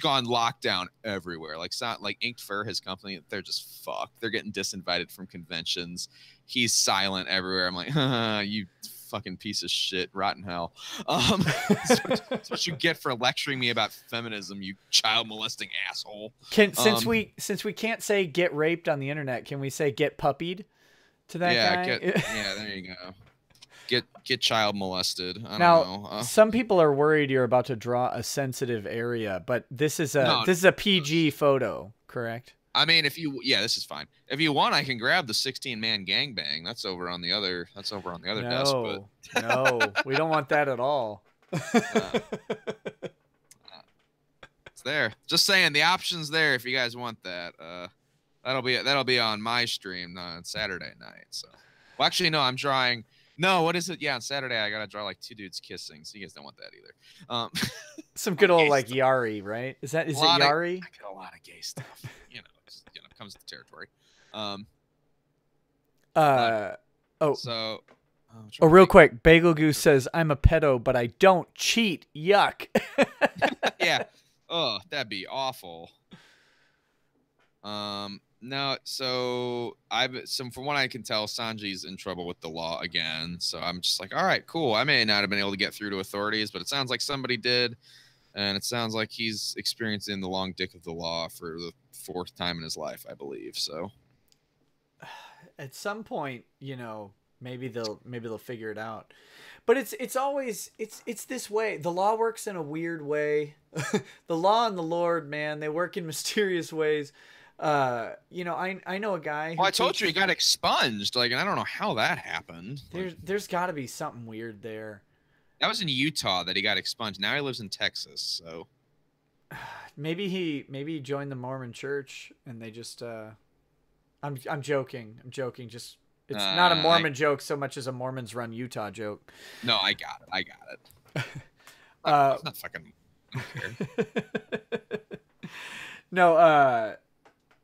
gone lockdown everywhere. Like Inked Fur, his company, they're just fucked. They're getting disinvited from conventions. He's silent everywhere. I'm like, you fucking piece of shit, rotten hell. That's what you get for lecturing me about feminism, you child molesting asshole. Since we can't say get raped on the internet, can we say get puppied to that guy? Yeah, there you go. Get child molested. I don't know. Some people are worried you're about to draw a sensitive area, but this is a PG photo, correct? I mean, this is fine. If you want, I can grab the 16-man gangbang. That's over on the other desk. But no, we don't want that at all. It's there. Just saying, the option's there if you guys want that. That'll be on my stream on Saturday night. So, well, actually, no, I'm drawing. No, what is it? Yeah, on Saturday I gotta draw like 2 dudes kissing, so you guys don't want that either. Some good old like Yari, right? Is it Yari? I get a lot of gay stuff. Comes with the territory. Real quick, Bagel Goose says, I'm a pedo, but I don't cheat. Yuck. Yeah. Oh, that'd be awful. No, so from what I can tell, Sanji's in trouble with the law again. So I'm just like, all right, cool. I may not have been able to get through to authorities, but it sounds like somebody did. And it sounds like he's experiencing the long dick of the law for the 4th time in his life, I believe. So at some point, maybe they'll figure it out. But it's always this way. The law works in a weird way. The law and the Lord, man, they work in mysterious ways. I know a guy. Well, I told you he got expunged. Like, and I don't know how that happened. There's got to be something weird there. That was in Utah that he got expunged. Now he lives in Texas. So maybe he joined the Mormon Church and they just. I'm joking. Just it's not a Mormon joke so much as a Mormons run Utah joke. No, I got it. It's not fucking. I don't care. No,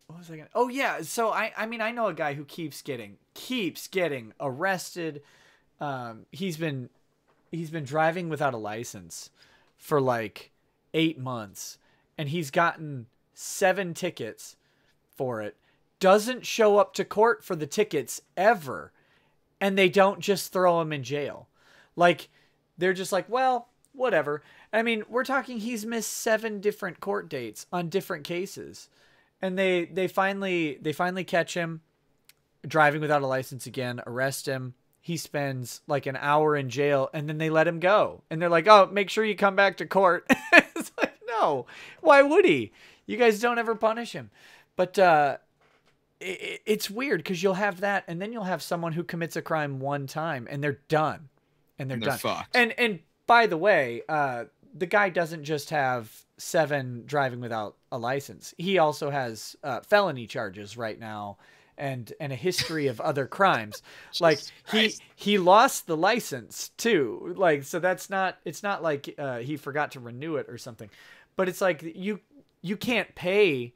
what was I gonna? Oh yeah, so I mean I know a guy who keeps getting arrested. He's been driving without a license for like 8 months, and he's gotten 7 tickets for it. Doesn't show up to court for the tickets ever, and they don't just throw him in jail. Like, they're just like, well, whatever. I mean, we're talking he's missed 7 different court dates on different cases. And they finally catch him driving without a license again, arrest him. He spends like an hour in jail, and then they let him go. And they're like, "Oh, make sure you come back to court." It's like, no, why would he? You guys don't ever punish him. But it's weird because you'll have that, and then you'll have someone who commits a crime one time, and they're done, and they're done. Fucked. And by the way, the guy doesn't just have 7 driving without a license. He also has felony charges right now, and a history of other crimes. Like he lost the license too. Like, so it's not like he forgot to renew it or something. But it's like you can't pay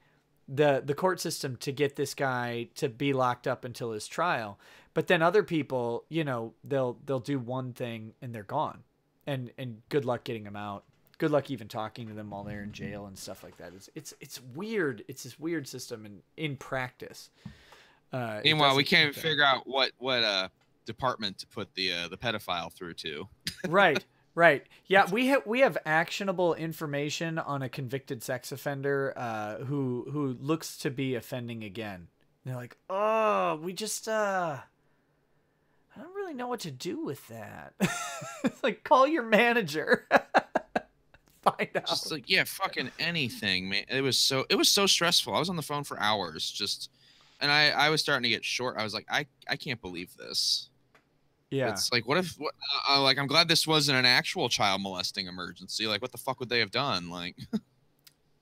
the court system to get this guy to be locked up until his trial. But then other people, you know, they'll do one thing and they're gone. And good luck getting them out. Good luck even talking to them while they're in jail and stuff like that. It's weird. It's this weird system in practice. Meanwhile, we can't even figure out what department to put the pedophile through to. Right. Yeah, we have actionable information on a convicted sex offender who looks to be offending again. And they're like, oh, we just I don't really know what to do with that. It's like, call your manager. Find out. Just like, yeah, fucking anything, man. It was so stressful. I was on the phone for hours, and I was starting to get short. I was like, I can't believe this. Yeah. It's like, like, I'm glad this wasn't an actual child molesting emergency. Like, what the fuck would they have done? Like,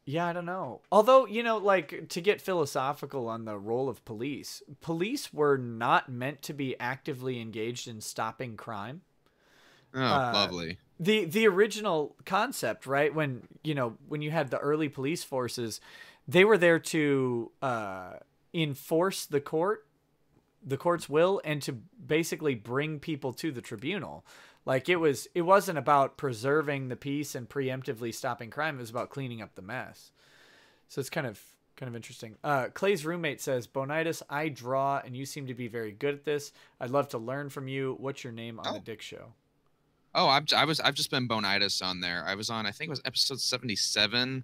yeah, I don't know. Although, you know, like, to get philosophical on the role of police were not meant to be actively engaged in stopping crime. Oh, lovely. The original concept, right? When you had the early police forces, they were there to enforce the court's will, and to basically bring people to the tribunal. Like, it wasn't about preserving the peace and preemptively stopping crime. It was about cleaning up the mess. So it's kind of interesting. Clay's roommate says, Boneitis, I draw and you seem to be very good at this. I'd love to learn from you. What's your name on the Dick Show? Oh, I've just been Boneitis on there. I was on, I think it was episode 77.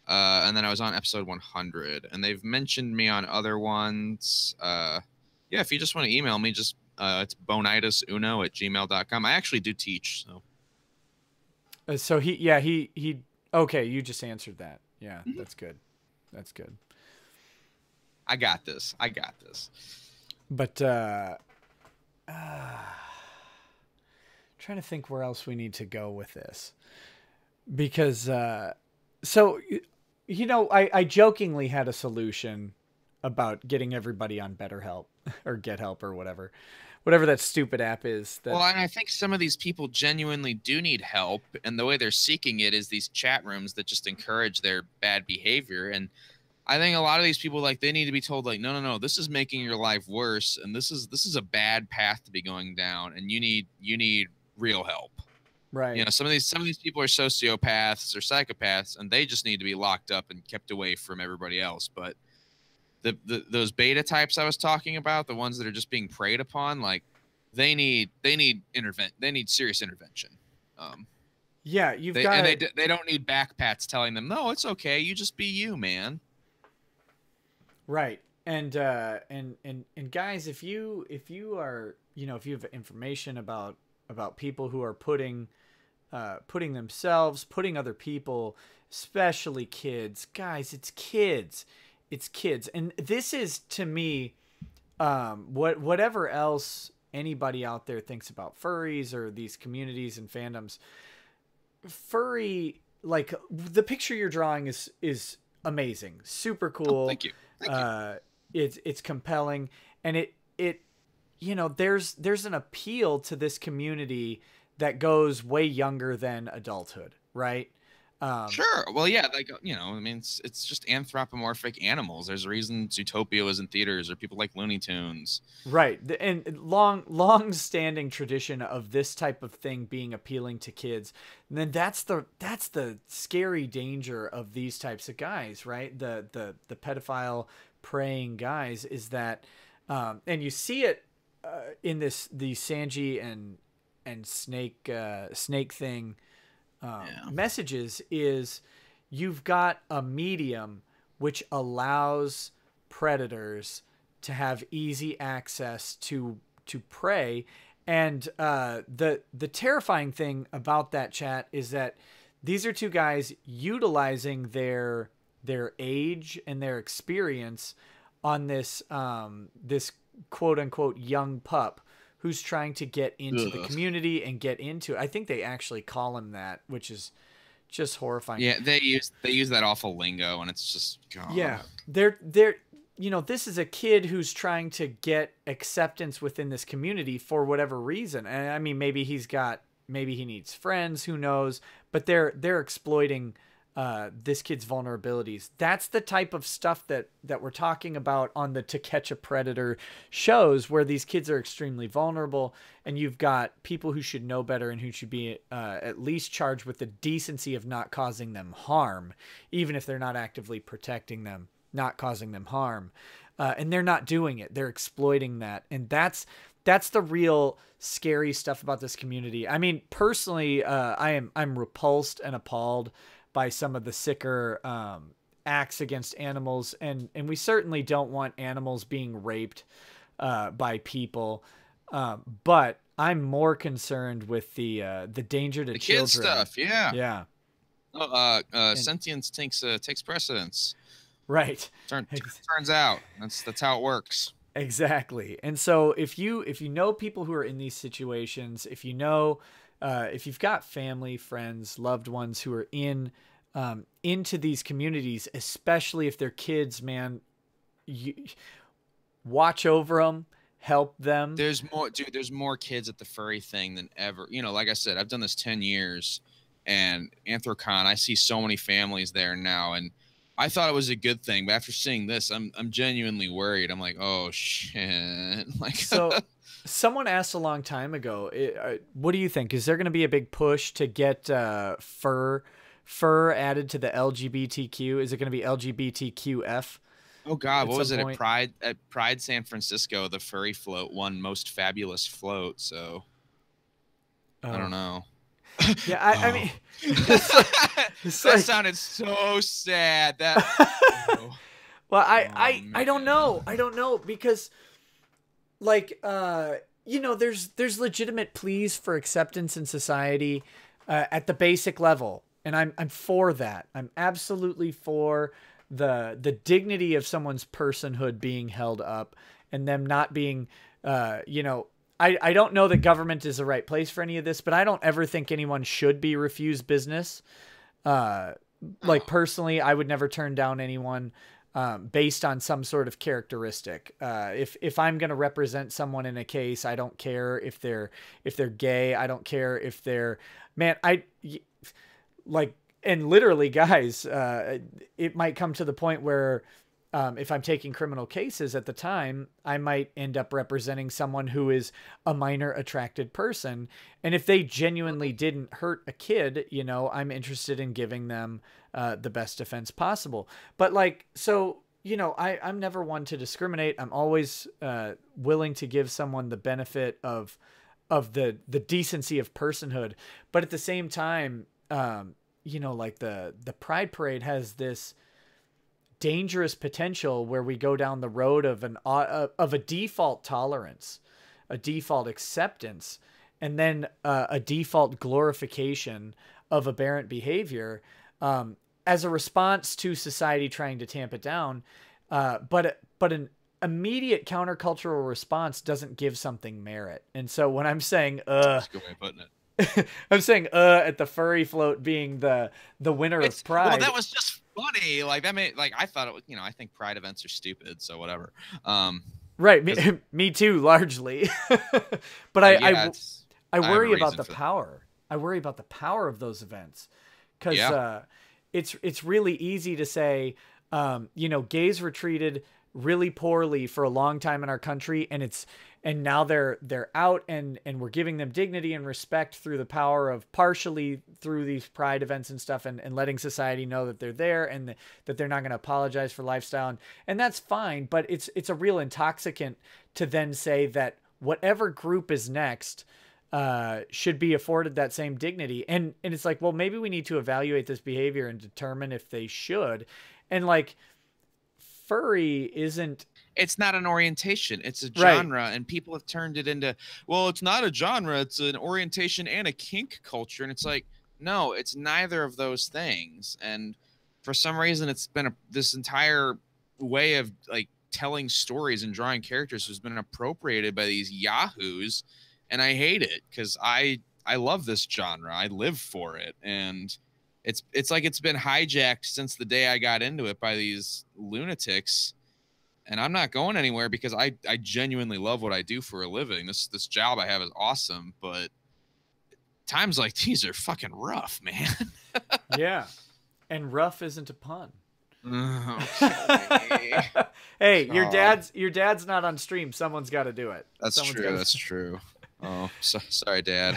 And then I was on episode 100, and they've mentioned me on other ones. Yeah, if you just want to email me, just it's boneitisuno@gmail.com. I actually do teach, so. So he okay, you just answered that. Yeah, Mm-hmm. That's good. That's good. I got this. But trying to think where else we need to go with this, because so, you know, I jokingly had a solution about getting everybody on BetterHelp or GetHelp or whatever that stupid app is. Well, and I think some of these people genuinely do need help, and the way they're seeking it is these chat rooms that just encourage their bad behavior. And I think a lot of these people, like, they need to be told, like, no, this is making your life worse, and this is a bad path to be going down, and you need real help. Right. You know, some of these people are sociopaths or psychopaths, and they just need to be locked up and kept away from everybody else. But those beta types I was talking about, the ones that are just being preyed upon, like, they need serious intervention. Yeah, they don't need backpats telling them, no, it's okay, you just be you, man. Right. And guys, if you are, you know, if you have information about people who are putting themselves, putting other people, especially kids, guys, it's kids. And this is, to me, whatever else anybody out there thinks about furries or these communities and fandoms, furry, like, the picture you're drawing is amazing, super cool. Oh, thank you. It's compelling, and it you know, there's an appeal to this community that goes way younger than adulthood, right? Sure. Well, yeah, like I mean, it's just anthropomorphic animals. There's a reason Zootopia was in theaters, or people like Looney Tunes. Right. And long standing tradition of this type of thing being appealing to kids. And then that's the scary danger of these types of guys, right? The pedophile preying guys is that and you see it in the Sanji and snake thing messages is you've got a medium which allows predators to have easy access to prey. And the terrifying thing about that, chat, is that these are two guys utilizing their age and their experience on this this quote unquote young pup who's trying to get into the community and get into, I think they actually call him that, which is just horrifying. Yeah, they use that awful lingo, and it's just God. Yeah. They're this is a kid who's trying to get acceptance within this community for whatever reason. And I mean, maybe he needs friends, who knows, but they're exploiting this kid's vulnerabilities. That's the type of stuff that we're talking about on the To Catch a Predator shows, where these kids are extremely vulnerable, and you've got people who should know better and who should be at least charged with the decency of not causing them harm, even if they're not actively protecting them, not causing them harm. And they're not doing it. They're exploiting that. And that's the real scary stuff about this community. I mean, personally, I'm repulsed and appalled by some of the sicker acts against animals, and we certainly don't want animals being raped by people, but I'm more concerned with the danger to the children. kid stuff. Yeah. Sentience takes precedence. Right. Turns out that's how it works. Exactly. And so if you know people who are in these situations, if you've got family, friends, loved ones who are into these communities, especially if they're kids, man, you watch over them, help them. There's more kids at the furry thing than ever. Like I said, I've done this 10 years, and Anthrocon, I see so many families there now, and I thought it was a good thing, but after seeing this, I'm genuinely worried. I'm like, oh shit. Like, so someone asked a long time ago, what do you think? Is there going to be a big push to get fur added to the LGBTQ? Is it going to be LGBTQF? Oh God, what was it at Pride San Francisco? The furry float won most fabulous float. So I don't know. Yeah, I mean, that sounded so sad. Well, I don't know. I don't know, because like there's legitimate pleas for acceptance in society at the basic level, and I'm for that. I'm absolutely for the dignity of someone's personhood being held up, and them not being I don't know that government is the right place for any of this, but I don't ever think anyone should be refused business. Like personally, I would never turn down anyone based on some sort of characteristic. If I'm going to represent someone in a case, I don't care if they're gay. I don't care if they're, man, and literally, guys, it might come to the point where if I'm taking criminal cases at the time, I might end up representing someone who is a minor attracted person. And if they genuinely didn't hurt a kid, I'm interested in giving them the best defense possible. But I'm never one to discriminate. I'm always willing to give someone the benefit of the decency of personhood. But at the same time, the Pride Parade has this dangerous potential where we go down the road of a default tolerance, a default acceptance, and then a default glorification of aberrant behavior as a response to society trying to tamp it down. But an immediate countercultural response doesn't give something merit. And so when I'm saying that's a good way of putting it. I'm saying at the furry float being the winner of Pride. Well, that was just funny. Like that made, like, I thought it was, I think Pride events are stupid, so whatever. Right, me too, largely. But I worry about the power. I worry about the power of those events, because Yeah. it's really easy to say, you know, gays were treated really poorly for a long time in our country, and now they're out, and we're giving them dignity and respect through the power of partially through these pride events and stuff, and letting society know that they're there, and that they're not going to apologize for lifestyle, and that's fine. But it's a real intoxicant to then say that whatever group is next should be afforded that same dignity. And it's like, well, maybe we need to evaluate this behavior and determine if they should. And like, furry isn't, It's not an orientation, it's a right, genre, and people have turned it into, well, it's not a genre, it's an orientation and a kink culture. And it's like, no, it's neither of those things. And for some reason, it's been this entire way of like telling stories and drawing characters has been appropriated by these yahoos, and I hate it because I love this genre, I live for it, and it's like it's been hijacked since the day I got into it by these lunatics. And I'm not going anywhere because I genuinely love what I do for a living. This job I have is awesome, but times like these are fucking rough, man. yeah. And rough isn't a pun. Okay. Hey, your dad's not on stream. Someone's got to do it. That's true. That's true. Oh, sorry, Dad.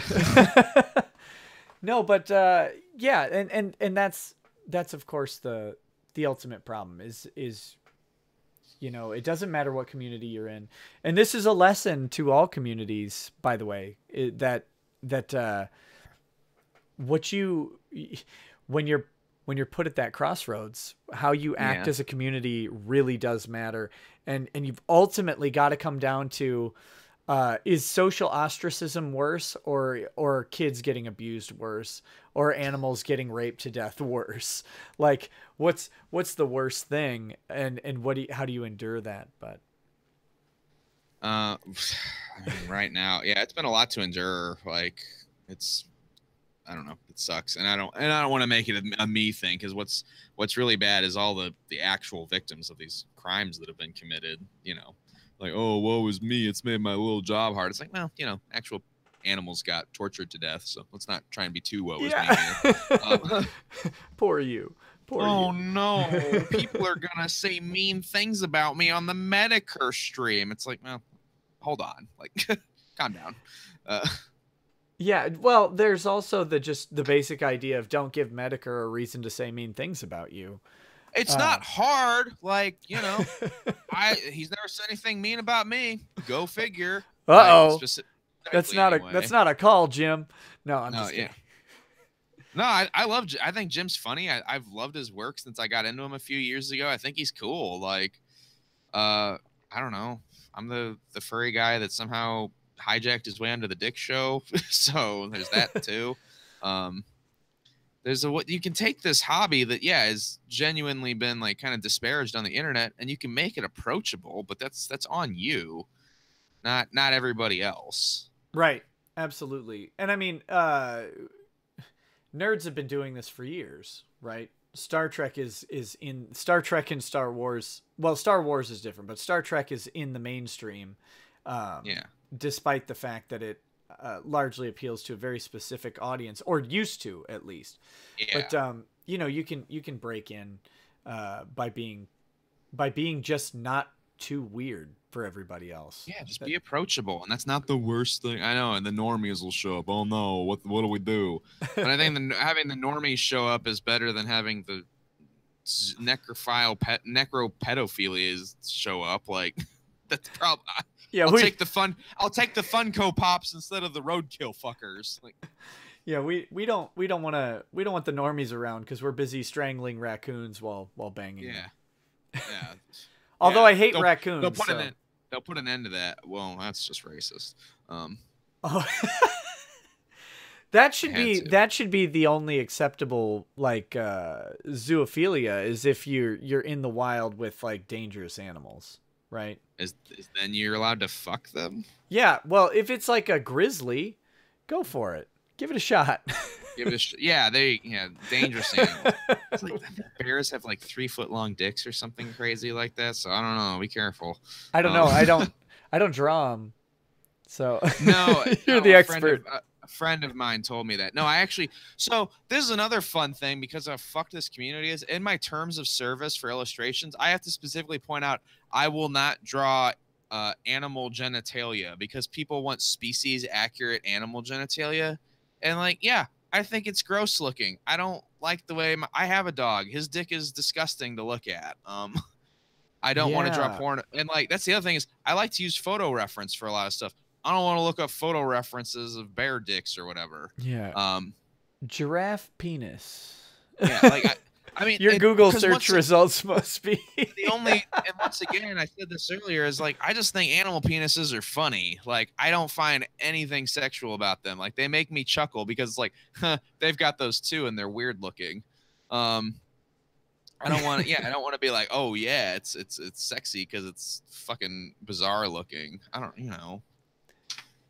No, but yeah, and that's of course the ultimate problem is, you know, it doesn't matter what community you're in. And this is a lesson to all communities, by the way, that what you, when you're put at that crossroads, how you act as a community really does matter. And you've ultimately got to come down to, is social ostracism worse, or kids getting abused worse, or animals getting raped to death worse? Like, what's the worst thing, and how do you endure that? But I mean, right now, yeah, it's been a lot to endure. Like, I don't know, it sucks, and I don't want to make it a me thing, because what's really bad is all the actual victims of these crimes that have been committed. You know, like, oh, woe is me, it's made my little job hard. It's like, well, you know, actual animals got tortured to death, so let's not try and be too woe is me here. Poor you. Oh no, people are gonna say mean things about me on the Medicare stream. It's like, well, hold on, like, calm down. Yeah, well, there's also the basic idea of don't give Medicare a reason to say mean things about you. It's not hard, like, you know. He's never said anything mean about me. Go figure. Uh-oh. That's Anyway. that's not a call, Jim. No, I'm just kidding. No, I think Jim's funny. I've loved his work since I got into him a few years ago. I think he's cool. Like, I don't know. I'm the furry guy that somehow hijacked his way onto the Dick Show. So there's that too. There's you can take this hobby that, yeah, has genuinely been like kind of disparaged on the internet, and you can make it approachable, but that's on you, not everybody else. Right. Absolutely. And I mean, nerds have been doing this for years, right? Star Trek is in Star Trek and Star Wars. Well, Star Wars is different, but Star Trek is in the mainstream. Yeah. Despite the fact that it largely appeals to a very specific audience, or used to, at least. Yeah. But you know, you can break in by being just not too weird for everybody else. Yeah, just be approachable, and that's not the worst thing. I know, and the normies will show up. Oh no, what do we do? But I think having the normies show up is better than having the necropedophilia show up. Like, that's probably. Yeah, I'll take the Funko Pops instead of the Roadkill fuckers. Like, yeah, we don't want the normies around because we're busy strangling raccoons while banging. Yeah, yeah. Although I hate raccoons. They'll put an end to that. Well, that's just racist. Oh. That should be the only acceptable, like, zoophilia, is if you're in the wild with like dangerous animals, right? Is then you're allowed to fuck them? Yeah, well, if it's like a grizzly, go for it. Give it a shot. Yeah, dangerous animal. It's like bears have like 3-foot long dicks or something crazy like that. So I don't know. Be careful. I don't know. I don't draw them. So no, you're the expert. A friend of mine told me that. No, I actually. So this is another fun thing because of how fucked this community is. In my terms of service for illustrations, I have to specifically point out I will not draw animal genitalia because people want species accurate animal genitalia, and like, yeah, I think it's gross looking. I don't like the way I have a dog. His dick is disgusting to look at. I don't want to draw porn. And like, that's the other thing is I like to use photo reference for a lot of stuff. I don't want to look up photo references of bear dicks or whatever. Yeah. Giraffe penis. Yeah. Like, I mean, your Google search results must be the only, and once again, I said this earlier, is like, I just think animal penises are funny. Like, I don't find anything sexual about them. Like, they make me chuckle because it's like, they've got those too and they're weird looking. I don't want to, I don't want to be like, oh yeah, it's sexy because it's fucking bizarre looking. I don't,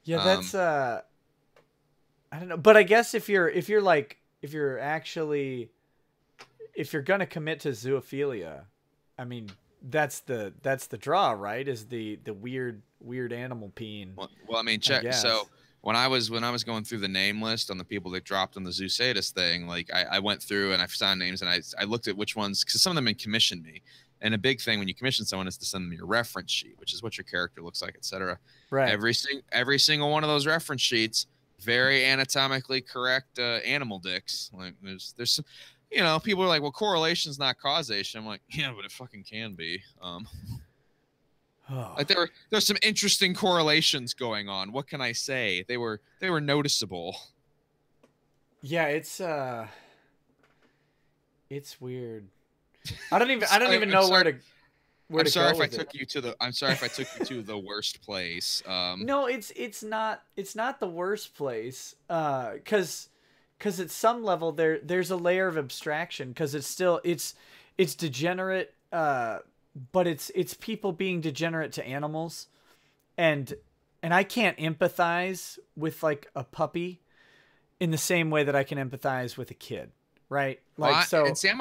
Yeah, that's I don't know, but I guess if you're gonna commit to zoophilia, I mean, that's the draw, right? Is the weird animal peen. Well, I mean, check. So when I was going through the name list on the people that dropped on the Zoosatus thing, like I went through and I found names and I looked at which ones, because some of them had commissioned me. And a big thing when you commission someone is to send them your reference sheet, which is what your character looks like, etc. Right. Every single one of those reference sheets, very anatomically correct animal dicks. Like there's some, people are like, well, correlation's not causation. I'm like, yeah, but it fucking can be. Like there's some interesting correlations going on. What can I say? They were noticeable. Yeah, it's weird. I don't even know where to I'm sorry if I took you to the worst place. No, it's not the worst place. Cause at some level there's a layer of abstraction, cause it's still it's degenerate, but it's people being degenerate to animals, and I can't empathize with like a puppy in the same way that I can empathize with a kid, right? Like, and Sam,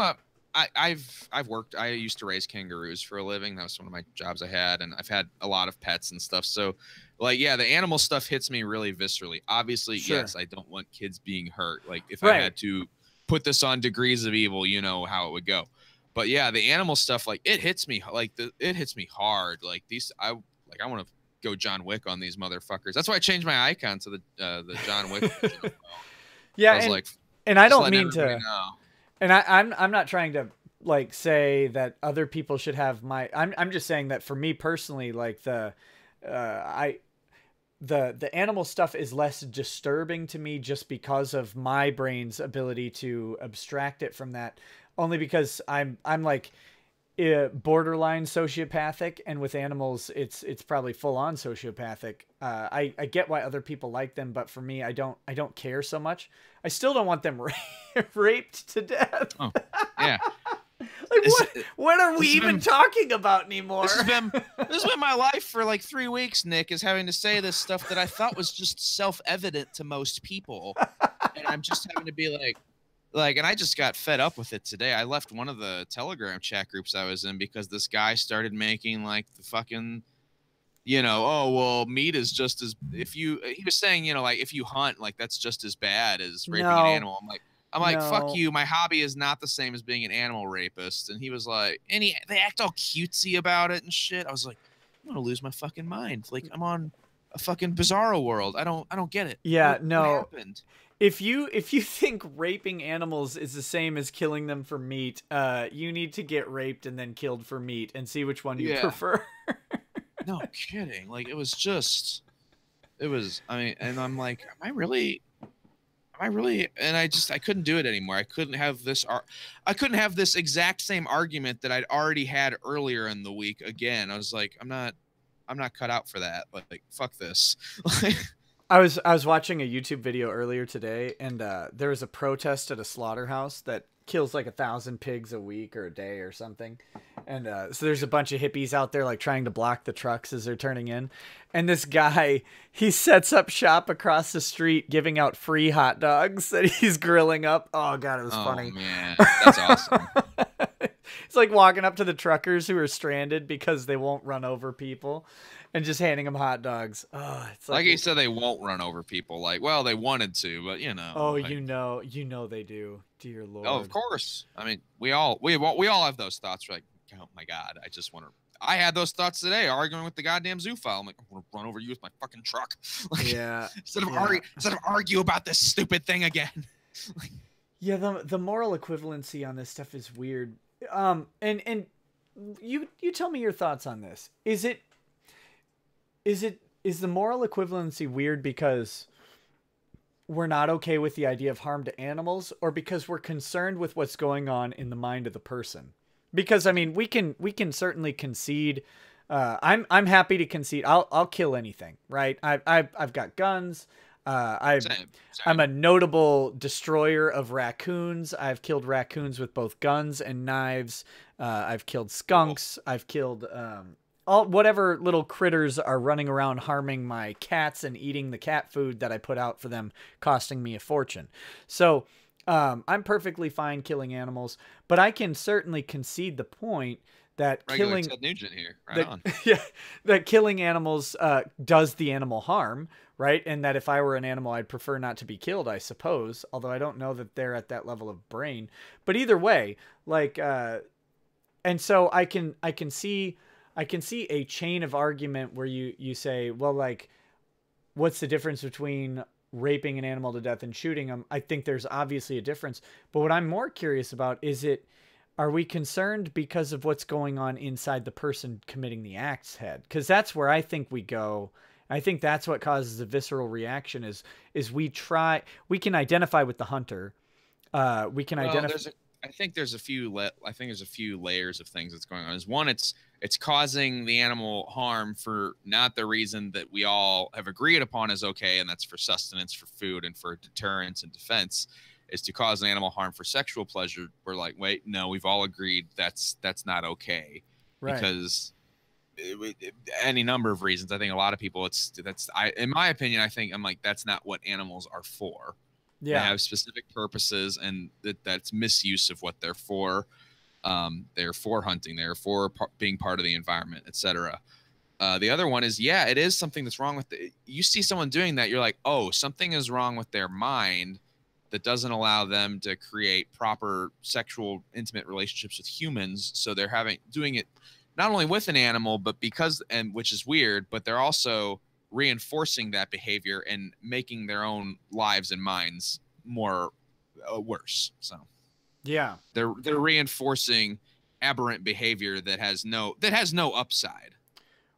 I've worked. I used to raise kangaroos for a living. That was one of my jobs I had, and I've had a lot of pets and stuff. So, like, yeah, the animal stuff hits me really viscerally. Obviously, sure. Yes, I don't want kids being hurt. Like, if I had to put this on degrees of evil, you know how it would go. But yeah, the animal stuff, like, it hits me. Like, it hits me hard. Like I want to go John Wick on these motherfuckers. That's why I changed my icon to the John Wick. Yeah, I was like, and I don't mean to. And I'm not trying to like say that other people should have my. I'm just saying that for me personally, like the animal stuff is less disturbing to me just because of my brain's ability to abstract it from that. Only because I'm like borderline sociopathic, and with animals it's probably full on sociopathic. I get why other people like them, but for me, I don't care so much. I still don't want them raped to death. Oh, yeah. Like what are we even talking about anymore? This has been my life for like 3 weeks, Nick, is having to say this stuff that I thought was just self-evident to most people. And I'm just having to be like, and I just got fed up with it today. I left one of the Telegram chat groups I was in because this guy started making like the fucking, oh, well, meat is just as, he was saying, like if you hunt, like that's just as bad as raping an animal. I'm like, fuck you. My hobby is not the same as being an animal rapist. And he was like, they act all cutesy about it and shit. I was like, I'm going to lose my fucking mind. Like I'm on a fucking bizarro world. I don't get it. Yeah, what happened? If you think raping animals is the same as killing them for meat, you need to get raped and then killed for meat and see which one you prefer. No kidding. Like it was, I mean, and I'm like, am I really, and I couldn't do it anymore. I couldn't have this exact same argument that I'd already had earlier in the week again. I was like, I'm not cut out for that. Like fuck this. I was watching a YouTube video earlier today, and there was a protest at a slaughterhouse that kills like 1,000 pigs a week or a day or something. And so there's a bunch of hippies out there like trying to block the trucks as they're turning in. And this guy, he sets up shop across the street giving out free hot dogs that he's grilling up. Oh God, it was funny. Man, that's awesome. It's like walking up to the truckers who are stranded because they won't run over people and just handing them hot dogs. Oh, it's Like he said, they won't run over people. Like, well, they wanted to, but you know. Oh, Like, you know they do. Dear Lord. oh, of course. I mean, we all have those thoughts. We're like, oh my God, I just want to. I had those thoughts today, arguing with the goddamn zoophile. I'm like, I'm gonna run over you with my fucking truck. Like, yeah. instead of argue about this stupid thing again. Yeah, the moral equivalency on this stuff is weird. And you tell me your thoughts on this. Is the moral equivalency weird because we're not okay with the idea of harm to animals, or because we're concerned with what's going on in the mind of the person? Because I mean, we can certainly concede. I'm happy to concede. I'll kill anything, right? I've got guns. I'm a notable destroyer of raccoons. I've killed raccoons with both guns and knives. I've killed skunks. I've killed whatever little critters are running around harming my cats and eating the cat food that I put out for them, costing me a fortune. So I'm perfectly fine killing animals, but I can certainly concede the point that Regular Ted Nugent here, on. Yeah, that killing animals does the animal harm, right? And that if I were an animal, I'd prefer not to be killed, I suppose. Although I don't know that they're at that level of brain. But either way, like, and so I can see a chain of argument where you say, well, like, what's the difference between raping an animal to death and shooting them? I think there's obviously a difference. But what I'm more curious about is are we concerned because of what's going on inside the person committing the act's head? Because that's where I think we go. I think that's what causes a visceral reaction is we can identify with the hunter. We can identify. I think there's a few layers of things that's going on. Is one, it's causing the animal harm for not the reason that we all have agreed upon is okay, and that's for sustenance, for food, and for deterrence and defense. Is to cause an animal harm for sexual pleasure. We're like, wait, no, we've all agreed that's not okay, right? Because any number of reasons. I think a lot of people, in my opinion, I'm like, that's not what animals are for. Yeah, they have specific purposes, and that's misuse of what they're for. They're for hunting. They're for being part of the environment, etc. The other one is, yeah, it is something that's wrong with you see someone doing that, you're like, oh, something is wrong with their mind that doesn't allow them to create proper sexual, intimate relationships with humans. So they're doing it not only with an animal, but which is weird, but they're also reinforcing that behavior and making their own lives and minds more worse. So yeah, they're reinforcing aberrant behavior that has no upside.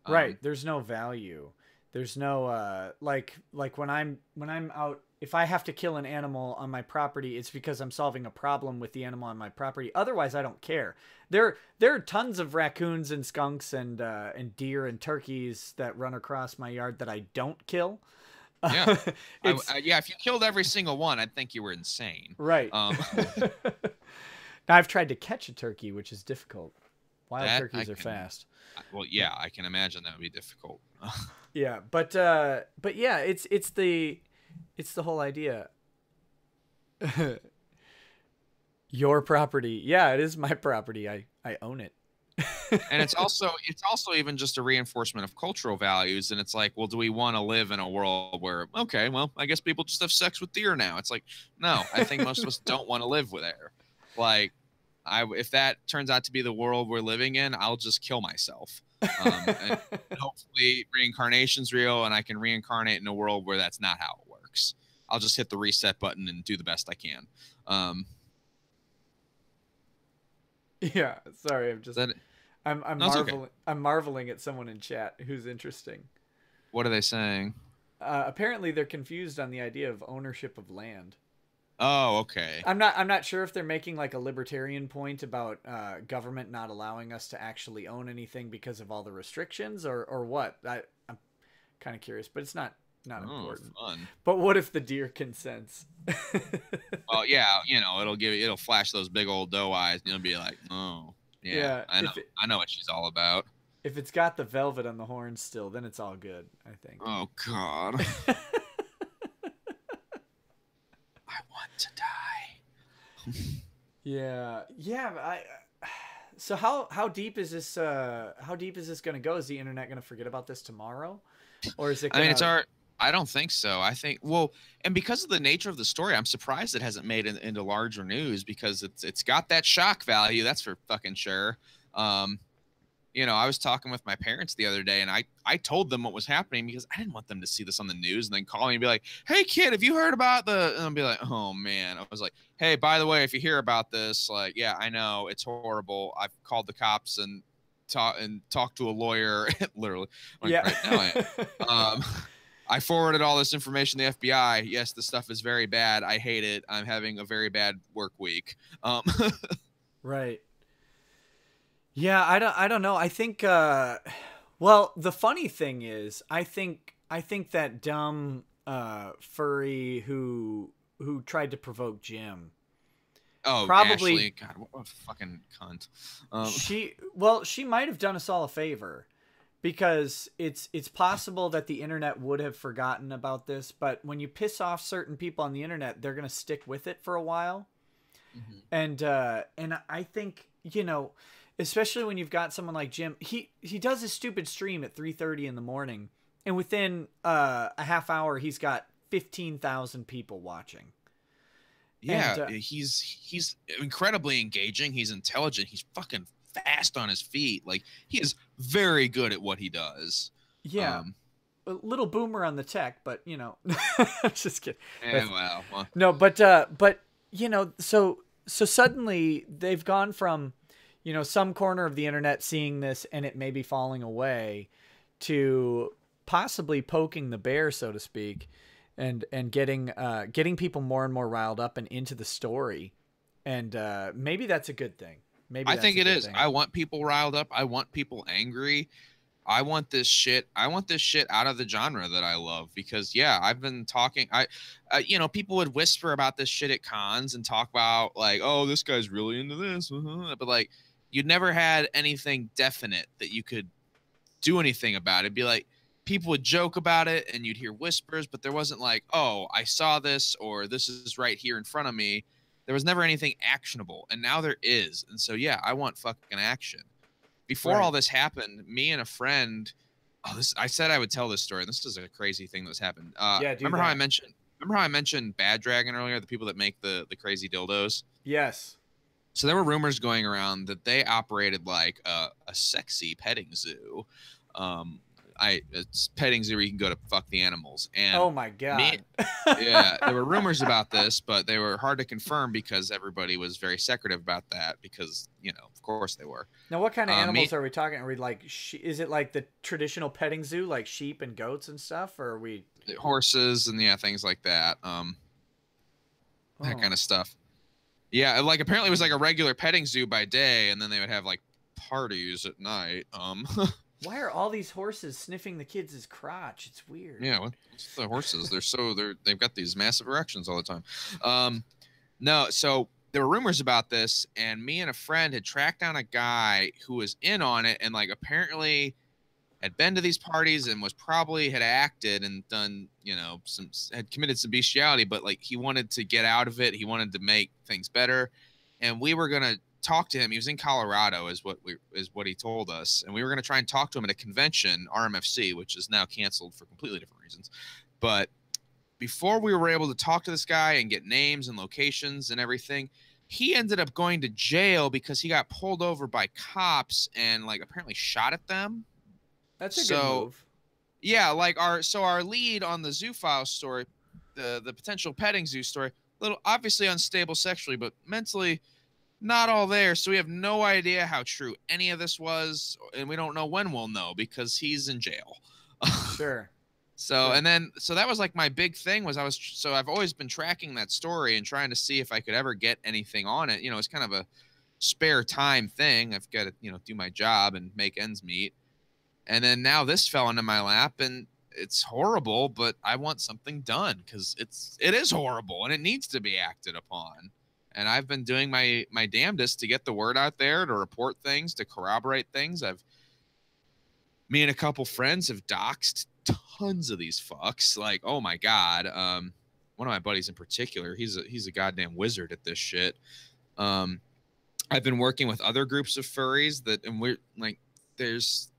Right. There's no value. There's no like when I'm out, if I have to kill an animal on my property, it's because I'm solving a problem with the animal on my property. Otherwise, I don't care. There are tons of raccoons and skunks and deer and turkeys that run across my yard that I don't kill. Yeah, if you killed every single one, I'd think you were insane. Right. Now I've tried to catch a turkey, which is difficult. Wild turkeys are fast. Well, yeah, I can imagine that would be difficult. Yeah, but yeah, it's the whole idea. Your property. Yeah, it is my property. I own it. And it's also even just a reinforcement of cultural values. And it's like, well, do we want to live in a world where, okay, well, I guess people just have sex with deer now? It's like, no, I think most of us don't want to live there. Like, if that turns out to be the world we're living in, I'll just kill myself. And hopefully reincarnation's real and I can reincarnate in a world where that's not how it works. I'll just hit the reset button and do the best I can. Yeah, sorry, I'm marveling. Okay. I'm marveling at someone in chat who's interesting. What are they saying? Apparently they're confused on the idea of ownership of land. Oh, okay. I'm not sure if they're making like a libertarian point about government not allowing us to actually own anything because of all the restrictions or what. I'm kind of curious, but it's not important. Fun. But what if the deer consents? Well, yeah, it'll flash those big old doe eyes, and you'll be like, oh, yeah, I know what she's all about. If it's got the velvet on the horns still, then it's all good, I think. Oh God. I want to die. Yeah. So how deep is this? How deep is this going to go? Is the internet going to forget about this tomorrow, or is it? I mean, it's Gonna... our. I don't think so. I think well, and because of the nature of the story, I'm surprised it hasn't made it into larger news because it's got that shock value. That's for fucking sure. Um, you know, I was talking with my parents the other day, and I told them what was happening because I didn't want them to see this on the news and then call me and be like, "Hey, kid, have you heard about the?" And I'll be like, "Oh man." I was like, "Hey, by the way, if you hear about this, like, yeah, I know it's horrible. I've called the cops and talked to a lawyer, literally, like Yeah. right now. I forwarded all this information to the FBI. Yes, the stuff is very bad. I hate it. I'm having a very bad work week." Right. Yeah, I don't know. I think well, the funny thing is, I think that dumb furry who tried to provoke Jim Oh, probably Ashley, God, what a fucking cunt. she might have done us all a favor because it's possible that the internet would have forgotten about this, but when you piss off certain people on the internet, they're going to stick with it for a while. Mhm. And I think, you know, especially when you've got someone like Jim, he does his stupid stream at 3:30 in the morning, and within a half hour he's got 15,000 people watching. Yeah, And he's incredibly engaging. He's intelligent. He's fucking fast on his feet. Like he is very good at what he does. yeah, a little boomer on the tech, but you know, I'm just kidding. Yeah, well, No, but you know, so suddenly they've gone from, you know, some corner of the internet seeing this and it may be falling away to possibly poking the bear, so to speak, and getting people more and more riled up and into the story, and maybe that's a good thing. Maybe I that's think a it good is. thing. I want people riled up. I want people angry. I want this shit. I want this shit out of the genre that I love because yeah, I've been talking. You know, people would whisper about this shit at cons and talk about like, oh, this guy's really into this, but like, you'd never had anything definite that you could do anything about it. It'd be like people would joke about it and you'd hear whispers, but there wasn't like, oh, I saw this or this is right here in front of me. There was never anything actionable, and now there is. And so yeah, I want fucking action. Before Right. all this happened, me and a friend, I said I would tell this story. And this is a crazy thing that's happened. Yeah, do remember that. how I mentioned Bad Dragon earlier, the people that make the crazy dildos? Yes. So there were rumors going around that they operated like a sexy petting zoo. Um, it's petting zoo where you can go to fuck the animals. And Oh my God. yeah, there were rumors about this, but they were hard to confirm because everybody was very secretive about that because, you know, of course they were. Now, what kind of animals Me, are we talking? Are we like, is it like the traditional petting zoo, like sheep and goats and stuff, or are we? horses and yeah, things like that. That Oh. kind of stuff. Yeah, like apparently it was like a regular petting zoo by day, and then they would have like parties at night. Why are all these horses sniffing the kids' crotch? It's weird. Yeah, what's the horses? They've got these massive erections all the time. No, so there were rumors about this, and me and a friend had tracked down a guy who was in on it, and like apparently had been to these parties and was probably had acted and done, you know, had committed some bestiality, but like he wanted to get out of it. He wanted to make things better, and we were gonna talk to him. He was in Colorado, is what he told us, and we were gonna try and talk to him at a convention, RMFC, which is now canceled for completely different reasons. But before we were able to talk to this guy and get names and locations and everything, he ended up going to jail because he got pulled over by cops and like apparently shot at them. That's a good move. Yeah, like our lead on the zoophile story, the potential petting zoo story, little obviously unstable sexually, but mentally not all there. So we have no idea how true any of this was, and we don't know when we'll know because he's in jail. Sure. So Sure. and then so that was like my big thing was I've always been tracking that story and trying to see if I could ever get anything on it. You know, it's kind of a spare time thing. I've got to, you know, do my job and make ends meet. And then now this fell into my lap and it's horrible, but I want something done because it is horrible and it needs to be acted upon. And I've been doing my damnedest to get the word out there, to report things, to corroborate things. Me and a couple friends have doxed tons of these fucks. Like, oh my God. One of my buddies in particular, he's a goddamn wizard at this shit. I've been working with other groups of furries and we're like, there's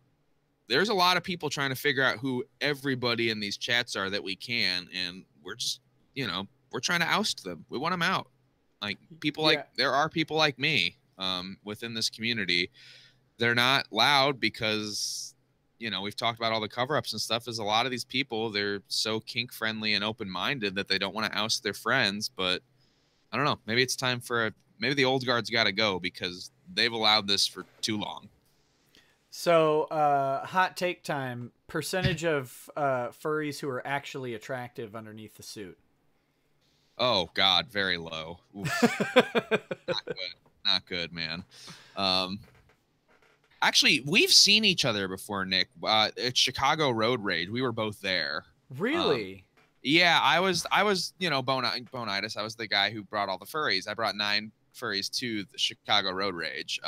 a lot of people trying to figure out who everybody in these chats are that we can, and we're just, we're trying to oust them. We want them out. Like there are people like me within this community. They're not loud because, we've talked about all the cover-ups and stuff. Is a lot of these people, they're so kink friendly and open-minded that they don't want to oust their friends. But I don't know. Maybe it's time maybe the old guard's got to go because they've allowed this for too long. So, hot take time. Percentage of furries who are actually attractive underneath the suit. Oh God, very low. Not good, man. Actually, we've seen each other before, Nick. At Chicago Road Rage, we were both there. Really? Yeah, I was, Boneitis. I was the guy who brought all the furries. I brought 9 furries to the Chicago Road Rage.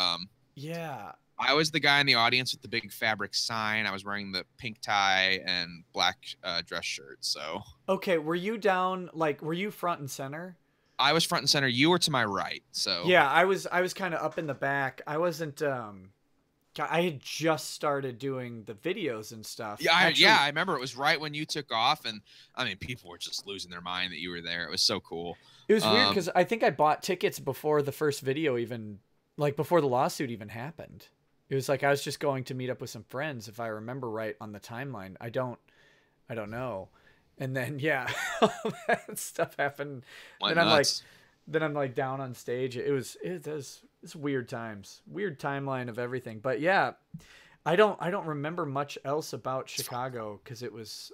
Yeah. I was the guy in the audience with the big fabric sign. I was wearing the pink tie and black dress shirt. So. Okay, were you down? Like, were you front and center? I was front and center. You were to my right. So. Yeah, I was kind of up in the back. I wasn't. I had just started doing the videos and stuff. Yeah, I remember it was right when you took off, and I mean, people were just losing their mind that you were there. It was so cool. It was weird because I think I bought tickets before the first video even, like before the lawsuit even happened. It was like I was just going to meet up with some friends, if I remember right on the timeline. I don't know. And then all that stuff happened. Then I'm like down on stage. It's weird times, weird timeline of everything. But yeah, I don't remember much else about Chicago because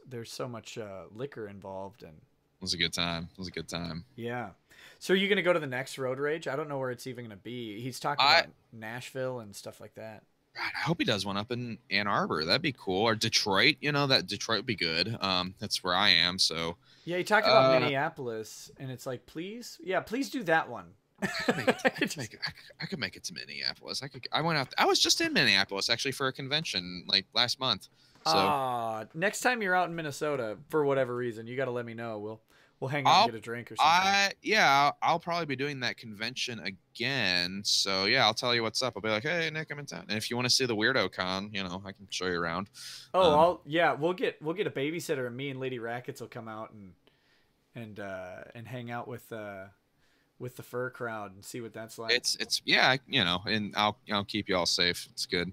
there's so much liquor involved, and it was a good time. It was a good time. Yeah. So are you gonna go to the next Road Rage? I don't know where it's even gonna be. He's talking about Nashville and stuff like that. God, I hope he does one up in Ann Arbor. That'd be cool. Or Detroit. That Detroit would be good. That's where I am. So yeah, he talked about Minneapolis, and it's like, please do that one. I could make it to Minneapolis. I went out. I was just in Minneapolis actually for a convention like last month. So next time you're out in Minnesota for whatever reason, you got to let me know. We'll hang out and get a drink or something. I'll probably be doing that convention again. So yeah, I'll tell you what's up. I'll be like, hey Nick, I'm in town. And if you want to see the Weirdo Con, I can show you around. Oh, we'll get a babysitter, and me and Lady Rackets will come out and hang out with the fur crowd and see what that's like. It's and I'll keep you all safe. It's good.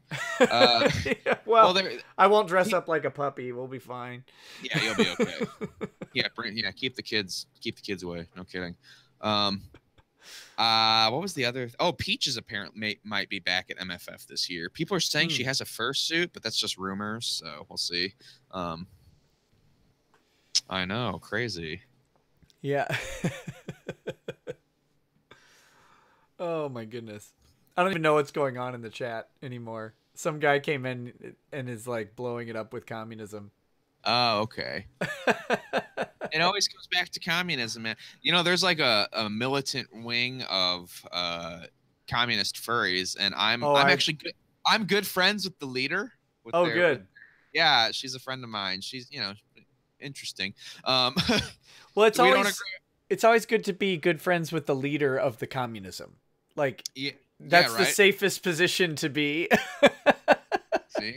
Well, I won't dress up like a puppy. We'll be fine. Yeah, you'll be okay. Keep the kids away. No kidding. What was the other? Peaches apparently might be back at MFF this year. People are saying she has a fursuit, but that's just rumors, so we'll see. I know, crazy. Yeah. Oh my goodness. I don't even know what's going on in the chat anymore. Some guy came in and is like blowing it up with communism. Oh, okay. It always comes back to communism, man. There's like a militant wing of communist furries, and I'm actually good. I'm good friends with the leader. Good. Yeah, she's a friend of mine. She's interesting. Well, it's always good to be good friends with the leader of the communism. Like, that's the safest position to be.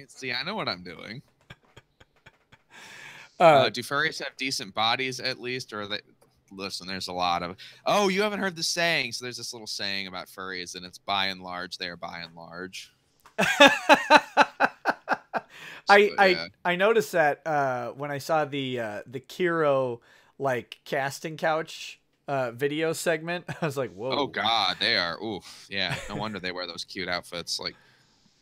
See, I know what I'm doing. Do furries have decent bodies at least, or are they? Listen, there's a lot of. Oh, you haven't heard the saying. So there's this little saying about furries, and it's by and large, they are by and large. I noticed that when I saw the Kiro like casting couch video segment. I was like, whoa. Oh God, they are. Oof. Yeah. No wonder they wear those cute outfits. Like,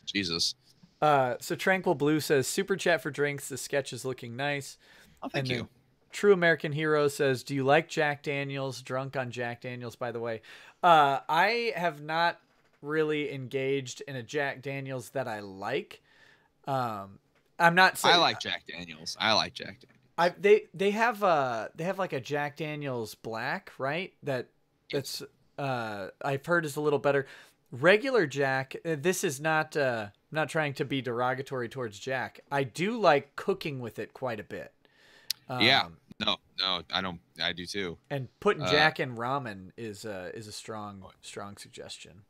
Jesus. So Tranquil Blue says, super chat for drinks. The sketch is looking nice. Oh, thank you. True American Hero says, do you like Jack Daniels? Drunk on Jack Daniels, by the way. I have not really engaged in a Jack Daniels that I like. I'm not saying I like Jack Daniels. They have like a Jack Daniels Black, right? That's I've heard is a little better. Regular Jack, this is not trying to be derogatory towards Jack. I do like cooking with it quite a bit. No, I don't. I do too. And putting Jack in ramen is a strong suggestion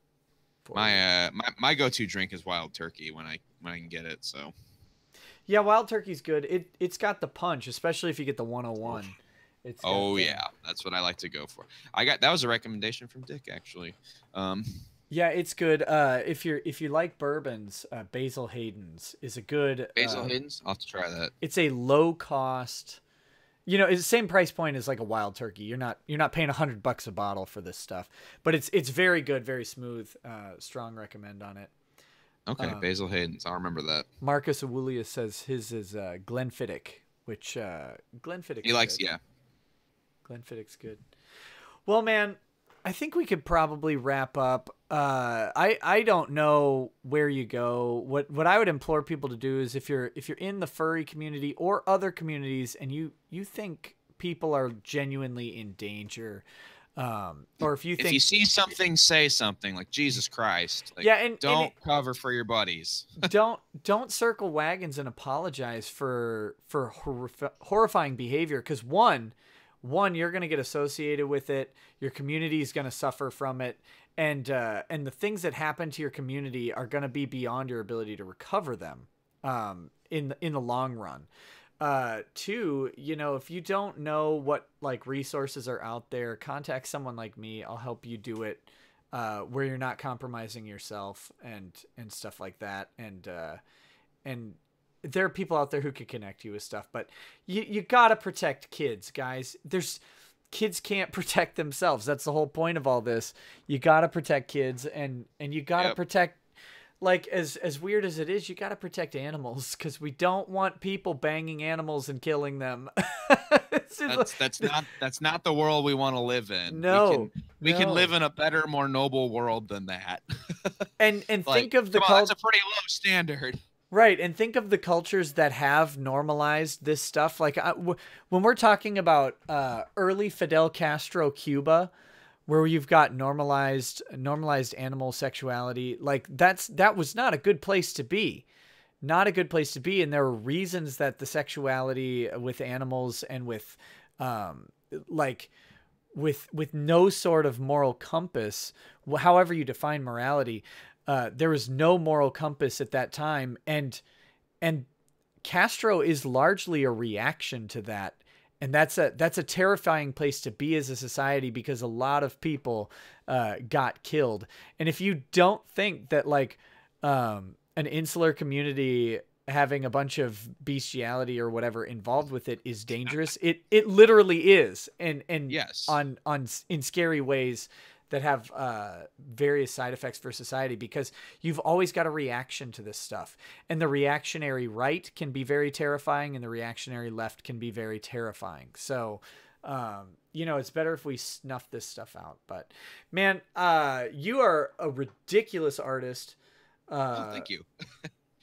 for you. My go-to drink is wild turkey when I can get it. So Yeah, wild turkey's good. It's got the punch, especially if you get the 101. It's got yeah, that's what I like to go for. That was a recommendation from Dick actually. Yeah, it's good. If you like bourbons, Basil Hayden's is a good. Basil Hayden's, I'll have to try that. It's a low cost. You know, it's the same price point as like a wild turkey. You're not paying $100 a bottle for this stuff, but it's very good, very smooth. Strong recommend on it. Okay, Basil Hayden's. I'll remember that. Marcus Awulia says his is Glenfiddich, which Glenfiddich. He likes, good. Yeah. Glenfiddich's good. Well, man, I think we could probably wrap up. I don't know where you go. What I would implore people to do is if you're in the furry community or other communities and you think people are genuinely in danger, or if you see something, say something, like Jesus Christ. Like, yeah, and don't cover for your buddies. don't circle wagons and apologize for horrifying behavior, because one, you're going to get associated with it. Your community is going to suffer from it. And the things that happen to your community are going to be beyond your ability to recover them, in the long run. Two, you know, if you don't know what like resources are out there, contact someone like me. I'll help you do it, where you're not compromising yourself and stuff like that. And there are people out there who could connect you with stuff, but you gotta protect kids, guys. Kids can't protect themselves. That's the whole point of all this. You gotta protect kids, and you gotta protect, like, as weird as it is, you gotta protect animals, because we don't want people banging animals and killing them. That's not the world we want to live in. No, we can live in a better, more noble world than that. and like, think of the that's a pretty low standard. Right, and think of the cultures that have normalized this stuff. Like when we're talking about early Fidel Castro Cuba, where you've got normalized animal sexuality, like that was not a good place to be. Not a good place to be, and there are reasons that the sexuality with animals and with with no sort of moral compass, however you define morality, there was no moral compass at that time, and Castro is largely a reaction to that, and that's a terrifying place to be as a society, because a lot of people got killed. And if you don't think that like an insular community having a bunch of bestiality or whatever involved with it is dangerous, it literally is, and yes, in scary ways that have various side effects for society, because you've always got a reaction to this stuff. And the reactionary right can be very terrifying, and the reactionary left can be very terrifying. So, you know, it's better if we snuff this stuff out. But, man, you are a ridiculous artist. Thank you.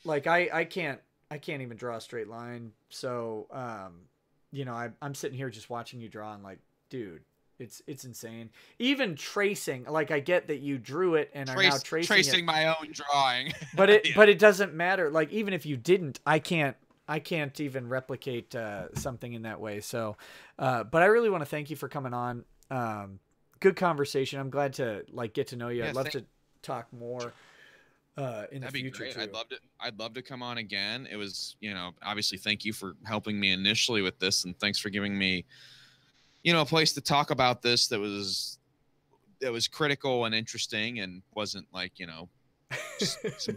Like, I can't even draw a straight line. So, you know, I'm sitting here just watching you draw, and like, dude, it's insane. Even tracing, like, I get that you drew it and are now tracing my own drawing, but it doesn't matter. Like, even if you didn't, I can't even replicate something in that way. So, but I really want to thank you for coming on. Good conversation. I'm glad to like get to know you. I'd love to talk more in the future too. I'd love to come on again. It was, you know, obviously thank you for helping me initially with this, and thanks for giving me, you know, a place to talk about this that was critical and interesting, and wasn't like, you know, some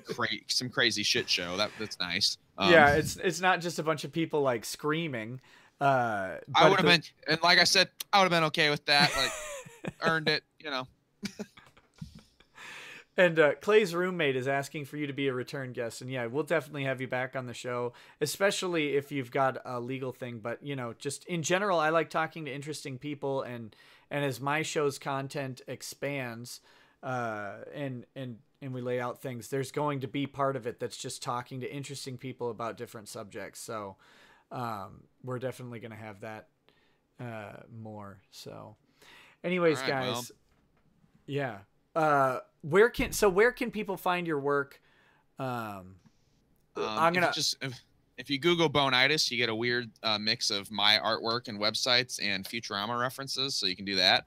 crazy shit show. That's nice. Yeah, it's not just a bunch of people like screaming. I would have been, and like I said, I would have been okay with that. Like, earned it, you know. And Clay's roommate is asking for you to be a return guest, and yeah, we'll definitely have you back on the show, especially if you've got a legal thing. But you know, just in general, I like talking to interesting people, and as my show's content expands, and we lay out things, there's going to be part of it that's just talking to interesting people about different subjects. So we're definitely going to have that more. So, anyways, right, guys, well. Yeah. Where can people find your work? I'm gonna if you Google Boneitis, you get a weird mix of my artwork and websites and Futurama references, so you can do that.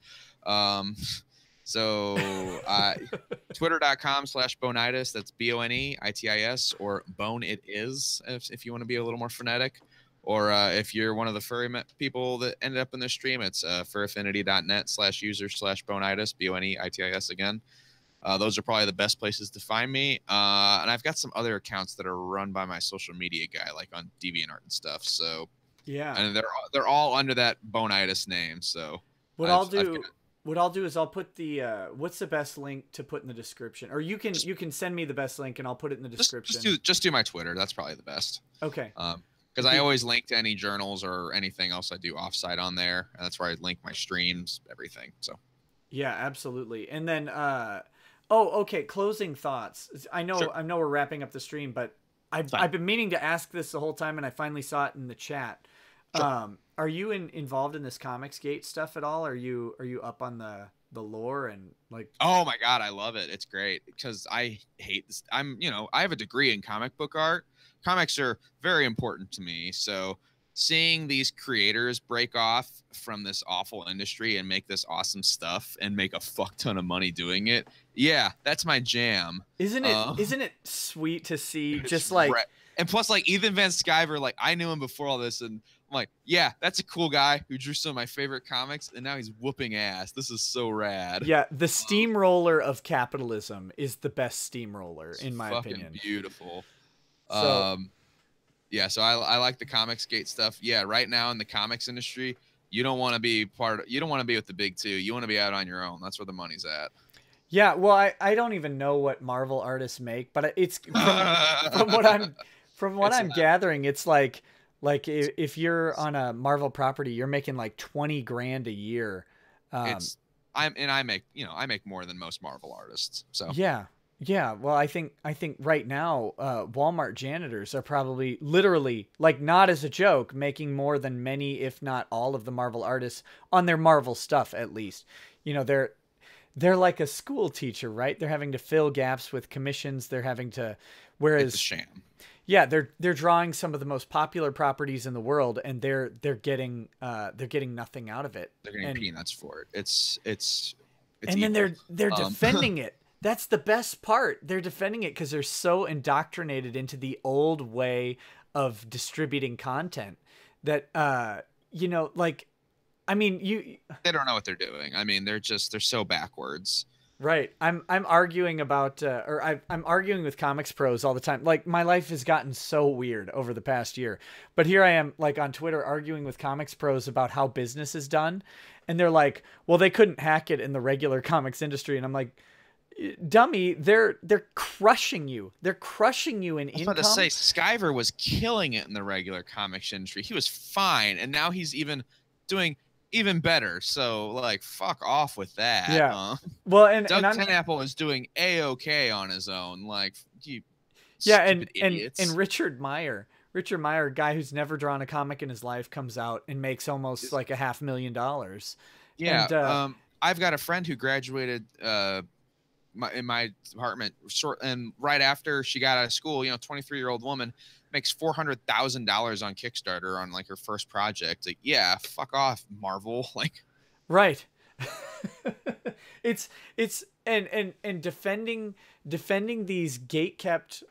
So twitter.com/Boneitis. That's Boneitis, or Boneitis if you want to be a little more phonetic. Or if you're one of the furry people that ended up in this stream, it's furaffinity.net/user/Boneitis, Boneitis again. Those are probably the best places to find me. And I've got some other accounts that are run by my social media guy, like on DeviantArt and stuff. So yeah, and they're all under that Boneitis name. So what I'll do is I'll put the what's the best link to put in the description, or you can send me the best link and I'll put it in the description. Just do my Twitter. That's probably the best. Okay. Because I always link to any journals or anything else I do offsite on there, and that's where I link my streams, everything. So yeah, absolutely. And then okay, closing thoughts. I know we're wrapping up the stream, but I've been meaning to ask this the whole time, and I finally saw it in the chat. Sure. Are you involved in this Comicsgate stuff at all? Are you up on the lore and like? Oh my god, I love it. It's great because I hate this. I have a degree in comic book art. Comics are very important to me. So seeing these creators break off from this awful industry and make this awesome stuff and make a fuck ton of money doing it, yeah, that's my jam. Isn't it sweet to see just like and plus like Ethan Van Sciver, like I knew him before all this, and I'm like, yeah, that's a cool guy who drew some of my favorite comics, and now he's whooping ass. This is so rad. Yeah, the steamroller of capitalism is the best steamroller in my opinion. Beautiful. So, yeah, so I like the Comicsgate stuff. Yeah, right now in the comics industry, you don't want to be with the big two. You want to be out on your own. That's where the money's at. Yeah, well, I don't even know what Marvel artists make, but it's from what I'm gathering, it's like if you're on a Marvel property, you're making like 20 grand a year. I make more than most Marvel artists. So yeah. Well, I think right now, Walmart janitors are probably literally, like, not as a joke, making more than many, if not all, of the Marvel artists on their Marvel stuff. At least, they're like a school teacher, right? They're having to fill gaps with commissions. They're having to, whereas it's a sham. Yeah, they're drawing some of the most popular properties in the world, and they're getting nothing out of it. They're getting peanuts for it. It's and evil. Then they're defending it. That's the best part. They're defending it because they're so indoctrinated into the old way of distributing content that like, I mean, they don't know what they're doing. I mean, they're so backwards. Right. I'm arguing about I'm arguing with comics pros all the time. Like, my life has gotten so weird over the past year. But here I am, like, on Twitter arguing with comics pros about how business is done, and they're like, "Well, they couldn't hack it in the regular comics industry." And I'm like, "Dummy, they're crushing you. They're crushing you in income." I was about to say, Sciver was killing it in the regular comics industry. He was fine, and now he's even doing even better. So, like, fuck off with that. Yeah. Well, and Doug TenApple is doing A-okay on his own. Like, and Richard Meyer, a guy who's never drawn a comic in his life, comes out and makes almost like $500,000. Yeah. And, I've got a friend who graduated in my department and right after she got out of school, 23-year-old woman makes $400,000 on Kickstarter on like her first project. Like, yeah, fuck off, Marvel. Like, right. it's and defending these gate-kept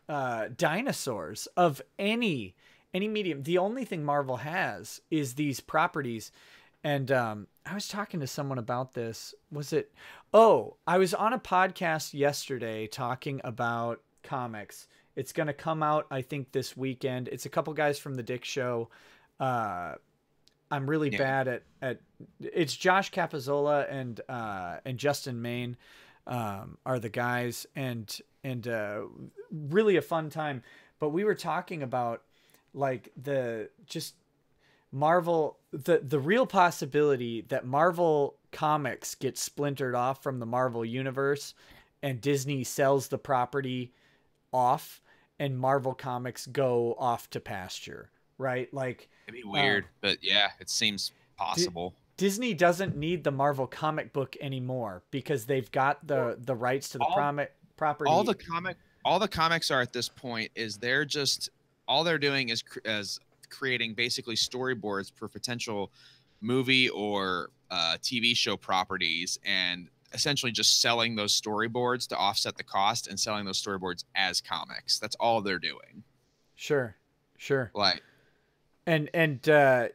dinosaurs of any medium. The only thing Marvel has is these properties. And I was talking to someone about this. I was on a podcast yesterday talking about comics. It's going to come out, I think, this weekend. It's a couple guys from the Dick Show. I'm really bad at it's Josh Capozola and Justin Main are the guys, and really a fun time. But we were talking about like Marvel, the real possibility that Marvel Comics gets splintered off from the Marvel Universe and Disney sells the property off and Marvel Comics go off to pasture, right? Like, it'd be weird, but yeah, it seems possible. Disney doesn't need the Marvel comic book anymore because they've got the rights to the property. All the comics are at this point is all they're doing is creating basically storyboards for potential movie or TV show properties, and essentially just selling those storyboards to offset the cost and selling those storyboards as comics. That's all they're doing. Sure. Sure. Like, And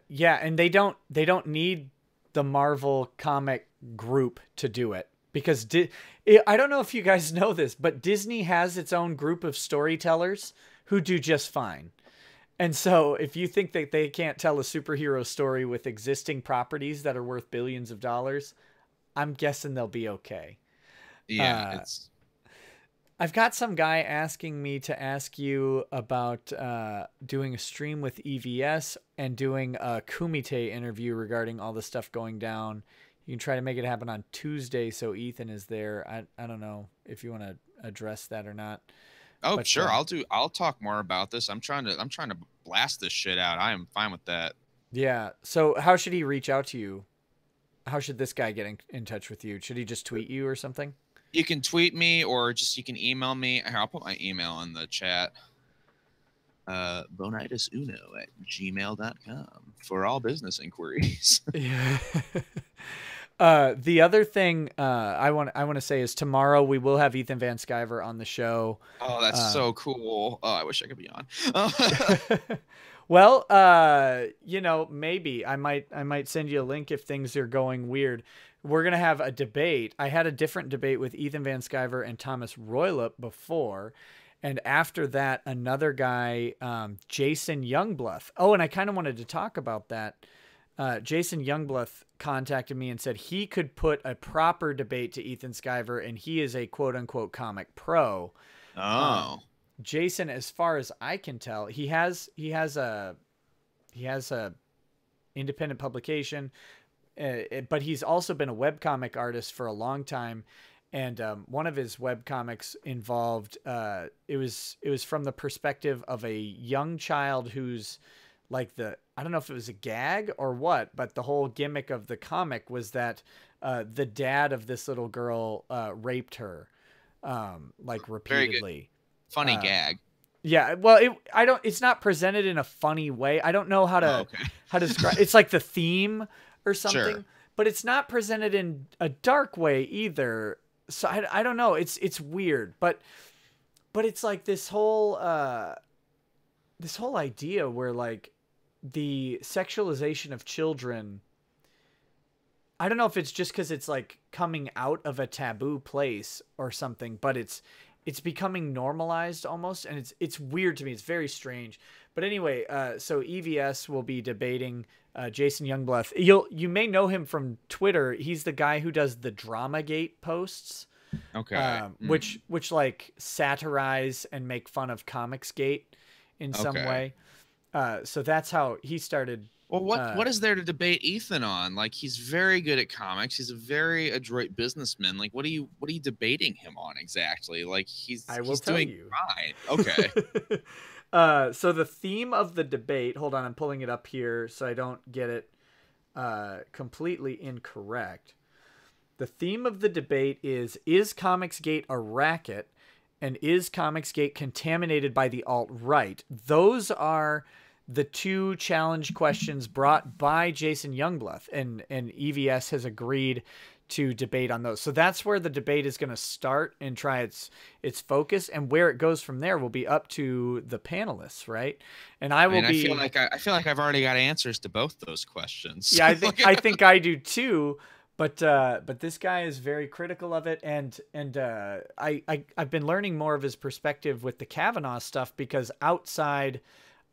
yeah, and they don't need the Marvel comic group to do it, because I don't know if you guys know this, but Disney has its own group of storytellers who do just fine. And so if you think that they can't tell a superhero story with existing properties that are worth billions of dollars, I'm guessing they'll be okay. yeah, it's I've got some guy asking me to ask you about doing a stream with EVS and doing a Kumite interview regarding all the stuff going down. You can try to make it happen on Tuesday so Ethan is there. I don't know if you want to address that or not. oh But sure, I'll talk more about this. I'm trying to blast this shit out. I am fine with that. yeah. So how should he reach out to you? How should this guy get in touch with you? Should he just tweet you or something? You can tweet me or just you can email me. Here, I'll put my email in the chat. Boneitisuno@gmail.com for all business inquiries. Yeah. The other thing I want to say is tomorrow we will have Ethan Van Sciver on the show. Oh, that's so cool. Oh, I wish I could be on. Well, you know, maybe I might send you a link if things are going weird. We're going to have a debate. I had a different debate with Ethan Van Sciver and Thomas Roylup before. And after that, another guy, Jason Youngblood. Oh, and I kind of wanted to talk about that. Jason Youngblood contacted me and said he could put a proper debate to Ethan Sciver, and he is a quote unquote comic pro. Oh. Jason, as far as I can tell, he has a independent publication, but he's also been a webcomic artist for a long time. And one of his webcomics involved it was from the perspective of a young child who's like I don't know if it was a gag or what, but the whole gimmick of the comic was that the dad of this little girl raped her like repeatedly. Funny gag. Yeah, well, it's not presented in a funny way. I don't know how to describe. It's like the theme or something, Sure. but it's not presented in a dark way either. So I don't know. It's weird, but it's like this whole idea where like the sexualization of children. I don't know if it's just because it's like coming out of a taboo place or something, but it's becoming normalized almost, and it's weird to me. It's very strange. But anyway, so EVS will be debating Jason Youngblood. You may know him from Twitter. He's the guy who does the Dramagate posts. Okay. Which like satirize and make fun of Comicsgate in some way. So that's how he started. Well, what is there to debate Ethan on? Like, he's very good at comics. He's a very adroit businessman. Like, what are you debating him on exactly? Like, he's doing fine. Okay. So the theme of the debate, hold on, I'm pulling it up here so I don't get it completely incorrect. The theme of the debate is Comicsgate a racket, and is Comicsgate contaminated by the alt-right? Those are the two challenge questions brought by Jason Youngblood, and EVS has agreed to debate on those. So that's where the debate is going to start and try its focus, and where it goes from there will be up to the panelists, right? And I feel like I've already got answers to both those questions. Yeah, I think I do too. But this guy is very critical of it, and I've been learning more of his perspective with the Kavanaugh stuff, because outside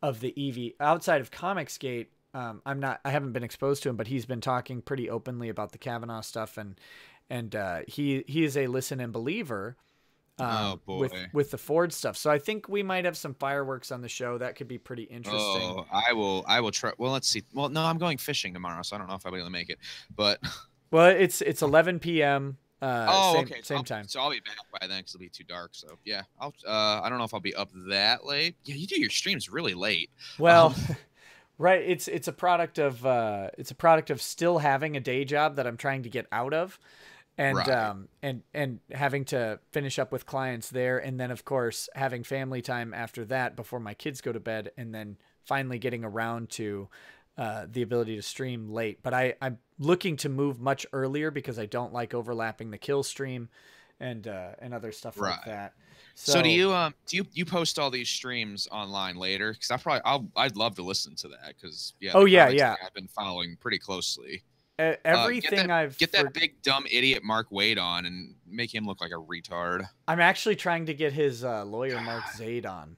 of Comicsgate, I haven't been exposed to him, but he's been talking pretty openly about the Kavanaugh stuff, and he is a listen and believer with the Ford stuff. So I think we might have some fireworks on the show. That could be pretty interesting. Oh, I will try. Well, let's see. Well, no, I'm going fishing tomorrow, so I don't know if I'll be able to make it. But well, it's 11 p.m. Same time. So I'll be back by then because it'll be too dark. So yeah, I don't know if I'll be up that late. Yeah, you do your streams really late. Well, right. It's a product of still having a day job that I'm trying to get out of, and and having to finish up with clients there, and then of course having family time after that before my kids go to bed, and then finally getting around to the ability to stream late, but I'm looking to move much earlier because I don't like overlapping the kill stream and other stuff like that. So do you post all these streams online later? Because I'd love to listen to that because I've been following pretty closely. Everything get that big dumb idiot Mark Wade on and make him look like a retard. I'm actually trying to get his lawyer Mark Zaid on.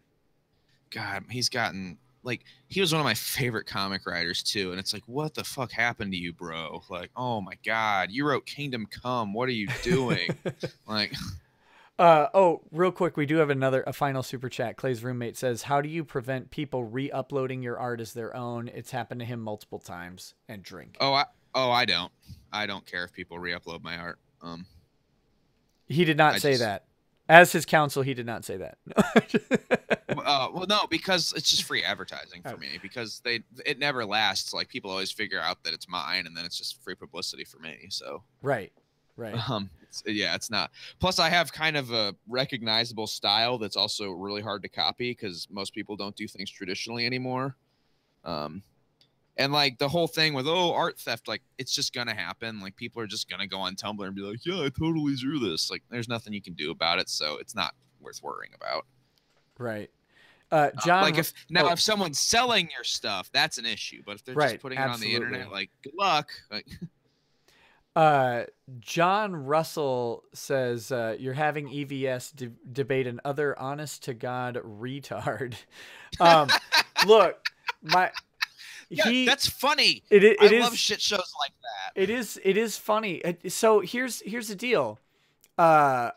God, he's gotten like he was one of my favorite comic writers too, and it's like, what the fuck happened to you, bro? Like, oh my God, you wrote Kingdom Come. What are you doing? Like. Real quick, we do have a final super chat. Clay's roommate says, how do you prevent people re-uploading your art as their own? It's happened to him multiple times. And drink. I don't care if people re-upload my art. He did not say that. As his counsel, he did not say that. Well, no, because it's just free advertising for me. Because it never lasts. Like people always figure out that it's mine, and then it's just free publicity for me. So right. It's not. Plus, I have kind of a recognizable style that's also really hard to copy because most people don't do things traditionally anymore. And like the whole thing with art theft, like it's just gonna happen. Like people are just gonna go on Tumblr and be like, yeah, I totally drew this. Like there's nothing you can do about it, so it's not worth worrying about. Right. John, like if someone's selling your stuff, that's an issue. But if they're just putting it on the internet, like good luck. Like. John Russell says you're having EVS debate an other honest to God retard. Look, that's funny. I love shit shows like that. It is funny. So here's the deal. The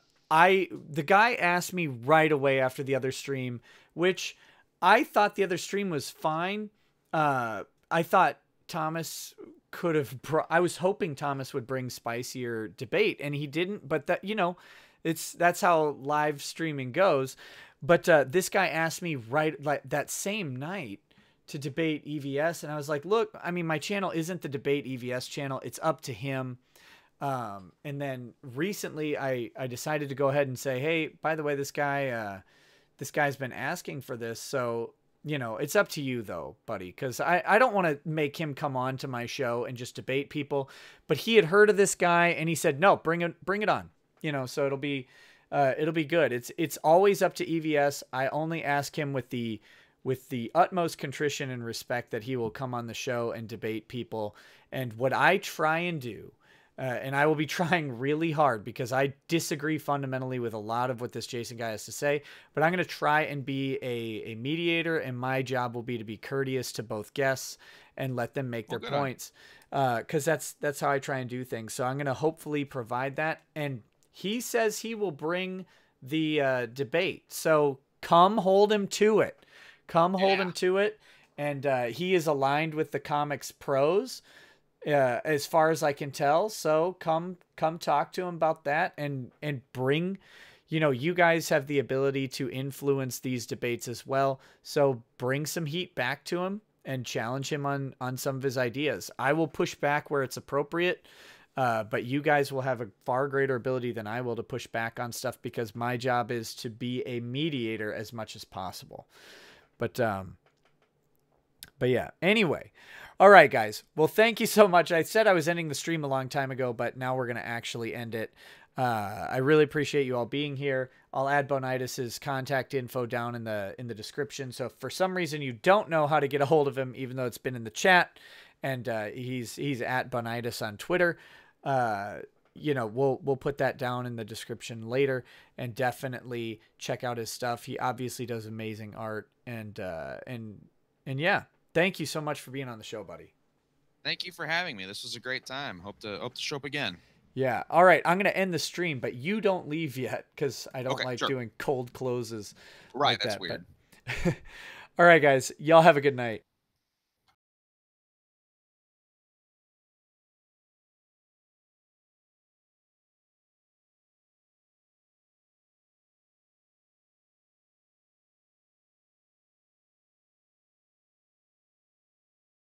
guy asked me right away after the other stream, which I thought the other stream was fine. I thought Thomas could have I was hoping Thomas would bring spicier debate, and he didn't, but that's how live streaming goes. But this guy asked me right like that same night to debate EVS, and I was like, look, I mean, my channel isn't the debate EVS channel. It's up to him. And then recently I decided to go ahead and say, hey, by the way, this guy's been asking for this. So, it's up to you though, buddy. Cause I don't want to make him come on to my show and just debate people, but he had heard of this guy and he said, no, bring it on, so it'll be good. It's always up to EVS. I only ask him with the utmost contrition and respect that he will come on the show and debate people. And what I try and do, and I will be trying really hard because I disagree fundamentally with a lot of what this Jason guy has to say, but I'm going to try and be a mediator, and my job will be to be courteous to both guests and let them make their points. Cause that's how I try and do things. So I'm going to hopefully provide that. And he says he will bring the debate. So come hold him to it. Hold him to it. And he is aligned with the comics pros. As far as I can tell. So come talk to him about that and bring, you guys have the ability to influence these debates as well. So bring some heat back to him and challenge him on some of his ideas. I will push back where it's appropriate. But you guys will have a far greater ability than I will to push back on stuff because my job is to be a mediator as much as possible. But yeah, anyway. All right, guys. Well, thank you so much. I said I was ending the stream a long time ago, but now we're going to actually end it. I really appreciate you all being here. I'll add Boneitis' contact info down in the description. So if for some reason you don't know how to get a hold of him, even though it's been in the chat, and he's at Boneitis on Twitter, we'll put that down in the description later, and definitely check out his stuff. He obviously does amazing art, and yeah. Thank you so much for being on the show, buddy. Thank you for having me. This was a great time. Hope to show up again. Yeah. All right. I'm going to end the stream, but you don't leave yet because I don't like doing cold closes. Right. That's weird. All right, guys. Y'all have a good night.